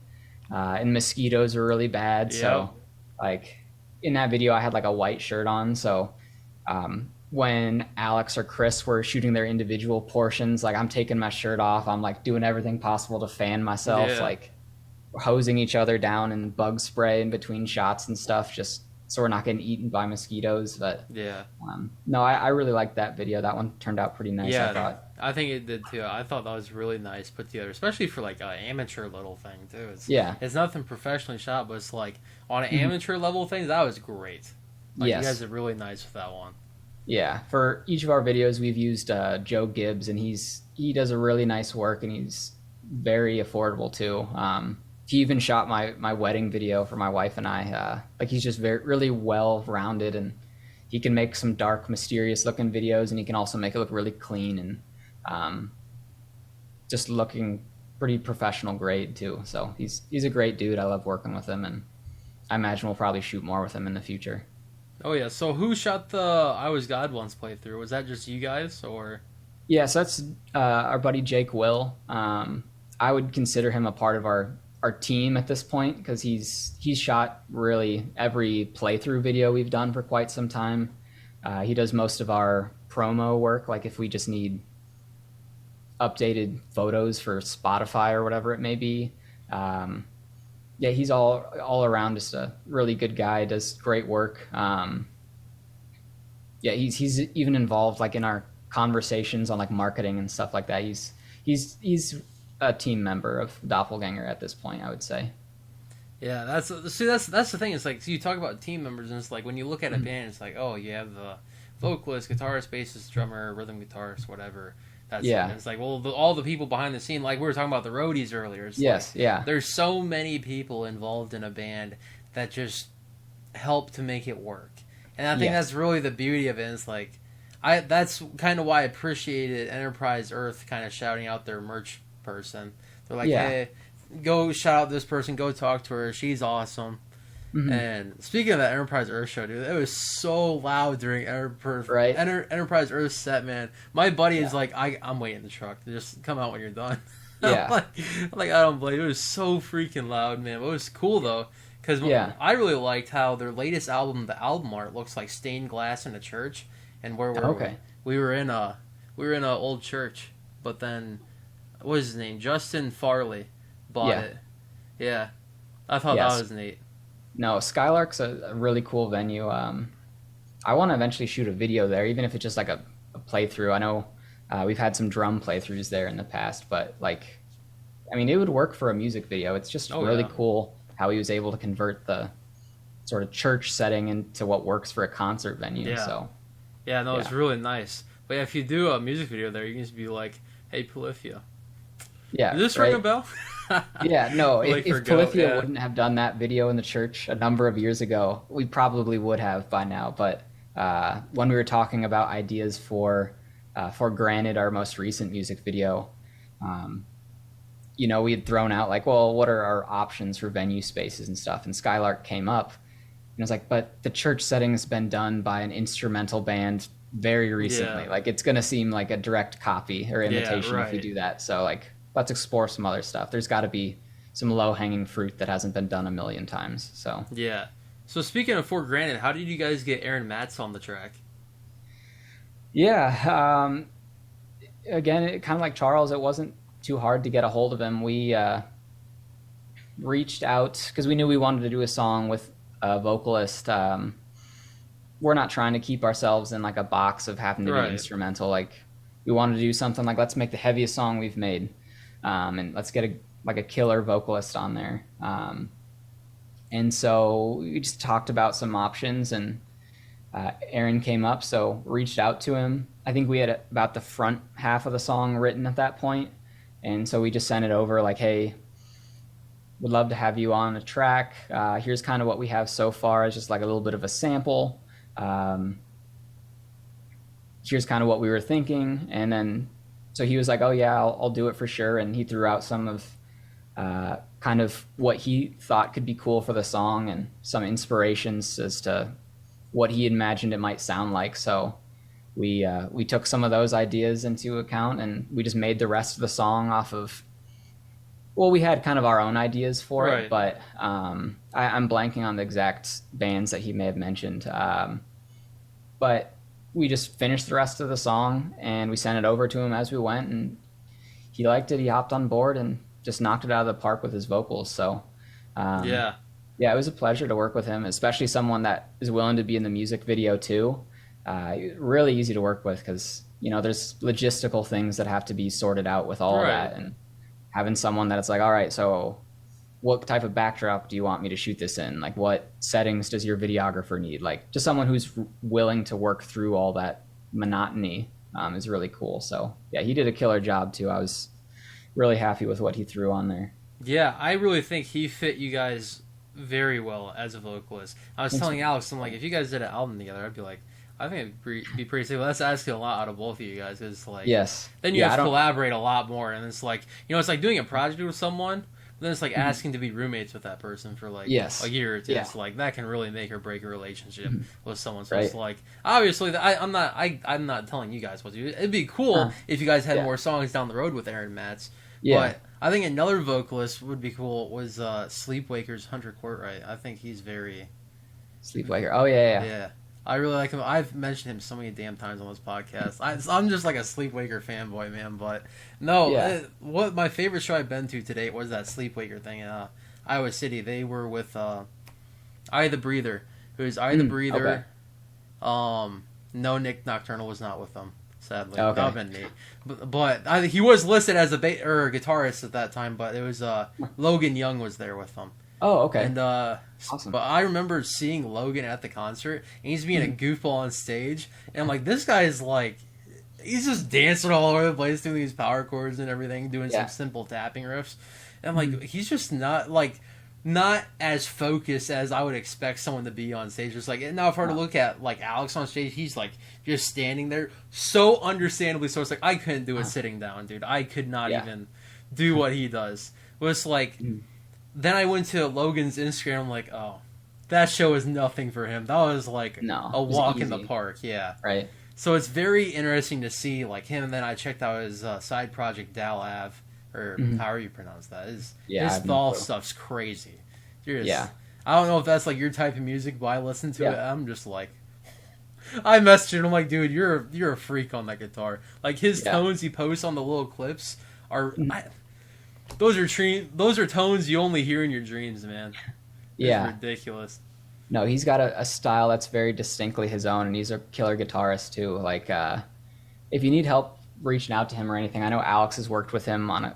and mosquitoes are really bad. So like in that video, I had like a white shirt on, so when Alex or Chris were shooting their individual portions, like I'm taking my shirt off, I'm like doing everything possible to fan myself, like hosing each other down and bug spray in between shots and stuff, just so we're not getting eaten by mosquitoes. But no, I really liked that video. That one turned out pretty nice. I thought. I think it did too. I thought that was really nice put together, especially for like an amateur little thing too. It's nothing professionally shot, but it's like on an amateur level thing, that was great. Like, you guys are really nice with that one. Yeah, for each of our videos, we've used Joe Gibbs, and he does a really nice work, and he's very affordable too. He even shot my wedding video for my wife and I. Like he's just really well rounded, and he can make some dark, mysterious looking videos, and he can also make it look really clean and just looking pretty professional grade too. So he's a great dude. I love working with him, and I imagine we'll probably shoot more with him in the future. Oh yeah. So who shot the I Was God Once playthrough? Was that just you guys or? Yeah, so that's our buddy Jake Will. I would consider him a part of our team at this point because he's shot really every playthrough video we've done for quite some time. He does most of our promo work, like if we just need updated photos for Spotify or whatever it may be. Yeah, he's all around just a really good guy. Does great work. Yeah, he's even involved like in our conversations on like marketing and stuff like that. He's a team member of Doppelganger at this point, I would say. Yeah, that's the thing. It's like, so you talk about team members, and it's like when you look at a band, it's like, oh, you have the vocalist, guitarist, bassist, drummer, rhythm guitarist, whatever. That's Yeah. It's like, well, all the people behind the scene, like we were talking about the roadies earlier. It's Yes, like, yeah. There's so many people involved in a band that just help to make it work, and I think Yes. that's really the beauty of it. It's like, that's kind of why I appreciated Enterprise Earth kind of shouting out their merch person. They're like, Yeah. hey, go shout out this person, go talk to her, she's awesome. Mhm. And speaking of that Enterprise Earth show, dude, it was so loud during Right. Enterprise Earth set, man. My buddy is like, I'm waiting in the truck to just come out when you're done. Yeah. I'm like, I don't blame you. It was so freaking loud, man. It was cool though, because Yeah. I really liked how their latest album, the album art, looks like stained glass in a church. And where were Okay. we? We were in a old church, but then what was his name? Justin Farley bought Yeah. it. Yeah, I thought Yes. that was neat. No, Skylark's a really cool venue. I want to eventually shoot a video there, even if it's just like a playthrough. I know we've had some drum playthroughs there in the past, but like, I mean, it would work for a music video. It's just Oh, really yeah. cool how he was able to convert the sort of church setting into what works for a concert venue. Yeah. So Yeah, no, it's Yeah. really nice. But yeah, if you do a music video there, you can just be like, "Hey, Polyphia, yeah, does this right? ring a bell?" Yeah, no. Like If for Go, Polyphia yeah. wouldn't have done that video in the church a number of years ago, we probably would have by now. But when we were talking about ideas for Granted, our most recent music video, we had thrown out like, well, what are our options for venue spaces and stuff? And Skylark came up, and I was like, but the church setting has been done by an instrumental band very recently. Yeah. Like, it's going to seem like a direct copy or imitation if we right. do that. So like, let's explore some other stuff. There's got to be some low-hanging fruit that hasn't been done a million times. So Yeah. So speaking of For Granted, how did you guys get Aaron Matz on the track? yeah, again, kind of like Charles, it wasn't too hard to get a hold of him. We reached out because we knew we wanted to do a song with a vocalist. We're not trying to keep ourselves in like a box of having to Right. be instrumental. Like, we wanted to do something like, let's make the heaviest song we've made, and let's get a killer vocalist on there. And so we just talked about some options, and Aaron came up, so reached out to him. I think we had about the front half of the song written at that point, and so we just sent it over like, hey, would love to have you on a track. Here's kind of what we have so far as just like a little bit of a sample. Here's kind of what we were thinking. And then, so he was like, oh yeah, I'll do it for sure. And he threw out some of kind of what he thought could be cool for the song and some inspirations as to what he imagined it might sound like. So we took some of those ideas into account, and we just made the rest of the song off of, well, we had kind of our own ideas for Right. it, but I'm blanking on the exact bands that he may have mentioned. But we just finished the rest of the song, and we sent it over to him as we went, and he liked it. He hopped on board and just knocked it out of the park with his vocals. So Yeah. yeah, it was a pleasure to work with him, especially someone that is willing to be in the music video too. Really easy to work with because, there's logistical things that have to be sorted out with all of Right. that. And having someone that it's like, all right, so what type of backdrop do you want me to shoot this in? Like, what settings does your videographer need? Like, just someone who's willing to work through all that monotony is really cool. So yeah, he did a killer job too. I was really happy with what he threw on there. Yeah, I really think he fit you guys very well as a vocalist. I was Thanks. telling Alex, I'm like, if you guys did an album together, I'd be like, I think it'd be pretty simple. That's asking a lot out of both of you guys. It's like, Yes. then you Yeah, have I to don't- collaborate a lot more, and it's like, it's like doing a project with someone. then it's like asking to be roommates with that person for like Yes. a year or two. Yeah. It's like that can really make or break a relationship with someone. So Right. it's like obviously I'm not telling you guys what to do. It'd be cool if you guys had Yeah. more songs down the road with Aaron Matz. Yeah. But I think another vocalist would be cool was Sleepwaker's Hunter Courtright. I think he's very Sleepwaker. Oh yeah. yeah. I really like him. I've mentioned him so many damn times on this podcast. I'm just like a Sleepwaker fanboy, man. But no, Yeah. what my favorite show I've been to today was that Sleepwaker thing in Iowa City. They were with Eye the Breather, who's Eye the Breather. Okay. No, Nick Nocturnal was not with them. Sadly, Okay. that would have been neat. But he was listed as a guitarist at that time. But it was Logan Young was there with them. Oh, okay. And Awesome. but I remember seeing Logan at the concert, and he's being a goofball on stage, and I'm like, this guy is like, he's just dancing all over the place, doing these power chords and everything, doing some simple tapping riffs, and I'm like, he's just not as focused as I would expect someone to be on stage. Just like now, if I were to look at like Alex on stage, he's like just standing there, so understandably so. It's like I couldn't do it sitting down, dude. I could not even do what he does. It was like. Then I went to Logan's Instagram. I'm like, oh, that show is nothing for him. That was like a walk in the park. Yeah. Right. So it's very interesting to see like him. And then I checked out his side project Dal Ave, or however you pronounce that. His Thal stuff's crazy. I don't know if that's like your type of music, but I listen to it. I'm just like, I messaged him. I'm like, dude, you're a freak on that guitar. Like his tones he posts on the little clips are. Those are tones you only hear in your dreams, man. It's ridiculous. No, he's got a style that's very distinctly his own, and he's a killer guitarist too. Like, if you need help reaching out to him or anything, I know Alex has worked with him on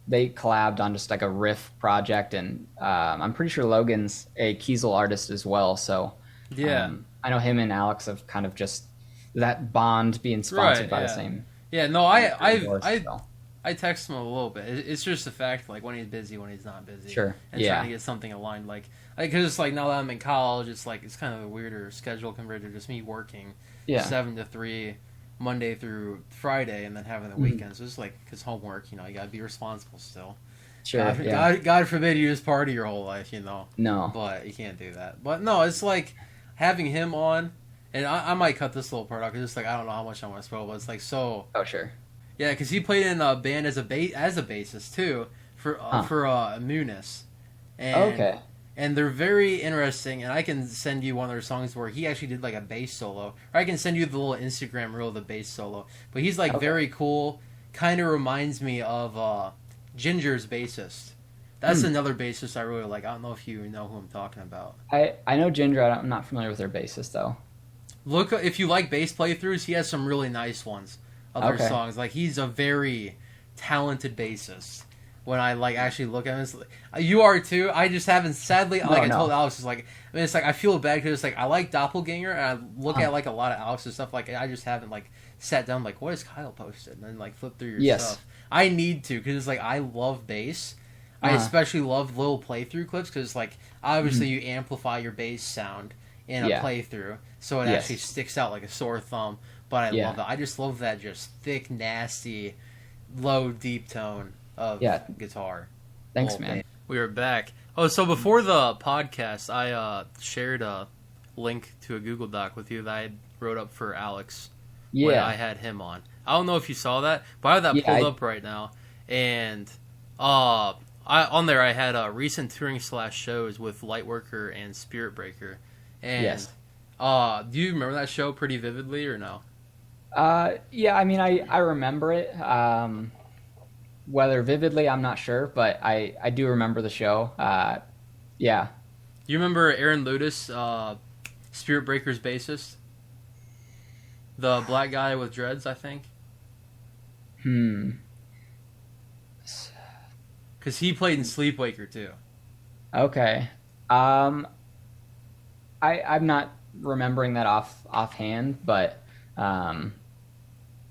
they collabed on just like a riff project, and I'm pretty sure Logan's a Kiesel artist as well. So I know him and Alex have kind of just that bond being sponsored by the same. Yeah, no, I text him a little bit. It's just the fact, like, when he's busy, when he's not busy. Sure. And trying to get something aligned. Like, because it's like, now that I'm in college, it's like, it's kind of a weirder schedule compared to just me working 7 to 3, Monday through Friday, and then having the weekends. So it's like, because homework, you gotta be responsible still. Sure. God forbid you just party your whole life, No. But you can't do that. But no, it's like, having him on, and I might cut this little part out, because it's like, I don't know how much I want to spoil, but it's like, so... Oh, sure. Yeah, because he played in a band as a bassist too for Munis. And they're very interesting. And I can send you one of their songs where he actually did like a bass solo, or I can send you the little Instagram reel of the bass solo. But he's like very cool. Kind of reminds me of Ginger's bassist. That's another bassist I really like. I don't know if you know who I'm talking about. I know Ginger. I'm not familiar with their bassist though. Look, if you like bass playthroughs, he has some really nice ones. Other songs, like he's a very talented bassist. When I like actually look at him, it's like, you are too. I just haven't. Sadly, I told Alex, it's like, I mean, it's like I feel bad because it's like I like Doppelganger, and I look at like a lot of Alex's stuff. Like I just haven't like sat down like what has Kyle posted, and then like flip through your stuff. I need to because it's like I love bass. I especially love little playthrough clips because like obviously you amplify your bass sound in a playthrough, so it actually sticks out like a sore thumb. But I love that. I just love that just thick, nasty, low, deep tone of guitar. Thanks, man. We are back. Oh, so before the podcast, I shared a link to a Google Doc with you that I wrote up for Alex when I had him on. I don't know if you saw that, but I have that pulled up right now. And on there I had recent touring / shows with Lightworker and Spirit Breaker. And do you remember that show pretty vividly or no? Yeah, I mean, I remember it. Whether vividly, I'm not sure, but I do remember the show. Yeah. Do you remember Aaron Ludus, Spirit Breaker's bassist? The black guy with dreads, I think? Because he played in Sleepwaker, too. Okay. I'm not remembering that offhand, but...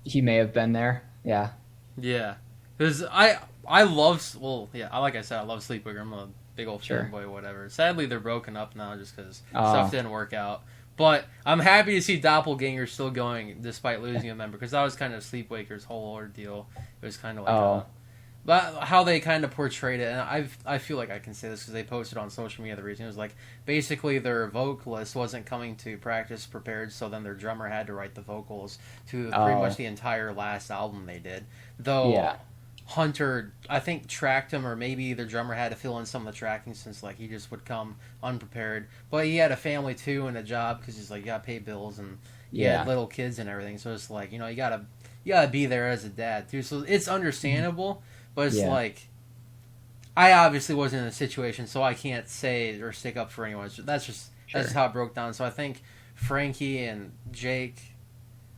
he may have been there. Yeah. Yeah. Because I love... Well, yeah, like I said, I love Sleepwaker. I'm a big old fanboy, whatever. Sadly, they're broken up now just because stuff didn't work out. But I'm happy to see Doppelganger still going despite losing a member. Because that was kind of Sleepwaker's whole ordeal. It was kind of like But how they kind of portrayed it, and I feel like I can say this because they posted on social media the reason. It was like basically their vocalist wasn't coming to practice prepared, so then their drummer had to write the vocals to pretty much the entire last album they did. Though Yeah. Hunter, I think, tracked him, or maybe their drummer had to fill in some of the tracking since like he just would come unprepared. But he had a family too and a job because he's like, you gotta pay bills and he had little kids and everything. So it's like, you gotta be there as a dad too. So it's understandable. But it's like, I obviously wasn't in a situation, so I can't say or stick up for anyone. That's just how it broke down. So I think Frankie and Jake,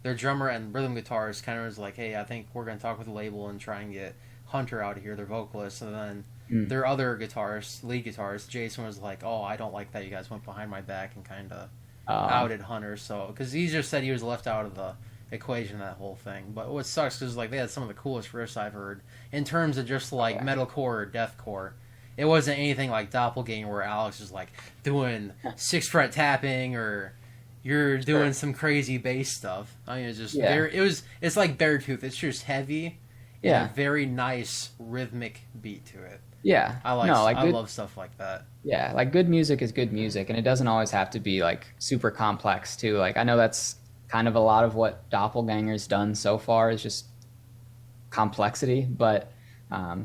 their drummer and rhythm guitarist, kind of was like, hey, I think we're going to talk with the label and try and get Hunter out of here, their vocalist. And then their other guitarist, lead guitarist, Jason, was like, oh, I don't like that you guys went behind my back and kind of outed Hunter. So, because he just said he was left out of the equation, that whole thing. But what sucks is like they had some of the coolest riffs I've heard in terms of just like metalcore or deathcore. It wasn't anything like Doppelganger where Alex is like doing 6-fret tapping or you're doing some crazy bass stuff. I mean, it's just it's like Beartooth. It's just heavy and a very nice rhythmic beat to it. Yeah. I love stuff like that. Yeah, like good music is good music, and it doesn't always have to be like super complex too. Like I know that's kind of a lot of what Doppelganger's done so far is just complexity, but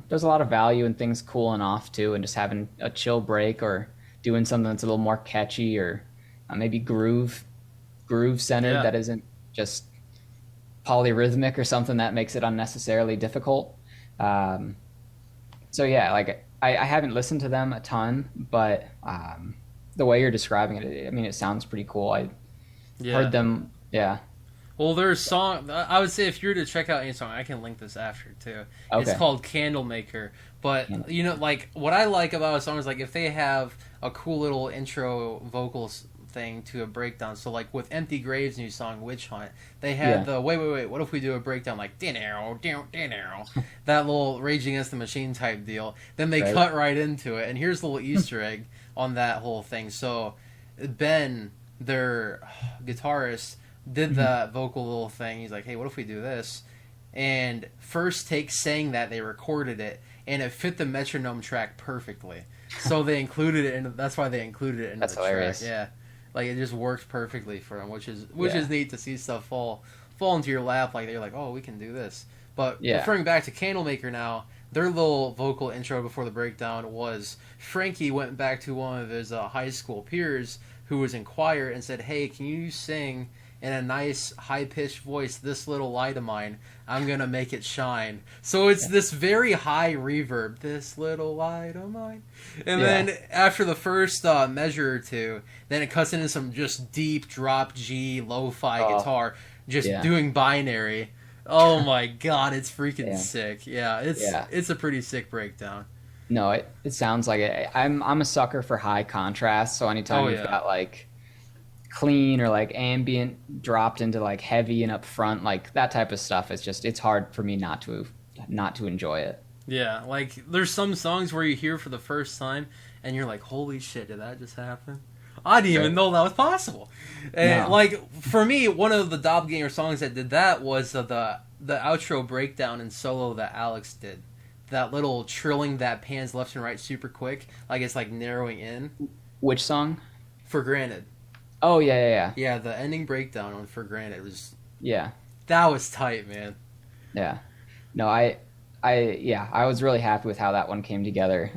there's a lot of value in things cooling off too, and just having a chill break or doing something that's a little more catchy or maybe groove centered that isn't just polyrhythmic or something that makes it unnecessarily difficult. So yeah, like I haven't listened to them a ton, but the way you're describing it, I mean, it sounds pretty cool. I heard them. Yeah. Well, there's song. I would say if you were to check out any song, I can link this after too. Okay. It's called Candlemaker. But like what I like about a song is like if they have a cool little intro vocals thing to a breakdown. So like with Empty Grave's new song Witch Hunt, they had the wait. What if we do a breakdown like din arrow, that little Rage Against the Machine type deal. Then they cut right into it. And here's the little Easter egg on that whole thing. So Ben, their guitarist, did that vocal little thing. He's like, hey, what if we do this? And first take saying that, they recorded it, and it fit the metronome track perfectly. So they included it, and that's why they included it in the hilarious. track. Yeah, like it just worked perfectly for them, which is neat to see stuff fall into your lap. Like they're like, oh, we can do this. But referring back to Candlemaker now, their little vocal intro before the breakdown was Frankie went back to one of his high school peers who was in choir and said, hey, can you sing in a nice high-pitched voice, this little light of mine, I'm going to make it shine. So it's this very high reverb, this little light of mine. And then after the first measure or two, then it cuts into some just deep drop G lo-fi guitar, just doing binary. Oh my god, it's freaking sick. Yeah, it's a pretty sick breakdown. No, it sounds like it. I'm a sucker for high contrast, so anytime you've got like clean or like ambient dropped into like heavy and up front, like that type of stuff, it's hard for me not to enjoy it. Yeah, like there's some songs where you hear for the first time and you're like, holy shit, did that just happen? I didn't even know that was possible. And like for me, one of the Doppelganger songs that did that was the outro breakdown and solo that Alex did. That little trilling that pans left and right super quick, like it's like narrowing in. Which song? For Granted. Oh yeah. Yeah, the ending breakdown on For Granted was that was tight, man. Yeah. No, I was really happy with how that one came together.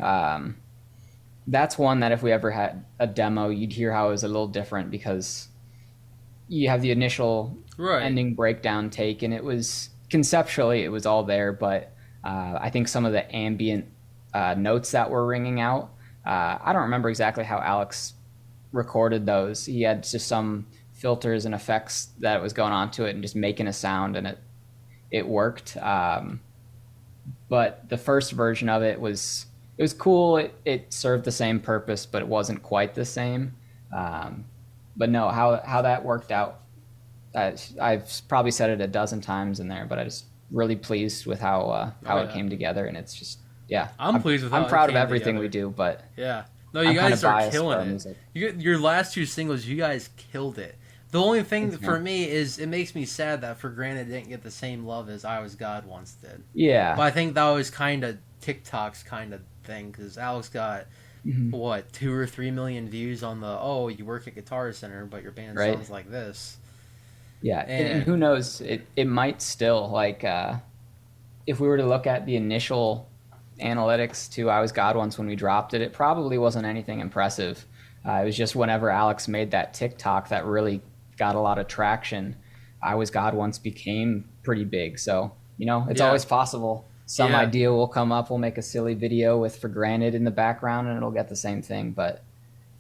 That's one that if we ever had a demo, you'd hear how it was a little different because you have the initial ending breakdown take, and it was conceptually it was all there, but I think some of the ambient notes that were ringing out, I don't remember exactly how Alex recorded those. He had just some filters and effects that was going on to it and just making a sound, and it worked. But the first version of it was cool. It served the same purpose, but it wasn't quite the same. But no, how that worked out, I've probably said it a dozen times in there, but I just really pleased with how it came together, and it's just I'm pleased with how I'm proud it of came everything together. we do, but no, you I'm guys kinda are biased killing for our it. music. Your last two singles, you guys killed it. The only thing for me is it makes me sad that For Granted didn't get the same love as I Was God once did. Yeah. But I think that was kind of TikTok's kind of thing, because Alex got, what, 2 or 3 million views on the, you work at Guitar Center, but your band sounds like this. Yeah, and who knows, it might still, like, if we were to look at the initial analytics to I Was God Once when we dropped it, it probably wasn't anything impressive. It was just whenever Alex made that TikTok that really got a lot of traction, I Was God Once became pretty big. So, it's always possible. Some idea will come up, we'll make a silly video with For Granted in the background, and it'll get the same thing. But,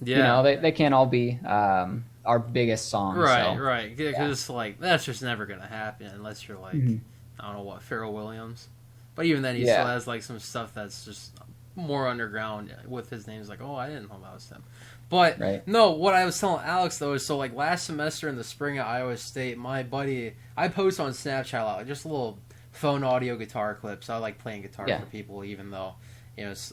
they can't all be our biggest songs. Right. Because, that's just never going to happen unless you're, I don't know what, Pharrell Williams. But even then, he still has, some stuff that's just more underground with his name. It's like, I didn't know that was him. But, no, what I was telling Alex, though, is last semester in the spring at Iowa State, my buddy, I post on Snapchat a lot, just a little phone audio guitar clips. I like playing guitar for people, even though,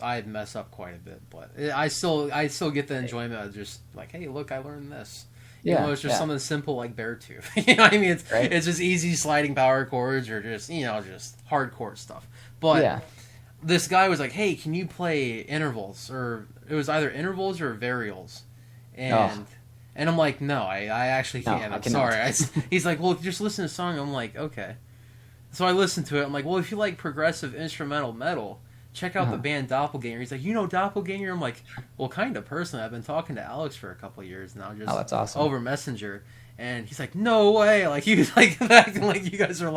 I mess up quite a bit. But I still get the enjoyment of just, hey, look, I learned this. It's just something simple like Beartooth. You know what I mean? It's just easy sliding power chords or just, just hardcore stuff. But this guy was like, hey, can you play intervals? Or it was either intervals or varials. And I'm like, no, I actually can't. I'm sorry. He's like, well, just listen to the song. I'm like, okay. So I listened to it. I'm like, well, if you like progressive instrumental metal, check out the band Doppelganger. He's like, Doppelganger? I'm like, well, kind of personally. I've been talking to Alex for a couple of years now, just that's awesome. over Messenger. And he's like, no way. He was acting like you guys are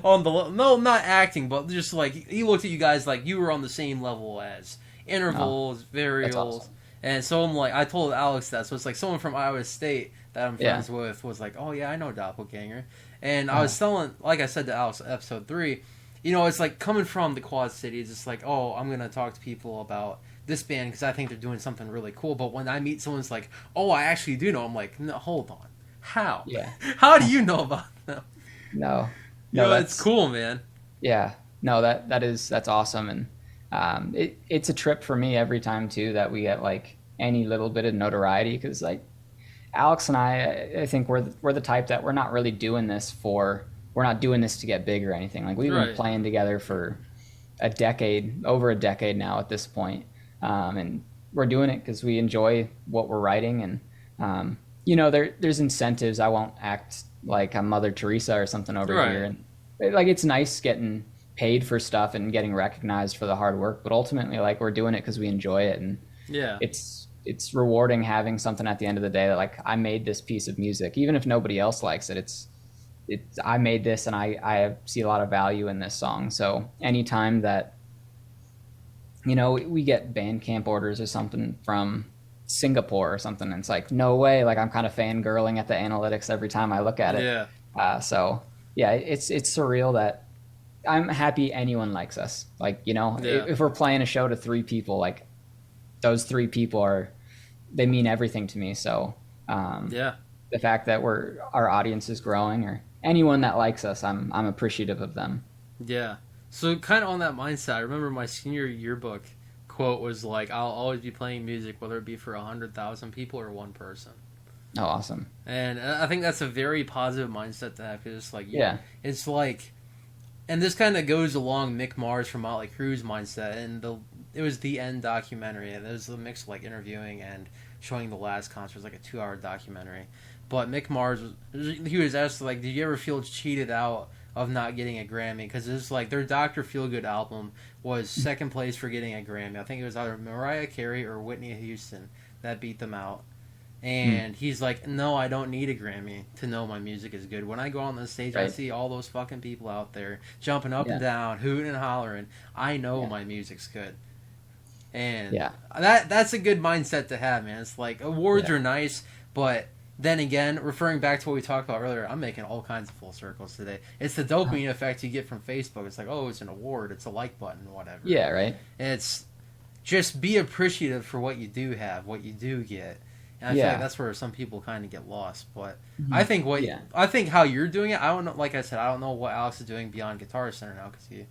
on the no, not acting, but just he looked at you guys like you were on the same level as intervals, varials. Awesome. And so I'm like, I told Alex that. So it's someone from Iowa State that I'm friends with was like, oh yeah, I know Doppelganger. And I was telling, like I said to Alex, episode 3, it's coming from the Quad Cities. It's I'm going to talk to people about this band because I think they're doing something really cool. But when I meet someone who's like, I actually do know, I'm like, no, hold on. How? Yeah. How do you know about them? No, it's cool, man. Yeah. No, that's awesome. And it's a trip for me every time, too, that we get, any little bit of notoriety because, Alex and I think we're the type that we're not really doing this we're not doing this to get big or anything. We've been playing together for over a decade now at this point. And we're doing it because we enjoy what we're writing. And, there's incentives. I won't act like I'm Mother Teresa or something over here. And it's nice getting paid for stuff and getting recognized for the hard work. But ultimately, we're doing it because we enjoy it. And it's rewarding having something at the end of the day that I made this piece of music, even if nobody else likes it. I made this and I see a lot of value in this song. So anytime that, we get Bandcamp orders or something from Singapore or something, and it's no way, I'm kind of fangirling at the analytics every time I look at it. Yeah. So yeah, it's surreal that I'm happy anyone likes us. If we're playing a show to 3 people, those 3 people they mean everything to me. So the fact that our audience is growing, or anyone that likes us, I'm appreciative of them. Yeah. So kind of on that mindset, I remember my senior yearbook quote was I'll always be playing music, whether it be for 100,000 people or 1 person. Oh, awesome. And I think that's a very positive mindset to have, because it's and this kind of goes along Mick Mars from Motley Crue's mindset, and it was the End documentary, and it was a mix of interviewing and showing the last concert. It was a 2-hour documentary. But Mick Mars, he was asked, did you ever feel cheated out of not getting a Grammy? Because it's their Dr. Feelgood album was second place for getting a Grammy. I think it was either Mariah Carey or Whitney Houston that beat them out. And he's like, no, I don't need a Grammy to know my music is good. When I go on the stage, I see all those fucking people out there jumping up and down, hooting and hollering. I know my music's good. And that's a good mindset to have, man. It's awards are nice, but then again, referring back to what we talked about earlier, I'm making all kinds of full circles today. It's the dopamine effect you get from Facebook. It's it's an award, it's a like button, whatever. Yeah, right. And it's just be appreciative for what you do have, what you do get. And I feel that's where some people kind of get lost. But I think I think how you're doing it, I don't know. Like I said, I don't know what Alex is doing beyond Guitar Center now, because he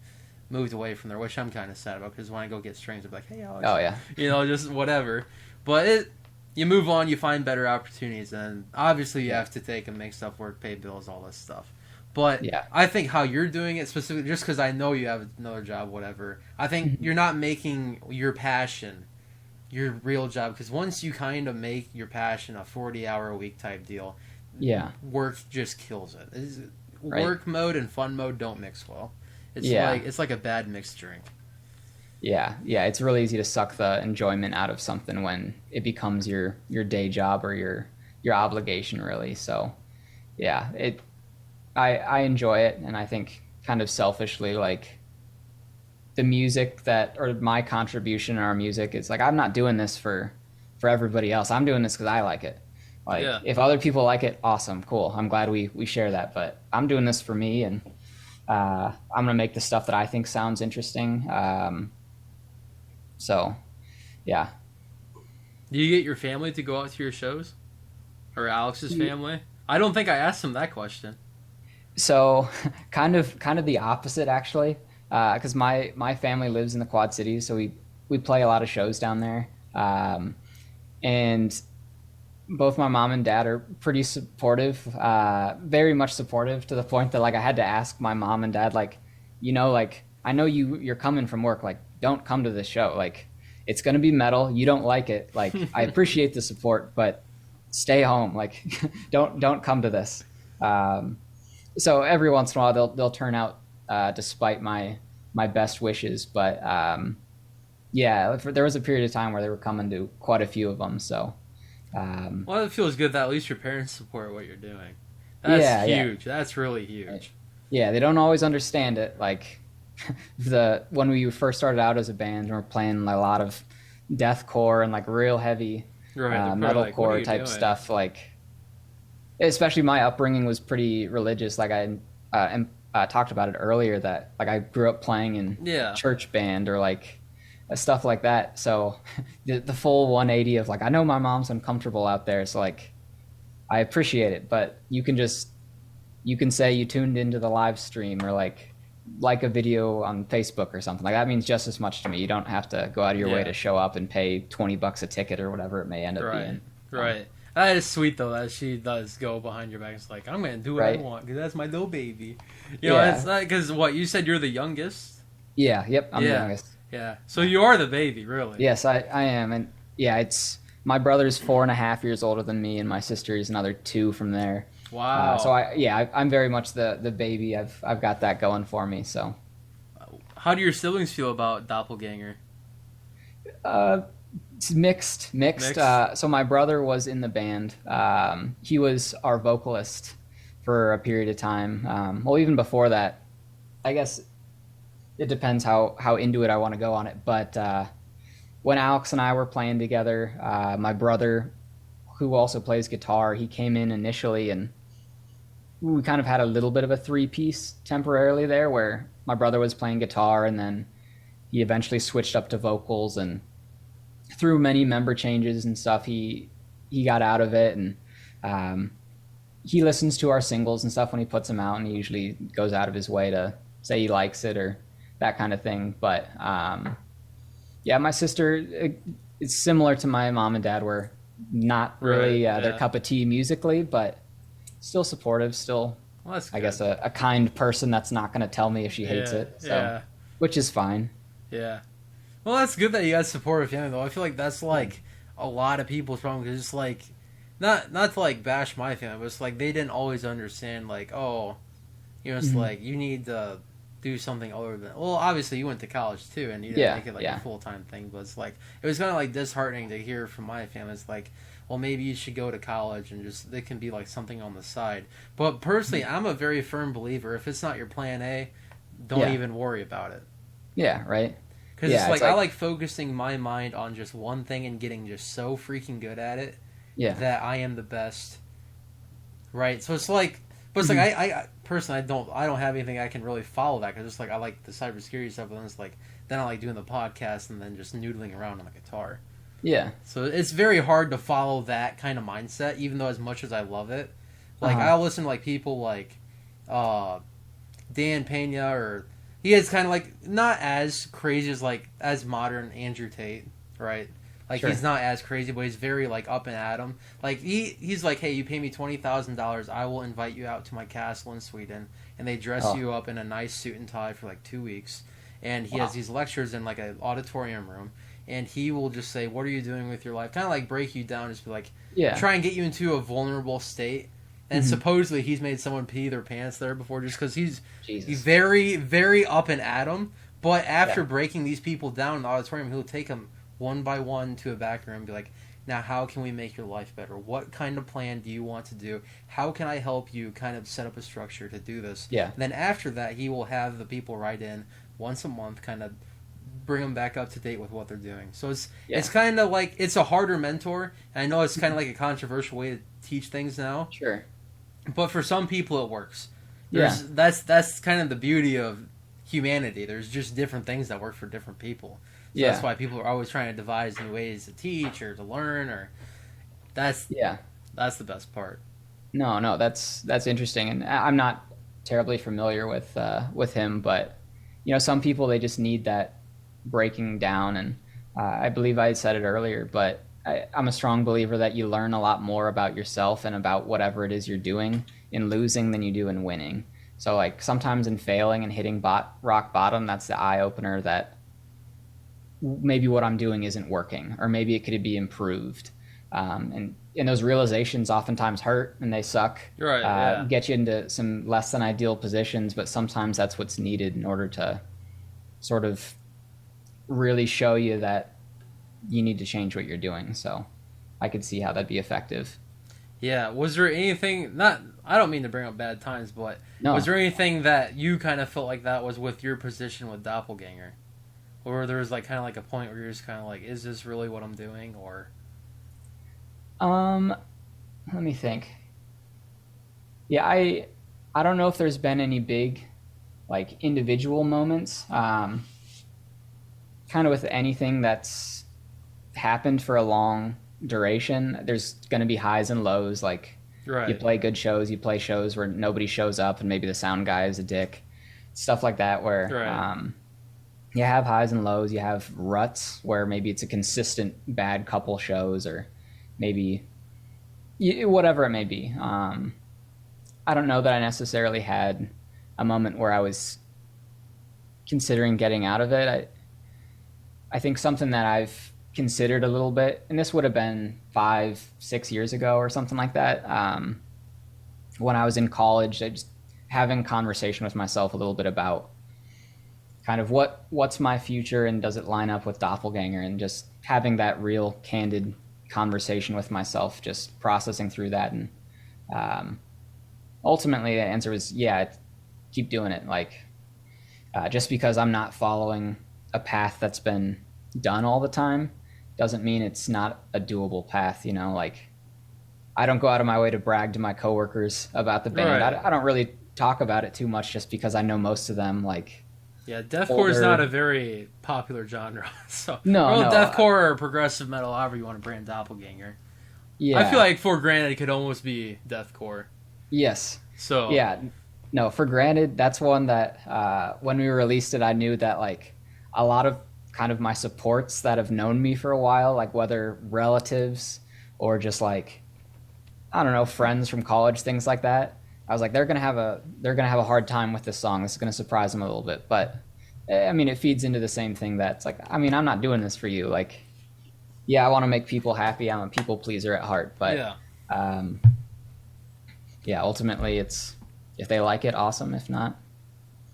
moved away from there, which I'm kind of sad about, because when I go get strings, I'm like, hey, Alex. Oh, yeah. Just whatever. But you move on, you find better opportunities, and obviously you have to take and make stuff work, pay bills, all this stuff. But I think how you're doing it specifically, just because I know you have another job, whatever, I think you're not making your passion your real job, because once you kind of make your passion a 40-hour-a-week type deal, work just kills it. Work mode and fun mode don't mix well. It's like a bad mixed drink. Yeah, it's really easy to suck the enjoyment out of something when it becomes your day job or your obligation, really. So, yeah, I enjoy it, and I think kind of selfishly, like, the music or my contribution in our music is like, I'm not doing this for everybody else. I'm doing this because I like it. Like, if other people like it, awesome, cool. I'm glad we share that, but I'm doing this for me, and I'm gonna make the stuff that I think sounds interesting. So, yeah. Do you get your family to go out to your shows, or Alex's family? I don't think I asked him that question. So, kind of the opposite, actually, because my family lives in the Quad Cities, so we play a lot of shows down there, and both my mom and dad are pretty supportive, very much supportive, to the point that, like, I had to ask my mom and dad, like, like, I know you're coming from work, like, don't come to this show, like, it's gonna be metal, you don't like it, like, I appreciate the support, but stay home, like, don't come to this. So every once in a while they'll turn out despite my best wishes, but there was a period of time where they were coming to quite a few of them, so well, it feels good that at least your parents support what you're doing. That's huge. That's really huge. Yeah, they don't always understand it. Like, when we first started out as a band, and we're playing a lot of deathcore and, like, real heavy metalcore type stuff. Like, especially my upbringing was pretty religious. Like, I talked about it earlier, that, like, I grew up playing in church band or, like, stuff like that. So the full 180 of, like, I know my mom's uncomfortable out there, so, like, I appreciate it, but you can say you tuned into the live stream, or like a video on Facebook or something. Like, that means just as much to me. You don't have to go out of your way to show up and pay $20 a ticket or whatever it may end up being. Right. That is sweet, though, that she does go behind your back. It's like, I'm going to do what I want, because that's my little baby. You know, it's not, because you said you're the youngest? I'm the youngest. Yeah, so you are the baby, really. Yes, I am, and it's my brother's 4.5 years older than me, and my sister is another 2 from there. Wow. So I'm very much the baby. I've got that going for me. So, how do your siblings feel about Doppelganger? It's mixed. So my brother was in the band. He was our vocalist for a period of time. Well, even before that, I guess. It depends how into it I want to go on it. But when Alex and I were playing together, my brother, who also plays guitar, he came in initially, and we kind of had a little bit of a 3-piece temporarily there, where my brother was playing guitar, and then he eventually switched up to vocals, and through many member changes and stuff, he got out of it, and he listens to our singles and stuff when he puts them out, and he usually goes out of his way to say he likes it or that kind of thing. But my sister, it's similar to my mom and dad, were not really their cup of tea musically, but still supportive, still, I guess, a kind person that's not going to tell me if she hates it, so which is fine. Yeah. Well, that's good that you guys support a family, though. I feel like that's, like, a lot of people's problem, because it's like, not to, like, bash my family, but it's like they didn't always understand, like, it's like, you need to do something other than, well, obviously you went to college too, and you didn't make it like a full-time thing, but it's like, it was kind of like disheartening to hear from my family. It's like, well, maybe you should go to college and just, it can be like something on the side. But personally, I'm a very firm believer, if it's not your plan A, don't even worry about it. Yeah, right. Because it's like, I like focusing my mind on just one thing and getting just so freaking good at it that I am the best. Right? So it's like, but it's like, I personally, I don't have anything I can really follow that, because it's like, I like the cybersecurity stuff, and then it's like, then I like doing the podcast and then just noodling around on the guitar. Yeah. So it's very hard to follow that kind of mindset, even though as much as I love it, like, I'll listen to, like, people like Dan Pena, or he is kind of like, not as crazy as, like, as modern Andrew Tate, right? Like Sure. he's not as crazy, but he's very like up and at 'em. Like he's like, hey, you pay me $20,000, I will invite you out to my castle in Sweden, and they dress Oh. you up in a nice suit and tie for like 2 weeks. And he Wow. has these lectures in like an auditorium room, and he will just say, "What are you doing with your life?" Kind of like break you down, just be like, Yeah. try and get you into a vulnerable state. And Mhm. supposedly he's made someone pee their pants there before, just because he's Jesus. very, very up and at 'em. But after Yeah. breaking these people down in the auditorium, he'll take them one by one to a back room and be like, now how can we make your life better? What kind of plan do you want to do? How can I help you kind of set up a structure to do this? Yeah. And then after that, he will have the people write in once a month, kind of bring them back up to date with what they're doing. So it's kind of like, it's a harder mentor. And I know it's kind of like a controversial way to teach things now, Sure. but for some people it works. Yeah. That's kind of the beauty of humanity. There's just different things that work for different people. So Yeah. that's why people are always trying to devise new ways to teach or to learn, or that's Yeah. the best part. No, that's interesting, and I'm not terribly familiar with him, but some people, they just need that breaking down, and I believe I said it earlier, but I'm a strong believer that you learn a lot more about yourself and about whatever it is you're doing in losing than you do in winning. So like sometimes in failing and hitting rock bottom, that's the eye opener that maybe what I'm doing isn't working, or maybe it could be improved. And those realizations oftentimes hurt and they suck. Right. Yeah. Get you into some less than ideal positions, but sometimes that's what's needed in order to sort of really show you that you need to change what you're doing. So I could see how that'd be effective. Yeah. Was there anything? Not. I don't mean to bring up bad times, but No. was there anything that you kind of felt like that was with your position with Doppelganger, or there was like kind of like a point where you're just kind of like, is this really what I'm doing, or? Let me think. Yeah, I don't know if there's been any big like individual moments. Kind of with anything that's happened for a long duration, there's going to be highs and lows. Like Right. you play good shows, you play shows where nobody shows up and maybe the sound guy is a dick. Stuff like that where Right. you have highs and lows, you have ruts where maybe it's a consistent bad couple shows, or maybe whatever it may be. I don't know that I necessarily had a moment where I was considering getting out of it. I think something that I've considered a little bit, and this would have been 5-6 years ago or something like that. When I was in college, I just having conversation with myself a little bit about kind of what's my future and does it line up with Doppelganger, and just having that real candid conversation with myself, just processing through that. And ultimately the answer was, yeah, keep doing it. Like just because I'm not following a path that's been done all the time doesn't mean it's not a doable path. Like I don't go out of my way to brag to my coworkers about the band. Right. I don't really talk about it too much, just because I know most of them, like, Yeah, deathcore is older. not a very popular genre. So No, well, no, deathcore or progressive metal, however you want to brand Doppelganger. yeah, I feel like For Granted it could almost be deathcore. yes, So yeah, no, For Granted, that's one that when we released it, I knew that like a lot of kind of my supports that have known me for a while, like whether relatives or just like, I don't know, friends from college, things like that, I was like, they're gonna have a hard time with this song. This is gonna surprise them a little bit. But I mean, it feeds into the same thing that's like, I mean, I'm not doing this for you. Like, yeah, I want to make people happy. I'm a people pleaser at heart. But yeah. yeah, ultimately, it's if they like it, awesome. If not,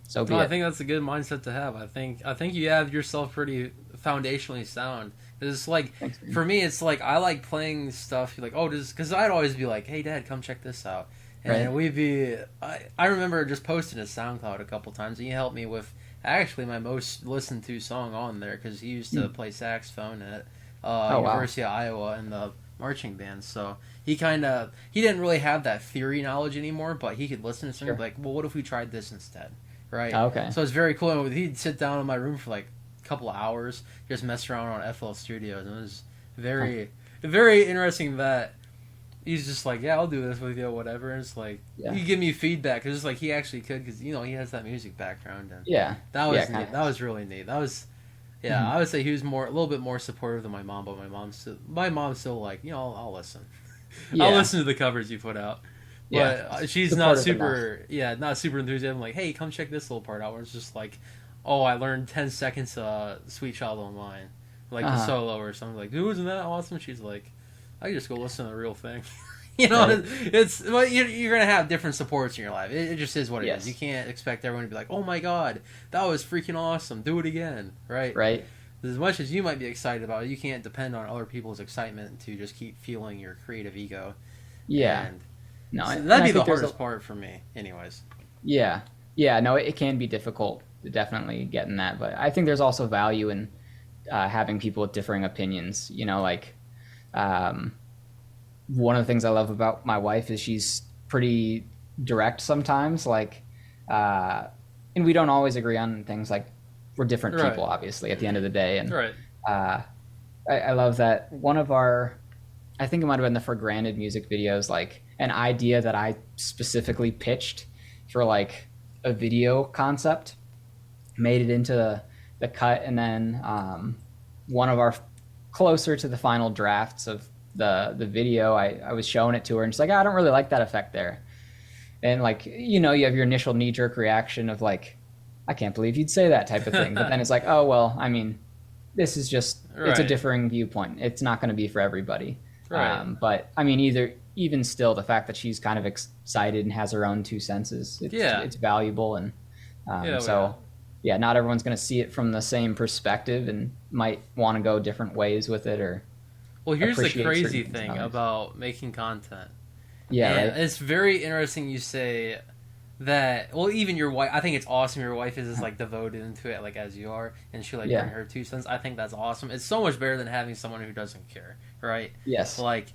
so be No, it. I think that's a good mindset to have. I think you have yourself pretty foundationally sound. It's like, Thanks, man. for me, it's like I like playing stuff. You're like, oh, because I'd always be like, hey, Dad, come check this out. And Right. we'd be. I remember just posting to SoundCloud a couple times, and he helped me with actually my most listened to song on there, because he used to play saxophone at wow. University of Iowa in the marching band. So he didn't really have that theory knowledge anymore, but he could listen to something Sure. and be like, well, what if we tried this instead? Right. Oh, okay. So it's very cool. He'd sit down in my room for like a couple of hours, just mess around on FL Studios, and it was very interesting that he's just like, yeah, I'll do this with you, whatever. And it's like, Yeah. you give me feedback, because it's like he actually could, because he has that music background, and Yeah. that was Yeah, neat. kinda. That was really neat. That was Yeah, I would say he was a little bit more supportive than my mom, but my mom's still like, I'll listen. Yeah. I'll listen to the covers you put out. But Yeah. she's not Supportive super, not super enthusiastic. Like, hey, come check this little part out. Where it's just like, oh, I learned 10 seconds Sweet Child O' Mine, like the solo or something. Like, dude, isn't that awesome? She's like, I can just go listen to the real thing. Right. It's well, you're gonna have different supports in your life. It just is what it Yes. is. You can't expect everyone to be like, oh my god, that was freaking awesome. Do it again, right? Right. As much as you might be excited about it, you can't depend on other people's excitement to just keep fueling your creative ego. Yeah. And No, so and that'd I be the think there's hardest part for me, anyways. Yeah. Yeah, no, it can be difficult to definitely getting that, but I think there's also value in having people with differing opinions. Like one of the things I love about my wife is she's pretty direct sometimes. Like, and we don't always agree on things. Like, we're different Right. people, obviously, at the end of the day. And Right. I love that one of our, I think it might have been the For Granted music videos, like an idea that I specifically pitched for like a video concept, made it into the cut, and then one of our closer to the final drafts of the video, I was showing it to her, and she's like, I don't really like that effect there. And like, you have your initial knee-jerk reaction of like, I can't believe you'd say that type of thing. But then it's like, oh, well, I mean, this is just, it's a Right. differing viewpoint. It's not going to be for everybody. Right. But I mean, even still, the fact that she's kind of excited and has her own two senses, it's valuable. And yeah, not everyone's going to see it from the same perspective and might want to go different ways with it. Or Well, here's the appreciate crazy certain things thing in others. about making content. Yeah, And right? it's very interesting you say that. Well, even your wife, I think it's awesome your wife is as like devoted into it like as you are, and she Yeah. bring her 2 cents. I think that's awesome. It's so much better than having someone who doesn't care, right? Yes. Like,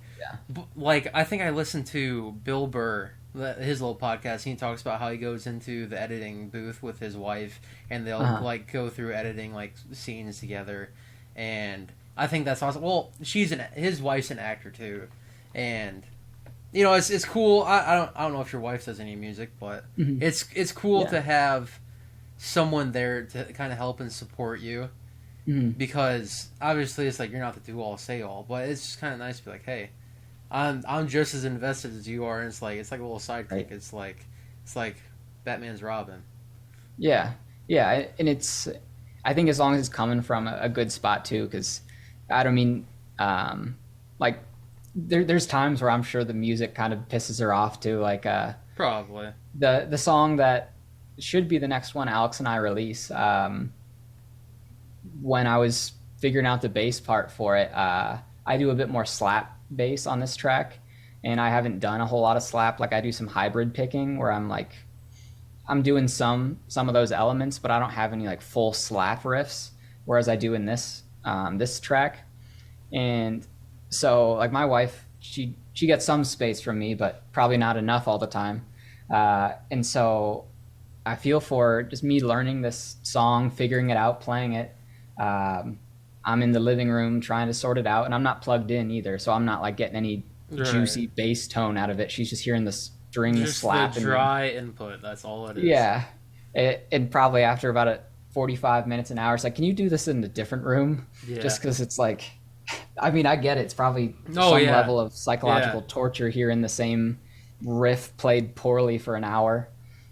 like I think I listened to Bill Burr, his little podcast. He talks about how he goes into the editing booth with his wife, and they'll like go through editing like scenes together, and I think that's awesome. Well, his wife's an actor too, and it's cool. I don't know if your wife does any music, but it's cool to have someone there to kind of help and support you, because obviously it's like you're not the do all say all, but it's just kind of nice to be like, hey, I'm just as invested as you are, and it's like a little sidekick. Right. It's like Batman's Robin. Yeah, and I think as long as it's coming from a good spot too, because I don't mean, like, there's times where I'm sure the music kind of pisses her off too, like Probably. the song that should be the next one Alex and I release. When I was figuring out the bass part for it, I do a bit more slap bass on this track, and I haven't done a whole lot of slap. Like, I do some hybrid picking where I'm doing some of those elements, but I don't have any like full slap riffs, whereas I do in this track. And so like my wife, she gets some space from me, but probably not enough all the time. And so I feel for just me learning this song, figuring it out, playing it. I'm in the living room trying to sort it out, and I'm not plugged in either, so I'm not like getting any juicy bass tone out of it. She's just hearing the strings Just slap. the dry input. That's all it is. Yeah. And probably after about 45 minutes, an hour, it's like, can you do this in a different room? Yeah. Just because it's like, I mean, I get it. It's probably some level of psychological torture hearing the same riff played poorly for an hour.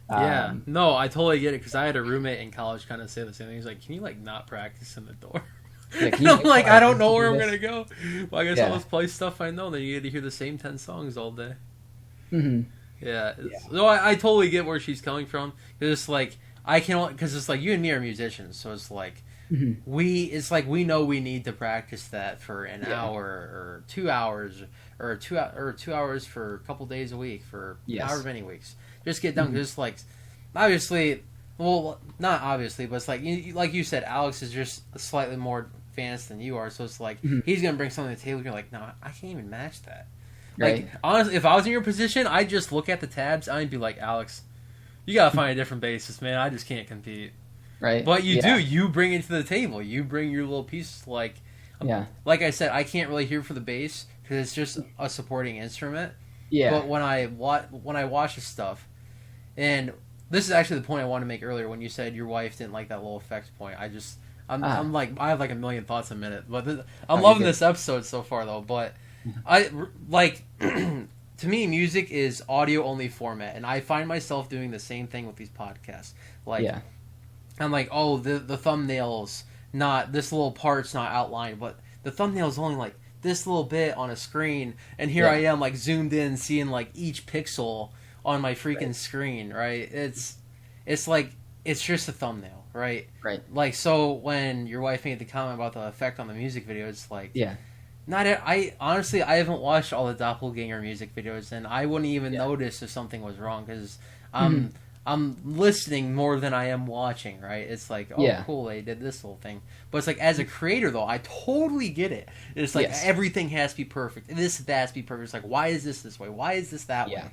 No, I totally get it, because I had a roommate in college kind of say the same thing. He's like, can you like not practice in the door? Like, And I'm like, I don't know where I'm this? going to go. Well, I guess I'll just play stuff I know. Then you get to hear the same 10 songs all day. Mm-hmm. Yeah. So I totally get where she's coming from. It's like, because it's like you and me are musicians. So it's like, we know we need to practice that for an hour or 2 hours or 2 hours for a couple days a week for however many weeks. Just get done. Because it's like, obviously, well, not obviously, but it's like you said, Alex is just slightly more advanced than you are. So it's like he's gonna bring something to the table. You're like, no, I can't even match that. Right. Like, honestly, if I was in your position, I'd just look at the tabs. I'd be like, Alex, you gotta find a different bassist, man. I just can't compete. Right. But you do. You bring it to the table. You bring your little piece. Like I said, I can't really hear for the bass because it's just a supporting instrument. Yeah. But when I watch this stuff, and this is actually the point I wanted to make earlier when you said your wife didn't like that little effects point. I'm like I have like a million thoughts a minute, but I'm Oh, loving you're good. this episode so far though. But I like to me, music is audio only format, and I find myself doing the same thing with these podcasts. Like Yeah. I'm like, oh, the thumbnails, not this little part's not outlined, but the thumbnail's only like this little bit on a screen, and here Yeah. I am like zoomed in, seeing like each pixel on my freaking screen. Right? It's like it's just a thumbnail, right? Right. Like, so when your wife made the comment about the effect on the music video, it's like, Yeah. I honestly, I haven't watched all the Doppelganger music videos, and I wouldn't even Yeah. notice if something was wrong, because Mhm. I'm listening more than I am watching, right? It's like, oh, Yeah. cool, they did this whole thing. But it's like, as a creator, though, I totally get it. It's like, Yes. everything has to be perfect. This has to be perfect. It's like, why is this way? Why is this that Yeah. way?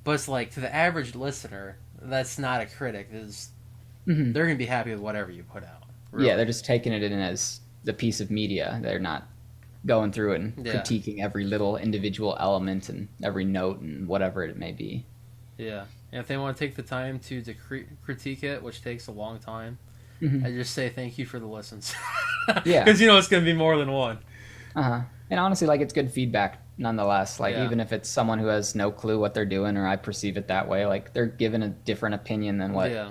But it's like, to the average listener, that's not a critic. Mhm. They're going to be happy with whatever you put out. Yeah, they're just taking it in as the piece of media. They're not going through and Yeah. critiquing every little individual element and every note and whatever it may be. Yeah. And if they want to take the time to critique it, which takes a long time, Mhm. I just say thank you for the listens. Yeah. Because you know it's going to be more than one. Uh-huh. And honestly, like, it's good feedback nonetheless. Like, Yeah. even if it's someone who has no clue what they're doing, or I perceive it that way, like, they're given a different opinion than what Yeah.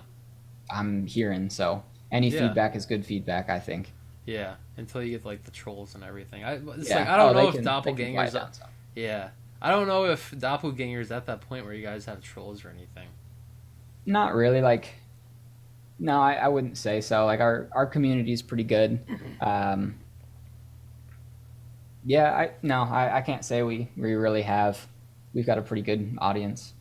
I'm hearing. So any Yeah. feedback is good feedback, I think. Yeah. Until you get like the trolls and everything. It's Yeah. like, I don't they know if can- they can quiet Doppelganger's... down some. Yeah. I don't know if Doppelganger's at that point where you guys have trolls or anything. Not really. Like, no, I wouldn't say so. Like, our community is pretty good. Yeah, I can't say we really have. We've got a pretty good audience.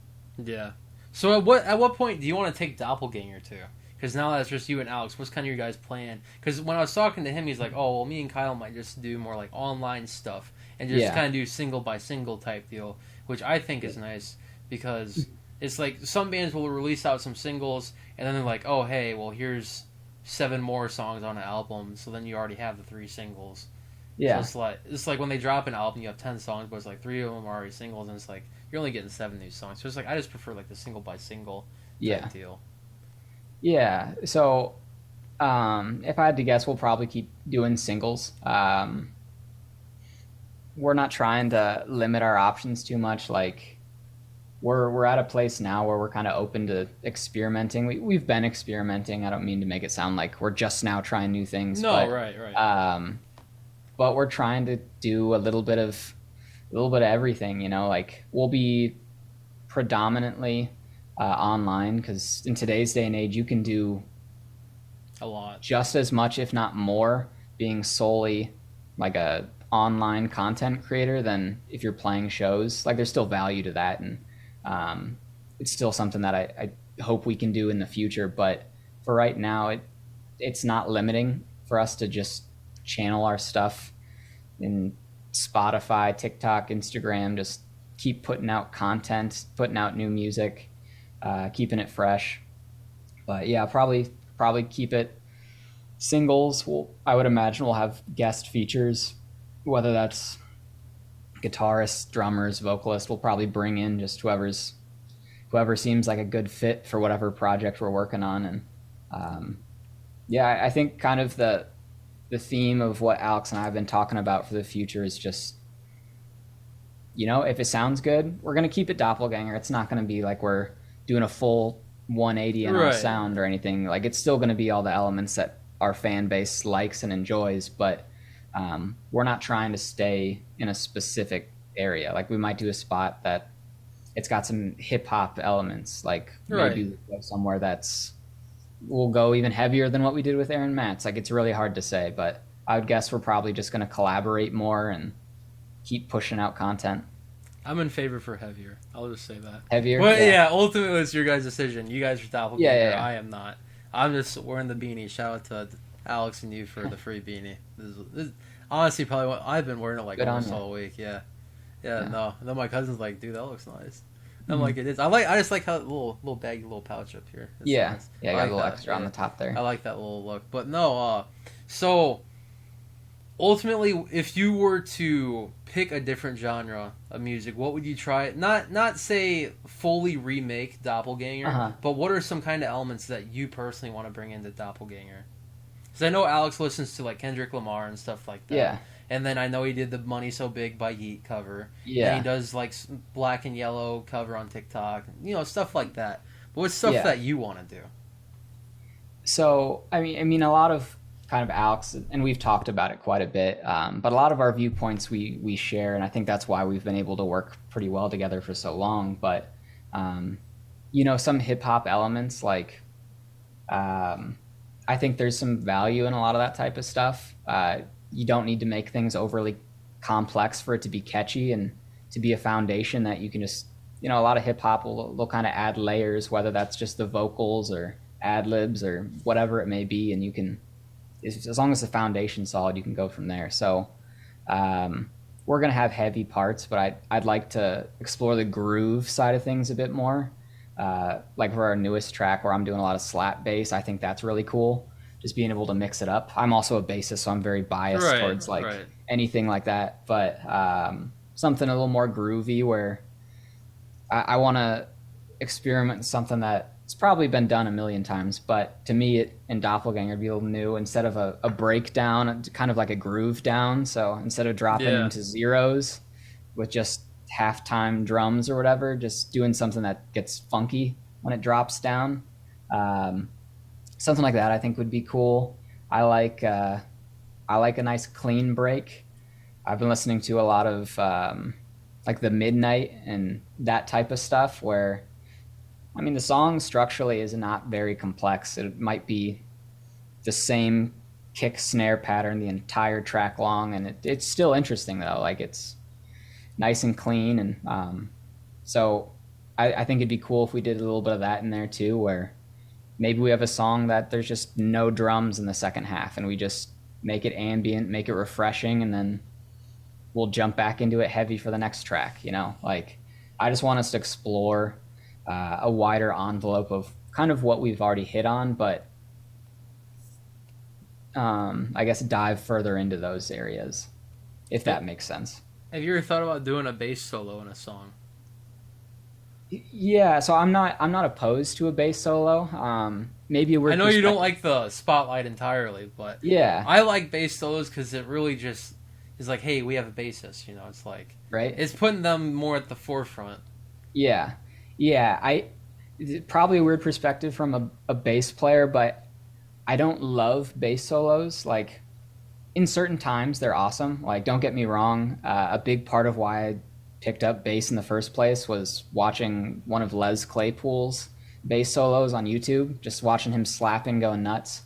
Yeah. So at what point do you want to take Doppelganger to? Because now that's just you and Alex. What's kind of your guys' plan? Because when I was talking to him, he's like, "Oh, well, me and Kyle might just do more like online stuff and just Yeah. kind of do single by single type deal," which I think is nice because it's like some bands will release out some singles and then they're like, "Oh, hey, well, here's 7 more songs on an album," so then you already have the 3 singles. Yeah, So it's like when they drop an album, you have 10 songs, but it's like 3 of them are already singles, and it's like you're only getting 7 new songs. So it's like I just prefer like the single by single yeah, type deal. yeah. So, if I had to guess, we'll probably keep doing singles. We're not trying to limit our options too much. Like, we're at a place now where we're kind of open to experimenting. We've been experimenting. I don't mean to make it sound like we're just now trying new things. No, but, right. But we're trying to do a little bit of everything. You know, like, we'll be predominantly online, because in today's day and age, you can do A lot. just as much, if not more, being solely like a online content creator than if you're playing shows. Like, there's still value to that, and it's still something that I hope we can do in the future. But for right now, it's not limiting for us to just channel our stuff in Spotify, TikTok, Instagram, just keep putting out content, putting out new music, keeping it fresh. But yeah, probably keep it singles. I would imagine we'll have guest features, whether that's guitarists, drummers, vocalists. We'll probably bring in just whoever seems like a good fit for whatever project we're working on. And yeah, I think kind of the theme of what Alex and I have been talking about for the future is just, you know, if it sounds good, we're going to keep it Doppelganger. It's not going to be like we're doing a full 180 in our Right. sound or anything. Like, it's still going to be all the elements that our fan base likes and enjoys, but we're not trying to stay in a specific area. Like, we might do a spot that it's got some hip hop elements. Like, maybe we'll go somewhere we'll go even heavier than what we did with Aaron Matz. Like, it's really hard to say, but I would guess we're probably just going to collaborate more and keep pushing out content. I'm in favor for heavier. I'll just say that. Heavier? Well, yeah, ultimately it's your guys' decision. You guys are Doppelganger. Yeah. I am not. I'm just wearing the beanie. Shout out to Alex and you for the free beanie. This is honestly probably what I've been wearing it like Good on almost ya. all week. Yeah. Yeah. No. And then my cousin's like, dude, that looks nice. I'm like, it is. I just like how little baggy little pouch up here. It's Yeah. nice. Yeah, I got a like little that, extra on yeah. the top there. I like that little look. But no, so ultimately, if you were to pick a different genre of music, what would you try? Not say fully remake Doppelganger, Uh-huh. but what are some kind of elements that you personally want to bring into Doppelganger? Because I know Alex listens to like Kendrick Lamar and stuff like that. Yeah. And then I know he did the "Money So Big" by Yeet cover. Yeah. And he does like Black and Yellow cover on TikTok. You know, stuff like that. But what's stuff that you want to do? So I mean, a lot of kind of Alex, and we've talked about it quite a bit. But a lot of our viewpoints we share, and I think that's why we've been able to work pretty well together for so long. But you know, some hip hop elements like. I think there's some value in a lot of that type of stuff. You don't need to make things overly complex for it to be catchy and to be a foundation that you can just, you know, a lot of hip hop will kind of add layers, whether that's just the vocals or ad libs or whatever it may be. And you can, as long as the foundation's solid, you can go from there. So we're going to have heavy parts, but I'd like to explore the groove side of things a bit more. Like for our newest track where I'm doing a lot of slap bass, I think that's really cool. Just being able to mix it up. I'm also a bassist, so I'm very biased towards like anything like that. But something a little more groovy where I want to experiment with something that's probably been done a million times. But to me, it in Doppelganger would be a little new. Instead of a breakdown, kind of like a groove down. So instead of dropping into zeros with just halftime drums or whatever, just doing something that gets funky when it drops down. Something like that I think would be cool. I like a nice clean break. I've been listening to a lot of like the Midnight and that type of stuff where, I mean, the song structurally is not very complex. It might be the same kick snare pattern the entire track long, and it's still interesting though. Like it's nice and clean, and so I think it'd be cool if we did a little bit of that in there too, where maybe we have a song that there's just no drums in the second half and we just make it ambient, make it refreshing, and then we'll jump back into it heavy for the next track, you know? Like, I just want us to explore a wider envelope of kind of what we've already hit on, but I guess dive further into those areas, if that makes sense. Have you ever thought about doing a bass solo in a song? Yeah, so I'm not opposed to a bass solo. Maybe I know you don't like the spotlight entirely, but yeah, I like bass solos because it really just is like, hey, we have a bassist. You know, it's like it's putting them more at the forefront. Yeah. Probably a weird perspective from a bass player, but I don't love bass solos. Like in certain times, they're awesome. Like don't get me wrong, a big part of why I picked up bass in the first place was watching one of Les Claypool's bass solos on YouTube, just watching him slapping, going nuts.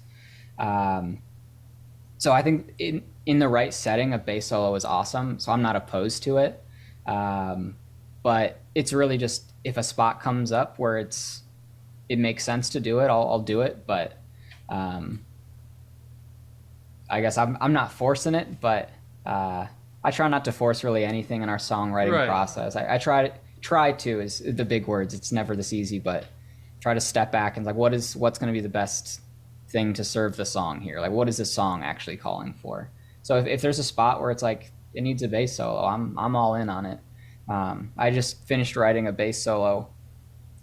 So I think in the right setting, a bass solo is awesome. So I'm not opposed to it. But it's really just if a spot comes up where it makes sense to do it, I'll do it. But I guess I'm not forcing it, but I try not to force really anything in our songwriting process. I try to is the big words. It's never this easy, but try to step back and like, what's going to be the best thing to serve the song here? Like, what is the song actually calling for? So if there's a spot where it's like, it needs a bass solo, I'm all in on it. I just finished writing a bass solo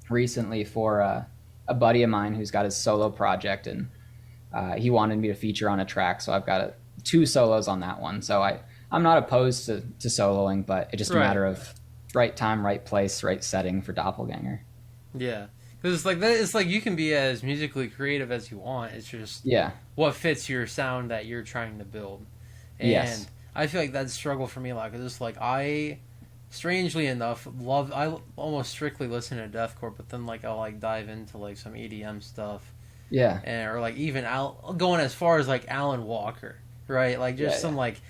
recently for a buddy of mine who's got his solo project, and he wanted me to feature on a track. So I've got 2 solos on that one. So I'm not opposed to soloing, but it's just a matter of right time, right place, right setting for Doppelganger. Yeah, because it's like that. It's like you can be as musically creative as you want. It's just what fits your sound that you're trying to build. And I feel like that's a struggle for me a lot because it's like I, strangely enough, I almost strictly listen to deathcore, but then like I'll like dive into like some EDM stuff. Yeah, or like even going as far as like Alan Walker, right? Like just some like.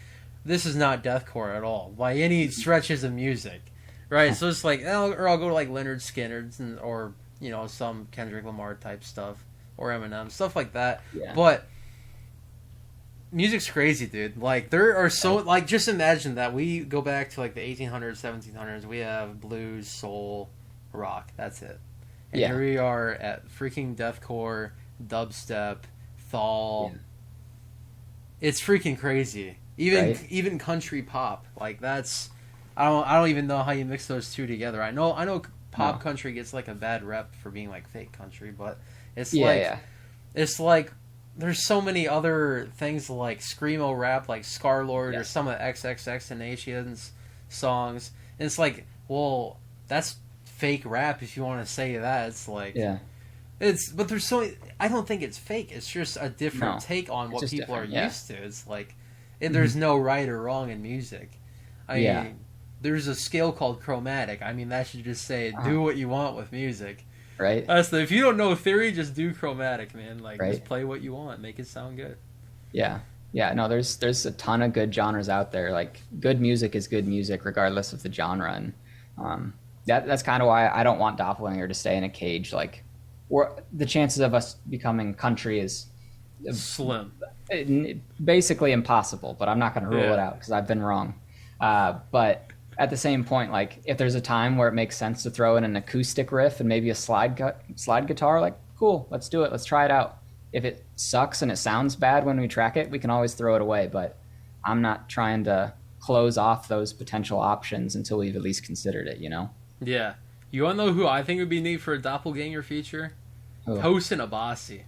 This is not deathcore at all by any stretches of music, right? So it's like, or I'll go to like Leonard Skinner's or you know some Kendrick Lamar type stuff or Eminem stuff like that. Yeah. But music's crazy, dude. Like there are so like just imagine that we go back to like the 1800s, 1700s. We have blues, soul, rock. That's it. And here we are at freaking deathcore, dubstep, thal. Yeah. It's freaking crazy. Even country pop, like that's I don't even know how you mix those two together. I know pop country gets like a bad rep for being like fake country, but it's it's like there's so many other things like screamo rap, like Scarlord or Yes. some of the XXXTentacion's songs. And it's like, well, that's fake rap if you want to say that. It's like, Yeah. but there's I don't think it's fake. It's just a different No, take on it's what just people are different, yeah. used to. It's like, and there's no right or wrong in music. I Yeah. mean, there's a scale called chromatic. I mean, that should just say do what you want with music. Right. If you don't know theory, just do chromatic, man. Like, Right. just play what you want, make it sound good. Yeah. Yeah. No, there's a ton of good genres out there. Like good music is good music regardless of the genre. And that's kind of why I don't want Doppelganger to stay in a cage. Like, the chances of us becoming country is Slim. basically impossible, but I'm not going to rule Yeah. it out because I've been wrong. But at the same point, like if there's a time where it makes sense to throw in an acoustic riff and maybe a slide guitar, like cool, let's do it. Let's try it out. If it sucks and it sounds bad when we track it, we can always throw it away. But I'm not trying to close off those potential options until we've at least considered it, you know? Yeah. You want to know who I think would be neat for a Doppelganger feature? Who? Tosin Abasi.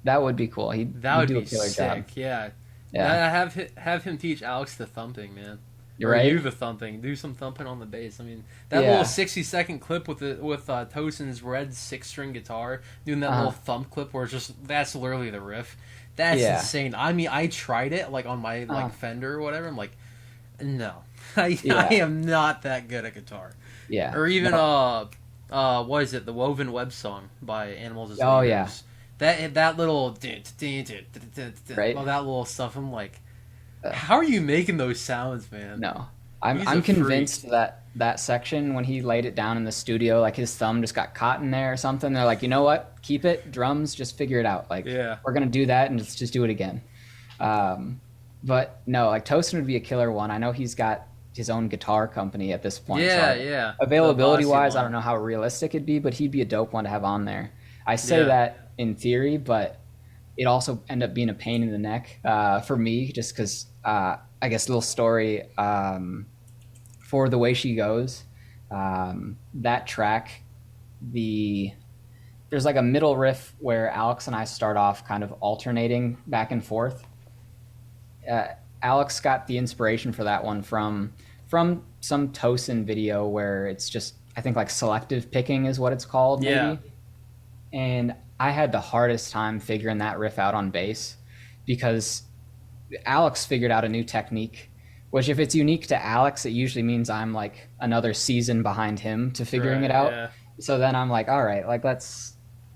That would be cool. That he'd would do be a killer sick. job. Yeah. Yeah. Have him teach Alex the thumping, man. You're Or right. you the thumping. Do some thumping on the bass. I mean, that Yeah. little 60-second clip with Tosin's red 6-string guitar doing that little thump clip where it's just that's literally the riff. That's Yeah. insane. I mean, I tried it like on my like Fender or whatever. I'm like, no, I Yeah. am not that good at guitar. Yeah. Or even No. what is it? The Woven Web song by Animals as Oh, Leaders. That little Right. all that little stuff. I'm like, how are you making those sounds, man? No, He's I'm a freak. convinced that section when he laid it down in the studio, like his thumb just got caught in there or something. They're like, you know what? Keep it, drums, just figure it out. Like, Yeah. we're gonna do that and let's just do it again. But no, like Tosin would be a killer one. I know he's got his own guitar company at this point. Yeah, so yeah. Availability The wise, bossy I one. don't know how realistic it'd be, but he'd be a dope one to have on there. I say Yeah. that in theory, but it also end up being a pain in the neck for me, just because I guess little story for The Way She Goes, that track, there's like a middle riff where Alex and I start off kind of alternating back and forth. Alex got the inspiration for that one from some Tosin video where it's just, I think like selective picking is what it's called, maybe. Yeah. And I had the hardest time figuring that riff out on bass because Alex figured out a new technique, which if it's unique to Alex, it usually means I'm like another season behind him to figuring it out. Yeah. So then I'm like, all right, like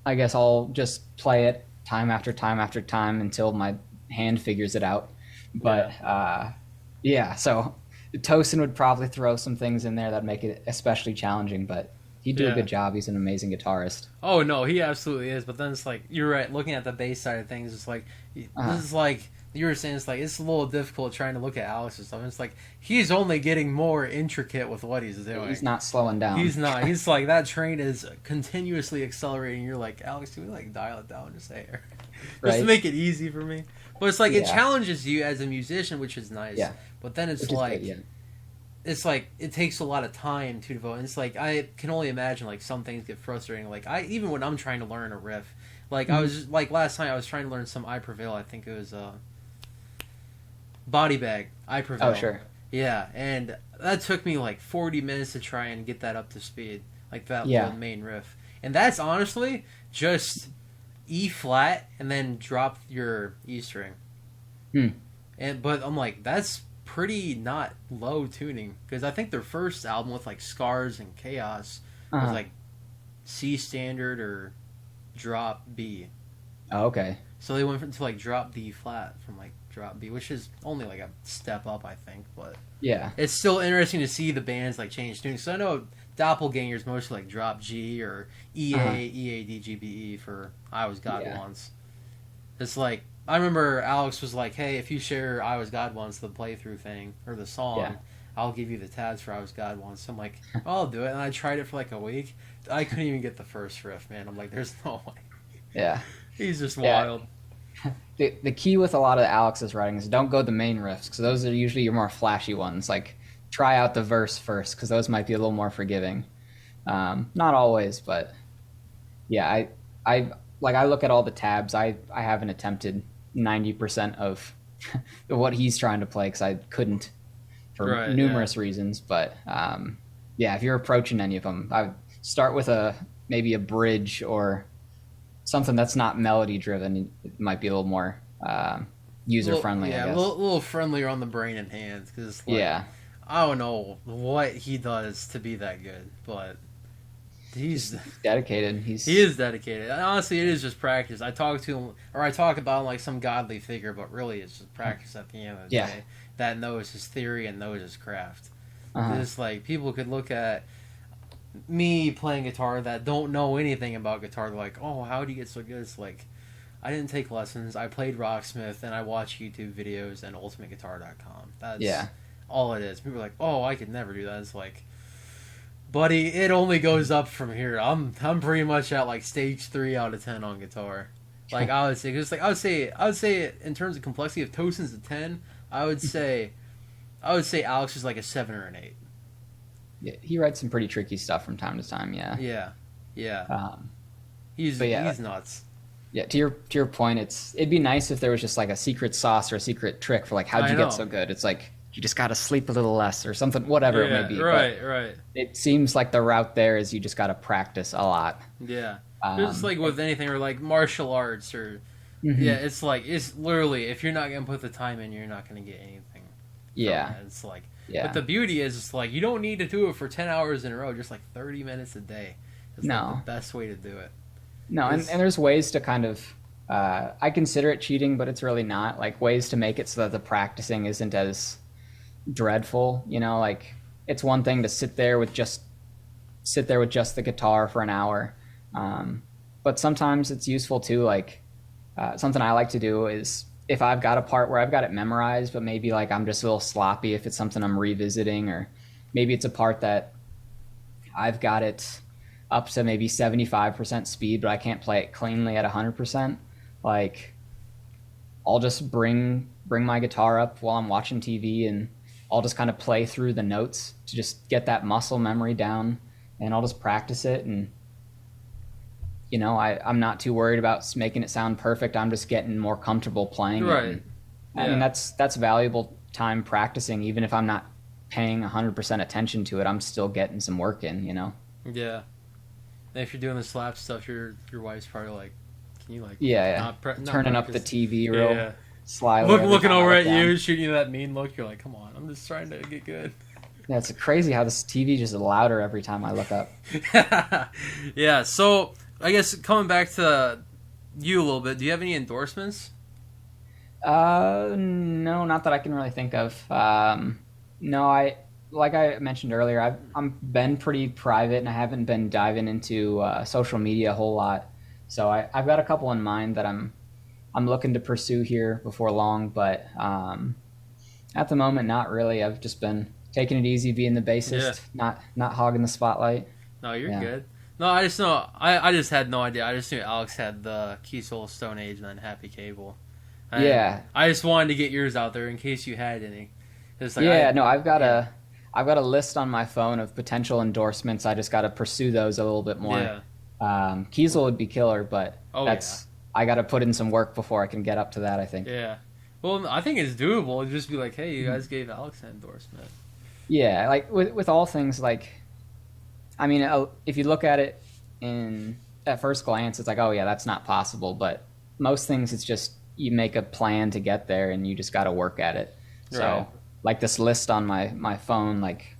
I guess I'll just play it time after time after time until my hand figures it out. But so Tosin would probably throw some things in there that make it especially challenging, but he'd do a Yeah. good job. He's an amazing guitarist. Oh no, he absolutely is. But then it's like you're right. Looking at the bass side of things, it's like this is like you were saying. It's like it's a little difficult trying to look at Alex's stuff. And it's like he's only getting more intricate with what he's doing. He's not slowing down. He's not. He's like that train is continuously accelerating. You're like, Alex, can we like dial it down just here, just to Right. make it easy for me? But it's like it Yeah. challenges you as a musician, which is nice. Yeah. But then it's Which is like. good, yeah. It's like it takes a lot of time to devote. And it's like I can only imagine like some things get frustrating. Like even when I'm trying to learn a riff, like I was like last night I was trying to learn some I Prevail. I think it was Body Bag I Prevail. Oh, sure. Yeah, and that took me like 40 minutes to try and get that up to speed, like that Yeah. little main riff. And that's honestly just E flat and then drop your E string. But I'm like that's pretty not low tuning because I think their first album with like Scars and Chaos was like C standard or drop B. Oh, okay. So they went to like drop D flat from like drop B, which is only like a step up, I think. But Yeah. it's still interesting to see the bands like change tuning. So I know Doppelganger's mostly like drop G or E A E A D G B E for I Was God Yeah. Once. It's like I remember Alex was like, "Hey, if you share I Was God Once the playthrough thing or the song, Yeah. I'll give you the tabs for I Was God Once." So I'm like, "I'll do it." And I tried it for like a week. I couldn't even get the first riff, man. I'm like, "There's no way." Yeah. He's just Yeah. wild. The key with a lot of Alex's writing is don't go the main riffs because those are usually your more flashy ones. Like try out the verse first because those might be a little more forgiving. Not always, but yeah, like I look at all the tabs. I haven't attempted 90% of what he's trying to play because I couldn't for Right, numerous reasons. But yeah, if you're approaching any of them, I would start with maybe a bridge or something that's not melody driven. It might be a little more user friendly. Yeah, I guess. little friendlier on the brain and hands because Yeah. I don't know what he does to be that good, but he's Dedicated. he is dedicated. And honestly, it is just practice. I talk to him, or I talk about him like some godly figure, but really, it's just practice at the end of the Yeah. day. That knows his theory and knows his craft. Uh-huh. It's like people could look at me playing guitar that don't know anything about guitar. They're like, "Oh, how do you get so good?" It's like I didn't take lessons. I played Rocksmith and I watched YouTube videos and UltimateGuitar.com. That's all it is. People are like, "Oh, I could never do that." It's like, buddy, it only goes up from here. I'm pretty much at like stage 3 out of 10 on guitar. Like I would say, because like I would say in terms of complexity, if Tosin's a 10, I would say Alex is like a 7 or an 8. Yeah, he writes some pretty tricky stuff from time to time. Yeah. Yeah. He's nuts. Yeah, to your point, it'd be nice if there was just like a secret sauce or a secret trick for like how'd you get so good. It's like you just got to sleep a little less or something, whatever it may be. Right. It seems like the route there is you just got to practice a lot. Yeah, just like with anything or like martial arts or it's like it's literally if you're not gonna put the time in, you're not gonna get anything. Yeah, it's like. Yeah. But the beauty is, it's like you don't need to do it for 10 hours in a row. Just like 30 minutes a day is like the best way to do it. No, and there's ways to kind of, I consider it cheating, but it's really not. Like ways to make it so that the practicing isn't as dreadful. You know, like it's one thing to sit there with just the guitar for an hour, but sometimes it's useful too. Like something I like to do is if I've got a part where I've got it memorized, but maybe like I'm just a little sloppy if it's something I'm revisiting, or maybe it's a part that I've got it up to maybe 75% speed, but I can't play it cleanly at 100%. Like I'll just bring my guitar up while I'm watching TV and I'll just kind of play through the notes to just get that muscle memory down, and I'll just practice it. And you know, I'm not too worried about making it sound perfect. I'm just getting more comfortable playing right. it. I mean, that's valuable time practicing. Even if I'm not paying 100% attention to it, I'm still getting some work in, you know? Yeah. And if you're doing the slap stuff, your wife's probably like, can you like... not turning up the TV real slyly. Looking over at you, shooting you that mean look. You're like, come on, I'm just trying to get good. Yeah, it's crazy how this TV just is louder every time I look up. Yeah, so... I guess coming back to you a little bit, do you have any endorsements? No, not that I can really think of. No, like I mentioned earlier, I'm been pretty private and I haven't been diving into social media a whole lot. So I've got a couple in mind that I'm looking to pursue here before long, but at the moment, not really. I've just been taking it easy, being the bassist, not hogging the spotlight. No, you're good. No, I just know. I just had no idea. I just knew Alex had the Key Soul, Stone Age, and then Happy Cable. I just wanted to get yours out there in case you had any. Like I've got a list on my phone of potential endorsements. I just got to pursue those a little bit more. Yeah. Kiesel would be killer, but I got to put in some work before I can get up to that, I think. Yeah. Well, I think it's doable. It'd just be like, hey, you guys gave Alex an endorsement. Yeah, like with all things, like, I mean, if you look at it at first glance, it's like, oh yeah, that's not possible. But most things, it's just you make a plan to get there, and you just got to work at it. Right. So, like this list on my phone, like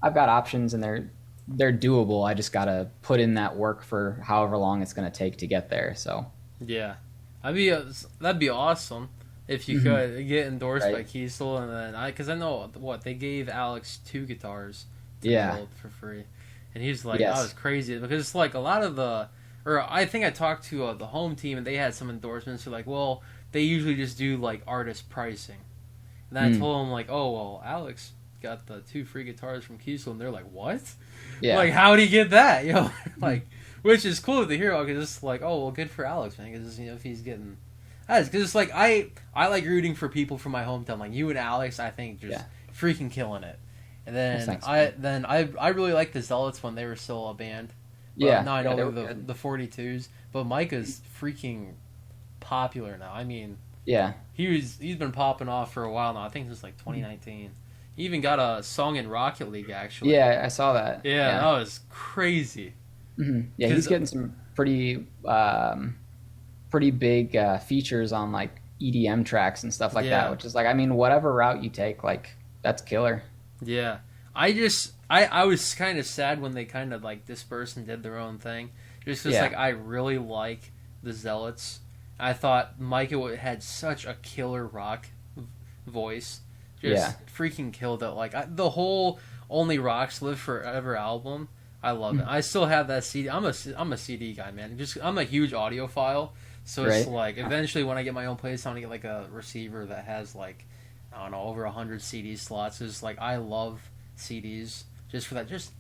I've got options, and they're doable. I just got to put in that work for however long it's going to take to get there. So yeah, that'd be awesome if you could get endorsed by Kiesel, and then because I know they gave Alex 2 guitars to build for free. And he's like, that was crazy. Because it's like a lot of I think I talked to the home team and they had some endorsements. They're like, well, they usually just do like artist pricing. And then I told them like, oh, well, Alex got the 2 free guitars from Kiesel. And they're like, what? Yeah. Like, how did he get that? You know, like, which is cool to hear because it's like, oh, well, good for Alex, man. Because, you know, if he's getting... Because it's like, I like rooting for people from my hometown. Like, you and Alex, I think, just freaking killing it. And then I really liked the Zealots when they were still a band. Yeah, Now I yeah, know they were the good. the 42s, but Micah's freaking popular now. I mean, Yeah, he's been popping off for a while now. I think since like 2019. He even got a song in Rocket League actually. yeah, I saw that. Yeah, Yeah, that was crazy. yeah, he's Because getting some pretty big features on like EDM tracks and stuff like that, yeah, which is like, I mean, whatever route you take, like that's killer. yeah. I was kind of sad when they kind of like dispersed and did their own thing. Just because Yeah, like I really like the Zealots. I thought Micah had such a killer rock voice. Just yeah, freaking killed it. Like the whole "Only Rocks Live Forever" album. I love it. I still have that CD. I'm a CD guy, man. Just I'm a huge audiophile. So it's right. like eventually when I get my own place, I want to get like a receiver that has like I don't know over 100 CD slots. It's like I love CDs just for that. Just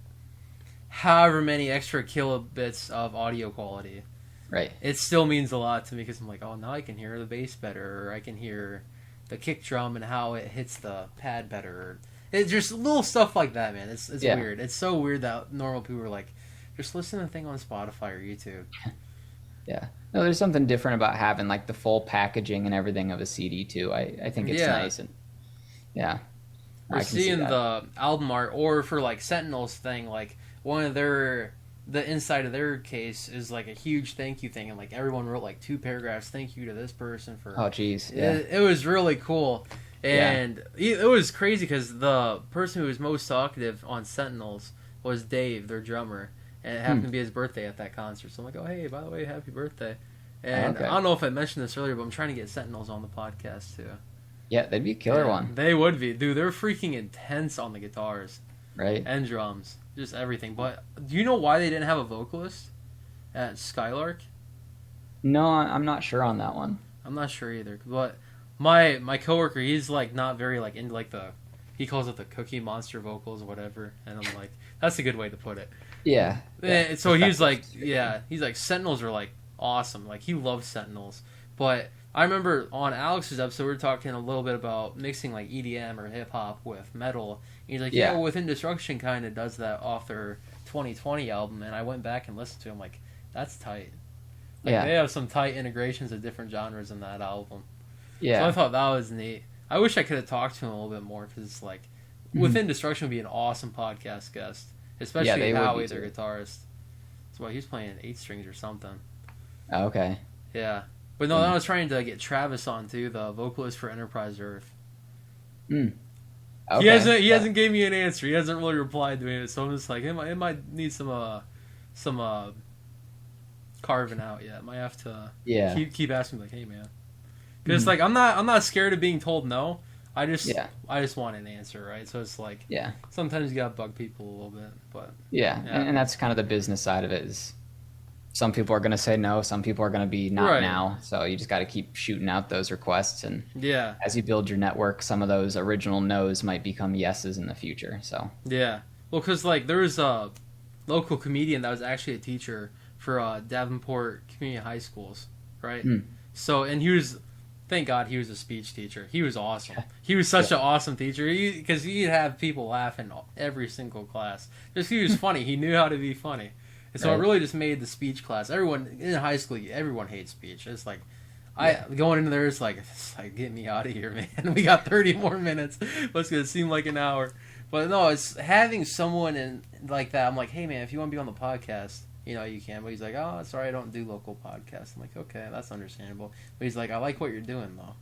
however many extra kilobits of audio quality. Right. It still means a lot to me because I'm like, oh, now I can hear the bass better, or I can hear the kick drum and how it hits the pad better. It's just little stuff like that, man. It's Yeah. weird. It's so weird that normal people are like, just listen to the thing on Spotify or YouTube. Yeah. No, there's something different about having like the full packaging and everything of a CD too. I think it's Yeah. nice and yeah. Or I can see seeing that. the album art, or for like Sentinel's thing, like one of the inside of their case is like a huge thank you thing, and like everyone wrote like 2 paragraphs thank you to this person for. Oh geez. Yeah. It was really cool, and it was crazy because the person who was most talkative on Sentinels was Dave, their drummer, and it happened to be his birthday at that concert. So I'm like, oh hey, by the way, happy birthday! And Okay. I don't know if I mentioned this earlier, but I'm trying to get Sentinels on the podcast too. Yeah, that'd be a killer one. They would be, dude. They're freaking intense on the guitars Right. and drums, just everything. But do you know why they didn't have a vocalist at Skylark? No, I'm not sure on that one. I'm not sure either. But my coworker, he's like not very like into like he calls it the Cookie Monster vocals or whatever, and I'm like, that's a good way to put it. Yeah. And so he was like, Effective. yeah, he's like Sentinels are like awesome. Like he loves Sentinels. But I remember on Alex's episode we were talking a little bit about mixing like EDM or hip hop with metal. And he's like, yeah, Yeah. well, Within Destruction kind of does that off their 2020 album, and I went back and listened to it. I'm like, that's tight. Like, Yeah. they have some tight integrations of different genres in that album. So I Yeah. thought that was neat. I wish I could have talked to him a little bit more because like Within Destruction would be an awesome podcast guest, especially they would Howie, be their too. guitarist. That's why he's playing 8 strings or something. Oh, okay. Yeah, but no, I was trying to get Travis on too, the vocalist for Enterprise Earth. Okay. He hasn't Yeah. gave me an answer. He hasn't really replied to me, so I'm just like, it might need some carving out yet. Might have to Yeah. keep asking like, hey man, because like I'm not scared of being told no. I just Yeah. want an answer, right? So it's like Yeah. sometimes you gotta bug people a little bit, but Yeah. Yeah. And that's kind of the business side of it is some people are going to say no, some people are going to be not Right. now. So you just got to keep shooting out those requests. And yeah, as you build your network, some of those original no's might become yeses in the future. So yeah. Well, because like there was a local comedian that was actually a teacher for Davenport Community High Schools, right? So and he was. Thank God he was a speech teacher. He was awesome. He was such an awesome teacher because he'd have people laughing every single class. Just he was funny. He knew how to be funny. And so it Right. really just made the speech class. Everyone in high school, everyone hates speech. It's like going into there, it's like get me out of here, man. We got 30 more minutes. What's gonna seem like an hour? But no, it's having someone in like that. I'm like, hey man, if you want to be on the podcast, you can. But he's like, oh, sorry, I don't do local podcasts. I'm like, okay, that's understandable. But he's like, I like what you're doing though.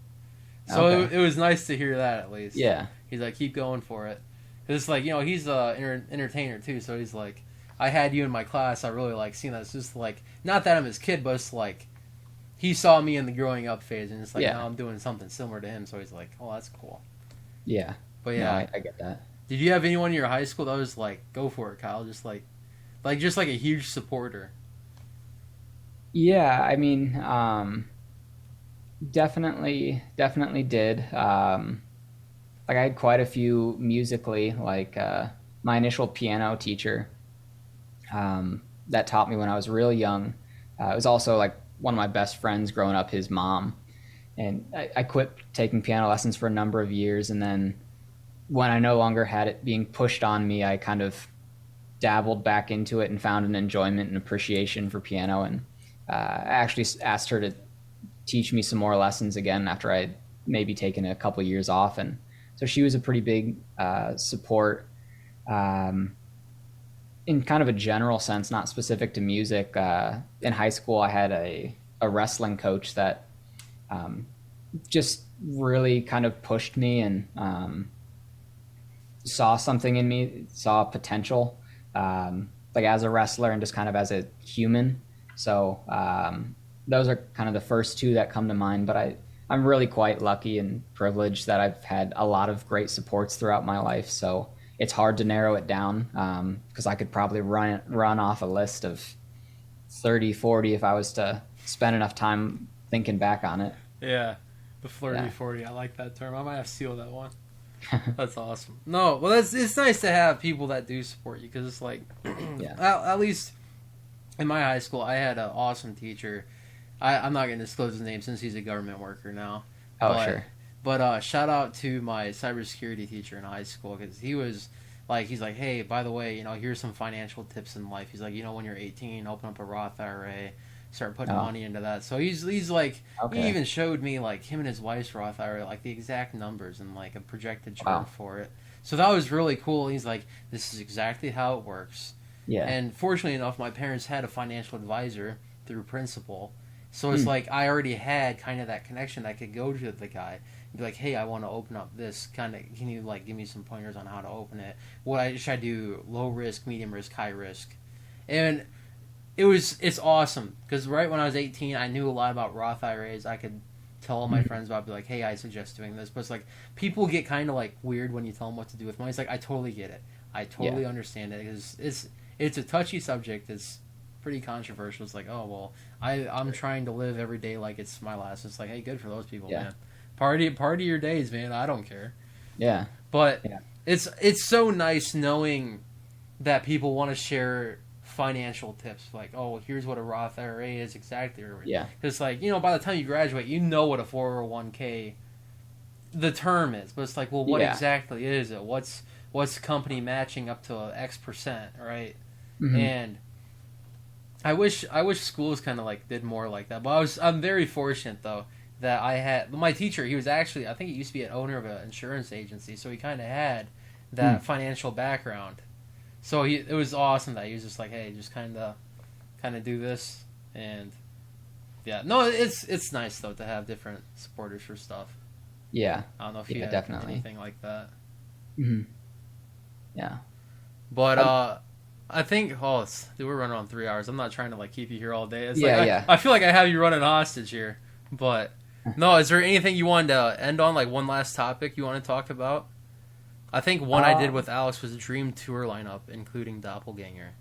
So Okay. it was nice to hear that at least. yeah. He's like, keep going for it. 'Cause it's like, he's a entertainer too. So he's like, I had you in my class. I really like seeing that. It's just like, not that I'm his kid, but it's like, he saw me in the growing up phase, and it's like, Yeah. now I'm doing something similar to him. So he's like, oh, that's cool. Yeah. But No, yeah, I get that. did you have anyone in your high school that was like, go for it, Kyle? Just like a huge supporter. Yeah. I mean, definitely did. Like I had quite a few musically, like my initial piano teacher that taught me when I was real young. It was also like one of my best friends growing up, his mom. And I quit taking piano lessons for a number of years. And then when I no longer had it being pushed on me, I kind of dabbled back into it and found an enjoyment and appreciation for piano. And I actually asked her to teach me some more lessons again after I'd maybe taken a couple years off. And so she was a pretty big support in kind of a general sense, not specific to music. In high school, I had a wrestling coach that just really kind of pushed me and saw something in me, saw potential, like as a wrestler and just kind of as a human. So those are kind of the first two that come to mind, but I'm really quite lucky and privileged that I've had a lot of great supports throughout my life. So it's hard to narrow it down because I could probably run off a list of 30, 40 if I was to spend enough time thinking back on it. Yeah, the flirty 40. I like that term. I might have to steal that one. That's awesome. No, well, it's nice to have people that do support you because it's like, at least in my high school, I had an awesome teacher. I'm not going to disclose his name since he's a government worker now. Sure. But shout out to my cybersecurity teacher in high school because he's like, hey, by the way, here's some financial tips in life. He's like, when you're 18, open up a Roth IRA, start putting money into that. So he's like, he even showed me like him and his wife's Roth IRA, like the exact numbers and like a projected chart for it. So that was really cool. He's like, this is exactly how it works. Yeah. And fortunately enough, my parents had a financial advisor through Principal. So it's like I already had kind of that connection. I could go to the guy and be like, hey, I want to open up this kind of, can you like give me some pointers on how to open it? Should I do low risk, medium risk, high risk? And it's awesome because right when I was 18, I knew a lot about Roth IRAs. I could tell all my friends about, be like, hey, I suggest doing this. But it's like people get kind of like weird when you tell them what to do with money. It's like, I totally get it. I totally understand it because it's a touchy subject. It's pretty controversial. It's like, oh well, I'm trying to live every day like it's my last. It's like, hey, good for those people, man. Party your days, man. I don't care. Yeah. But it's so nice knowing that people want to share financial tips. Like, oh, here's what a Roth IRA is exactly. Because like, by the time you graduate, you know what a 401k the term is. But it's like, well, what exactly is it? What's company matching up to X%, right? Mm-hmm. And I wish schools kind of like did more like that. But I'm very fortunate though that I had my teacher. He was actually, I think he used to be an owner of an insurance agency, so he kind of had that financial background. So it was awesome that he was just like, hey, just kind of do this, and it's nice though to have different supporters for stuff. Yeah, I don't know if you have definitely anything like that. Mm-hmm. Yeah, but I think we're running on 3 hours. I'm not trying to like keep you here all day. It's I feel like I have you running hostage here. But no, is there anything you wanted to end on? Like one last topic you want to talk about? I think one I did with Alex was a dream tour lineup, including Doppelganger.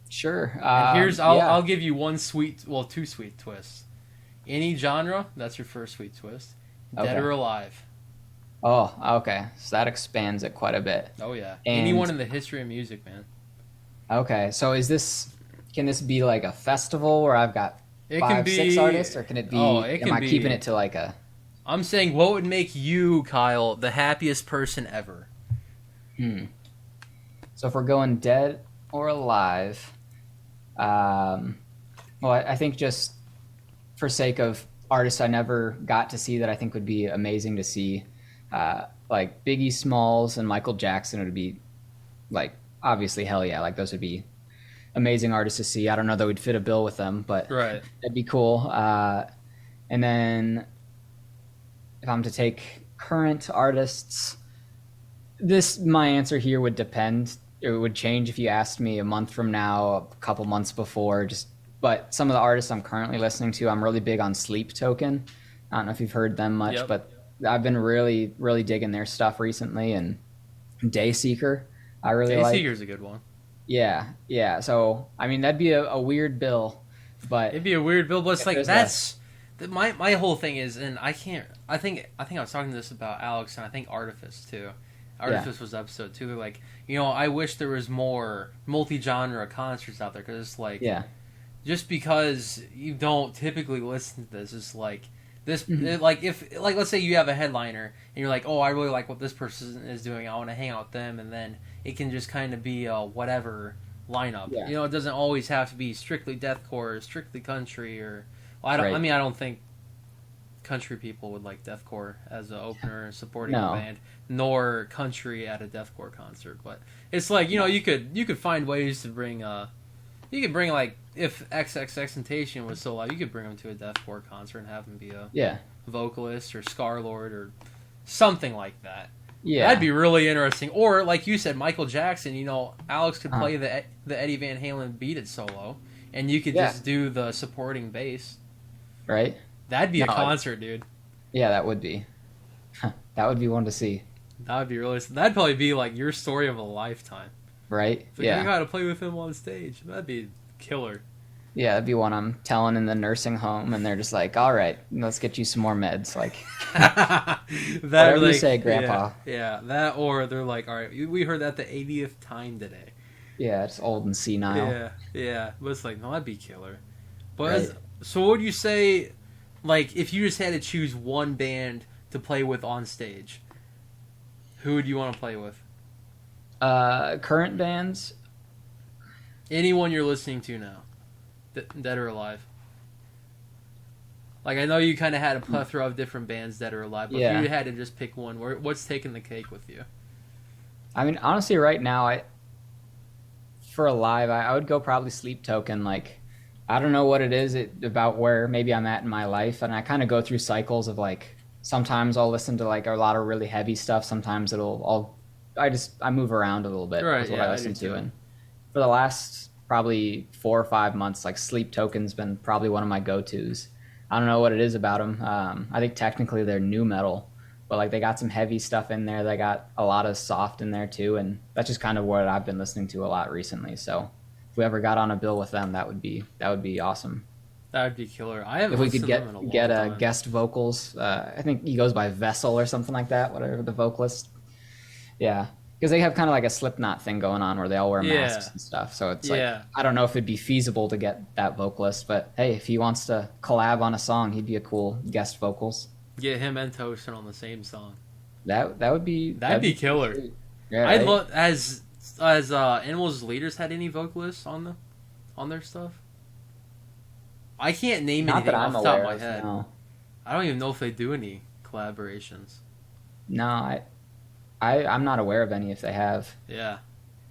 Sure. And I'll give you two sweet twists. Any genre, that's your first sweet twist. Dead or alive. Oh, okay. So that expands it quite a bit. Oh yeah. Anyone in the history of music, man. Okay, so can this be like a festival where I've got 6 artists, or can it be, am I keeping it to like a... I'm saying, what would make you, Kyle, the happiest person ever? So if we're going dead or alive, I think just for sake of artists I never got to see that I think would be amazing to see, like Biggie Smalls and Michael Jackson would be like, obviously, hell yeah, like those would be amazing artists to see. I don't know that we'd fit a bill with them, but that'd be cool. And then if I'm to take current artists, my answer here would depend. It would change if you asked me a month from now, a couple months before. But some of the artists I'm currently listening to, I'm really big on Sleep Token. I don't know if you've heard them much, but I've been really, really digging their stuff recently. And Dayseeker, I really like. Dayseeker's a good one. Yeah. So I mean, that'd be a weird bill, but it'd be a weird bill. But it's like my whole thing is, and I think I was talking to this about Alex, and I think Artifice too. Artifice was episode 2. Like, I wish there was more multi-genre concerts out there, because it's like, just because you don't typically listen to this, it's like This like if like let's say you have a headliner and you're like, oh, I really like what this person is doing. I want to hang out with them, and then it can just kind of be a whatever lineup. Yeah. You know, it doesn't always have to be strictly deathcore or strictly country or. Well, Right. I mean, I don't think country people would like deathcore as an opener and supporting No. a band, nor country at a deathcore concert. But it's like, you know, you could find ways to bring you could bring like if XXXTentacion was still alive, you could bring them to a deathcore concert and have them be a Yeah. vocalist or Scarlord or something like that. Yeah. That'd be really interesting. Or like you said, Michael Jackson. You know, Alex could play the Eddie Van Halen Beat It solo, and you could just do the supporting bass. Right. That'd be a concert, dude. Yeah, that would be. That would be one to see. That would be really. That'd probably be like your story of a lifetime. Right. Like, I gotta play with him on stage. That'd be killer. Yeah, that'd be one I'm telling in the nursing home, and they're just like, "All right, let's get you some more meds." Like, whatever you say, Grandpa. Yeah, that or they're like, "All right, we heard that the 80th time today." Yeah, it's old and senile. Yeah, but it's like, no, that'd be killer. But Right. so, what would you say, like, if you just had to choose one band to play with on stage, who would you want to play with? Current bands. Anyone you're listening to now, dead or alive. Like, I know you kind of had a plethora of different bands dead or alive, but if you had to just pick one, what's taking the cake with you? I mean, honestly, right now, for alive, I would go probably Sleep Token. Like, I don't know what it is about where maybe I'm at in my life, and I kind of go through cycles of like, sometimes I'll listen to like a lot of really heavy stuff. Sometimes I move around a little bit. Right, is what I listen to. And for the last probably 4 or 5 months, like Sleep Token's been probably one of my go-tos. I don't know what it is about them. I think technically they're new metal, but like they got some heavy stuff in there. They got a lot of soft in there too, and that's just kind of what I've been listening to a lot recently. So if we ever got on a bill with them, that would be awesome. That would be killer. I haven't If we listened could to them in a long get time. guest vocals, I think he goes by Vessel or something like that. Whatever the vocalist. Yeah, because they have kind of like a Slipknot thing going on where they all wear masks and stuff. So it's like, I don't know if it'd be feasible to get that vocalist, but hey, if he wants to collab on a song, he'd be a cool guest vocals. Get him and Toastin on the same song. That'd be killer. Yeah, I'd right? love as Animals Leaders had any vocalists on their stuff. I can't name Not anything that off I'm the top of aware my of. head. No, I don't even know if they do any collaborations. no, I'm not aware of any if they have. Yeah.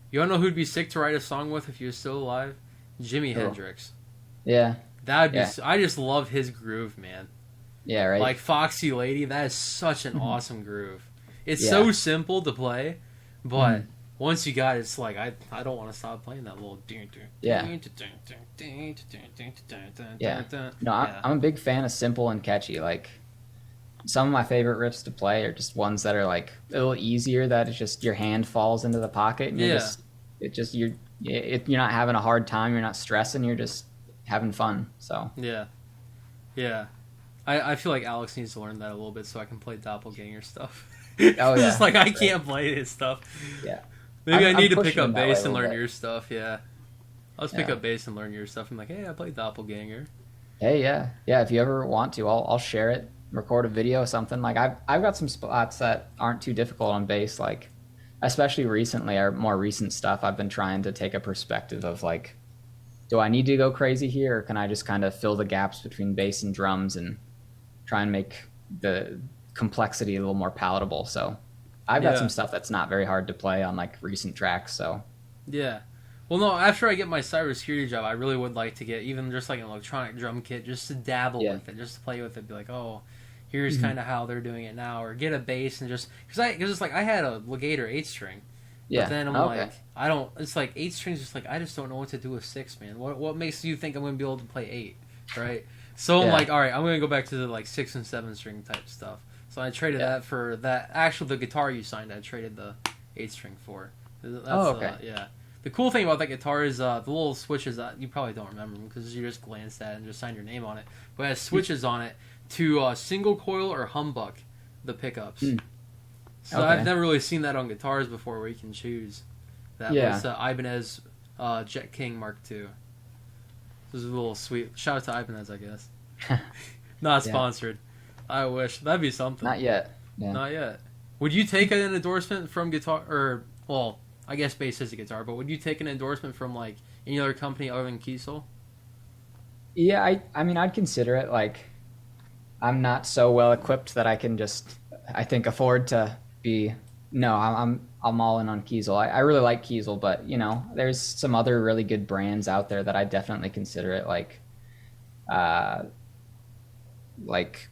You wanna know who'd be sick to write a song with if he was still alive? Jimi Who? Hendrix. Yeah, That would be. Yeah. I just love his groove, man. yeah, right. Like Foxy Lady, that is such an awesome groove. It's Yeah. so simple to play, but once you got it, it's like I don't want to stop playing that little. Yeah. Yeah. No, I'm a big fan of simple and catchy. Like some of my favorite riffs to play are just ones that are like a little easier. That it's just your hand falls into the pocket and you're not having a hard time. You're not stressing. You're just having fun. So yeah. I feel like Alex needs to learn that a little bit so I can play Doppelganger stuff. Oh yeah, Just like I can't play his stuff. Yeah. Maybe I I'm need to pick pushing up him that way bass a and little learn bit. your stuff. Yeah. Let's pick Yeah. up bass and learn your stuff. I'm like, hey, I play Doppelganger. Hey, yeah. If you ever want to, I'll share it, record a video, or something. Like I've got some spots that aren't too difficult on bass. Like especially recently, or more recent stuff, I've been trying to take a perspective of like, do I need to go crazy here, or can I just kind of fill the gaps between bass and drums and try and make the complexity a little more palatable? So I've got some stuff that's not very hard to play on like recent tracks. So Yeah. Well, no, after I get my cybersecurity job, I really would like to get even just like an electronic drum kit just to dabble with it, just to play with it, be like, oh, here's kind of how they're doing it now, or get a bass and just, because it's like I had a Legator 8-string, but then I'm like, it's like 8 strings, just like, I just don't know what to do with 6, man. What makes you think I'm going to be able to play 8, right? So I'm like, all right, I'm going to go back to the like 6 and 7 string type stuff. So I traded that for that. Actually, the guitar you signed, I traded the 8-string for. That's, yeah. The cool thing about that guitar is the little switches that you probably don't remember them because you just glanced at it and just signed your name on it. But it has switches on it to single coil or humbuck the pickups. So I've never really seen that on guitars before where you can choose. That was Ibanez Jet King Mark II. This is a little sweet. Shout out to Ibanez, I guess. Not sponsored. I wish that'd be something. Not yet. Yeah. Not yet. Would you take an endorsement from guitar, or well, I guess bass is a guitar, but would you take an endorsement from like any other company other than Kiesel? Yeah, I mean, I'd consider it. Like, I'm not so well equipped that I can just, I think, afford to be. No, I'm all in on Kiesel. I really like Kiesel, but you know, there's some other really good brands out there that I definitely consider it. Like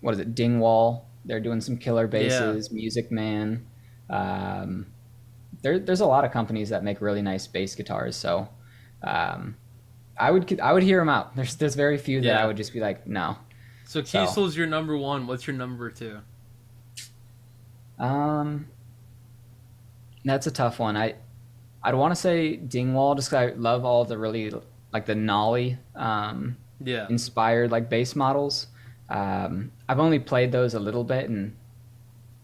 what is it, Dingwall? They're doing some killer basses. Music Man. There's a lot of companies that make really nice bass guitars. So, I would hear them out. There's very few that I would just be like, no. So Kiesel's your number one. What's your number two? That's a tough one. I'd want to say Dingwall just 'cause I love all the really like the Nolly inspired like bass models. I've only played those a little bit, and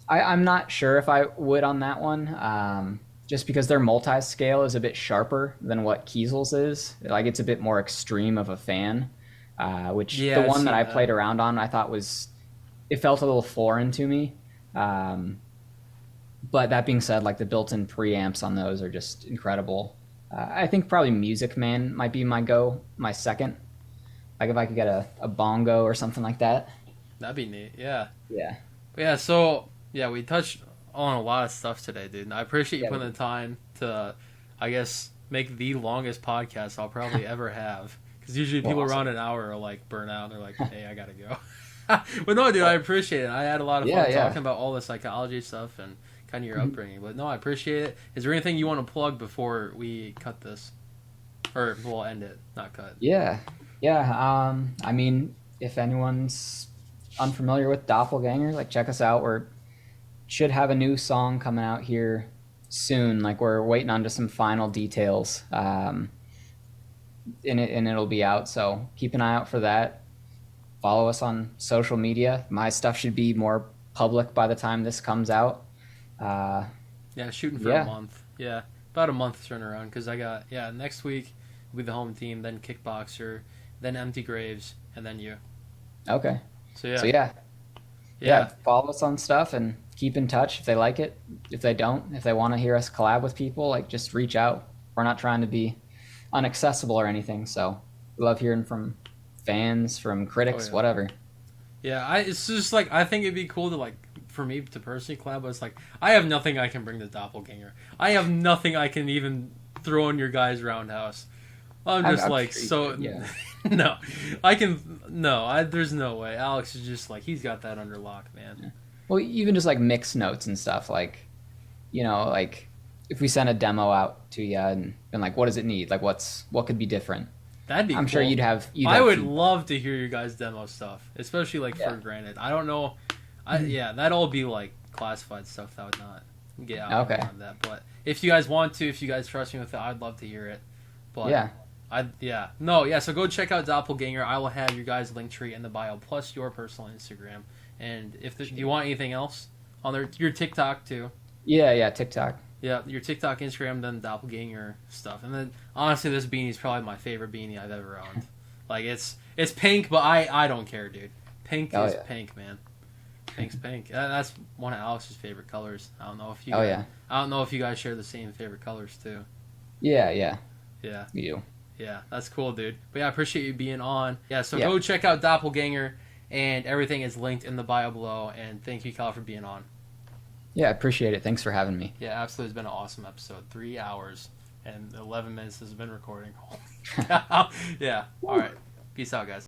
I'm not sure if I would on that one. Just because their multi-scale is a bit sharper than what Kiesel's is. Like it's a bit more extreme of a fan. Which the one that I played around on I thought it felt a little foreign to me. But that being said, like the built-in preamps on those are just incredible. I think probably Music Man might be my second. Like if I could get a bongo or something like that. That'd be neat, yeah. Yeah. Yeah, so, yeah, we touched on a lot of stuff today, dude. And I appreciate you putting the time to, I guess, make the longest podcast I'll probably ever have. Because usually people around an hour are like burnt out. They're like, hey, I gotta go. But no, dude, I appreciate it. I had a lot of fun talking about all the psychology stuff and kind of your upbringing. But no, I appreciate it. Is there anything you want to plug before we cut this? Or we'll end it, not cut. Yeah. I mean, if anyone's unfamiliar with Doppelganger, like check us out. We should have a new song coming out here soon. Like we're waiting on just some final details. And it'll be out. So keep an eye out for that. Follow us on social media. My stuff should be more public by the time this comes out. Shooting for a month. Yeah, about a month turnaround because I got next week will be the home team, then Kickboxer, then Empty Graves, and then you. Okay. So follow us on stuff and keep in touch if they like it. If they don't, if they want to hear us collab with people, like just reach out. We're not trying to be unaccessible or anything. So we love hearing from fans, from critics, whatever. Yeah, it's just like I think it'd be cool to like for me to personally collab. But it's like I have nothing I can bring to Doppelganger. I have nothing I can even throw in your guys' roundhouse. I'm just no, I can there's no way. Alex is just like he's got that under lock, man. Yeah. Well, even just like mix notes and stuff, like like if we send a demo out to you and like what does it need, like what could be different. That'd be. I'm sure you'd have. I would love to hear your guys' demo stuff, especially like for Granted. I don't know. That'd all be like classified stuff that would not get out on that. But if you guys want to, if you guys trust me with it, I'd love to hear it. But so go check out Doppelganger. I will have your guys' link tree in the bio plus your personal Instagram. And if do you want anything else on there, your TikTok too. Yeah, TikTok. Yeah, your TikTok, Instagram, then Doppelganger stuff. And then, honestly, this beanie is probably my favorite beanie I've ever owned. Like, it's pink, but I don't care, dude. Pink is pink, man. Pink's pink. That's one of Alex's favorite colors. I don't know if you I don't know if you guys share the same favorite colors, too. Yeah. We do. Yeah, that's cool, dude. But yeah, I appreciate you being on. Yeah, so go check out Doppelganger, and everything is linked in the bio below. And thank you, Kyle, for being on. Yeah, I appreciate it. Thanks for having me. Yeah, absolutely. It's been an awesome episode. 3 hours and 11 minutes has been recording. Yeah. All right. Peace out, guys.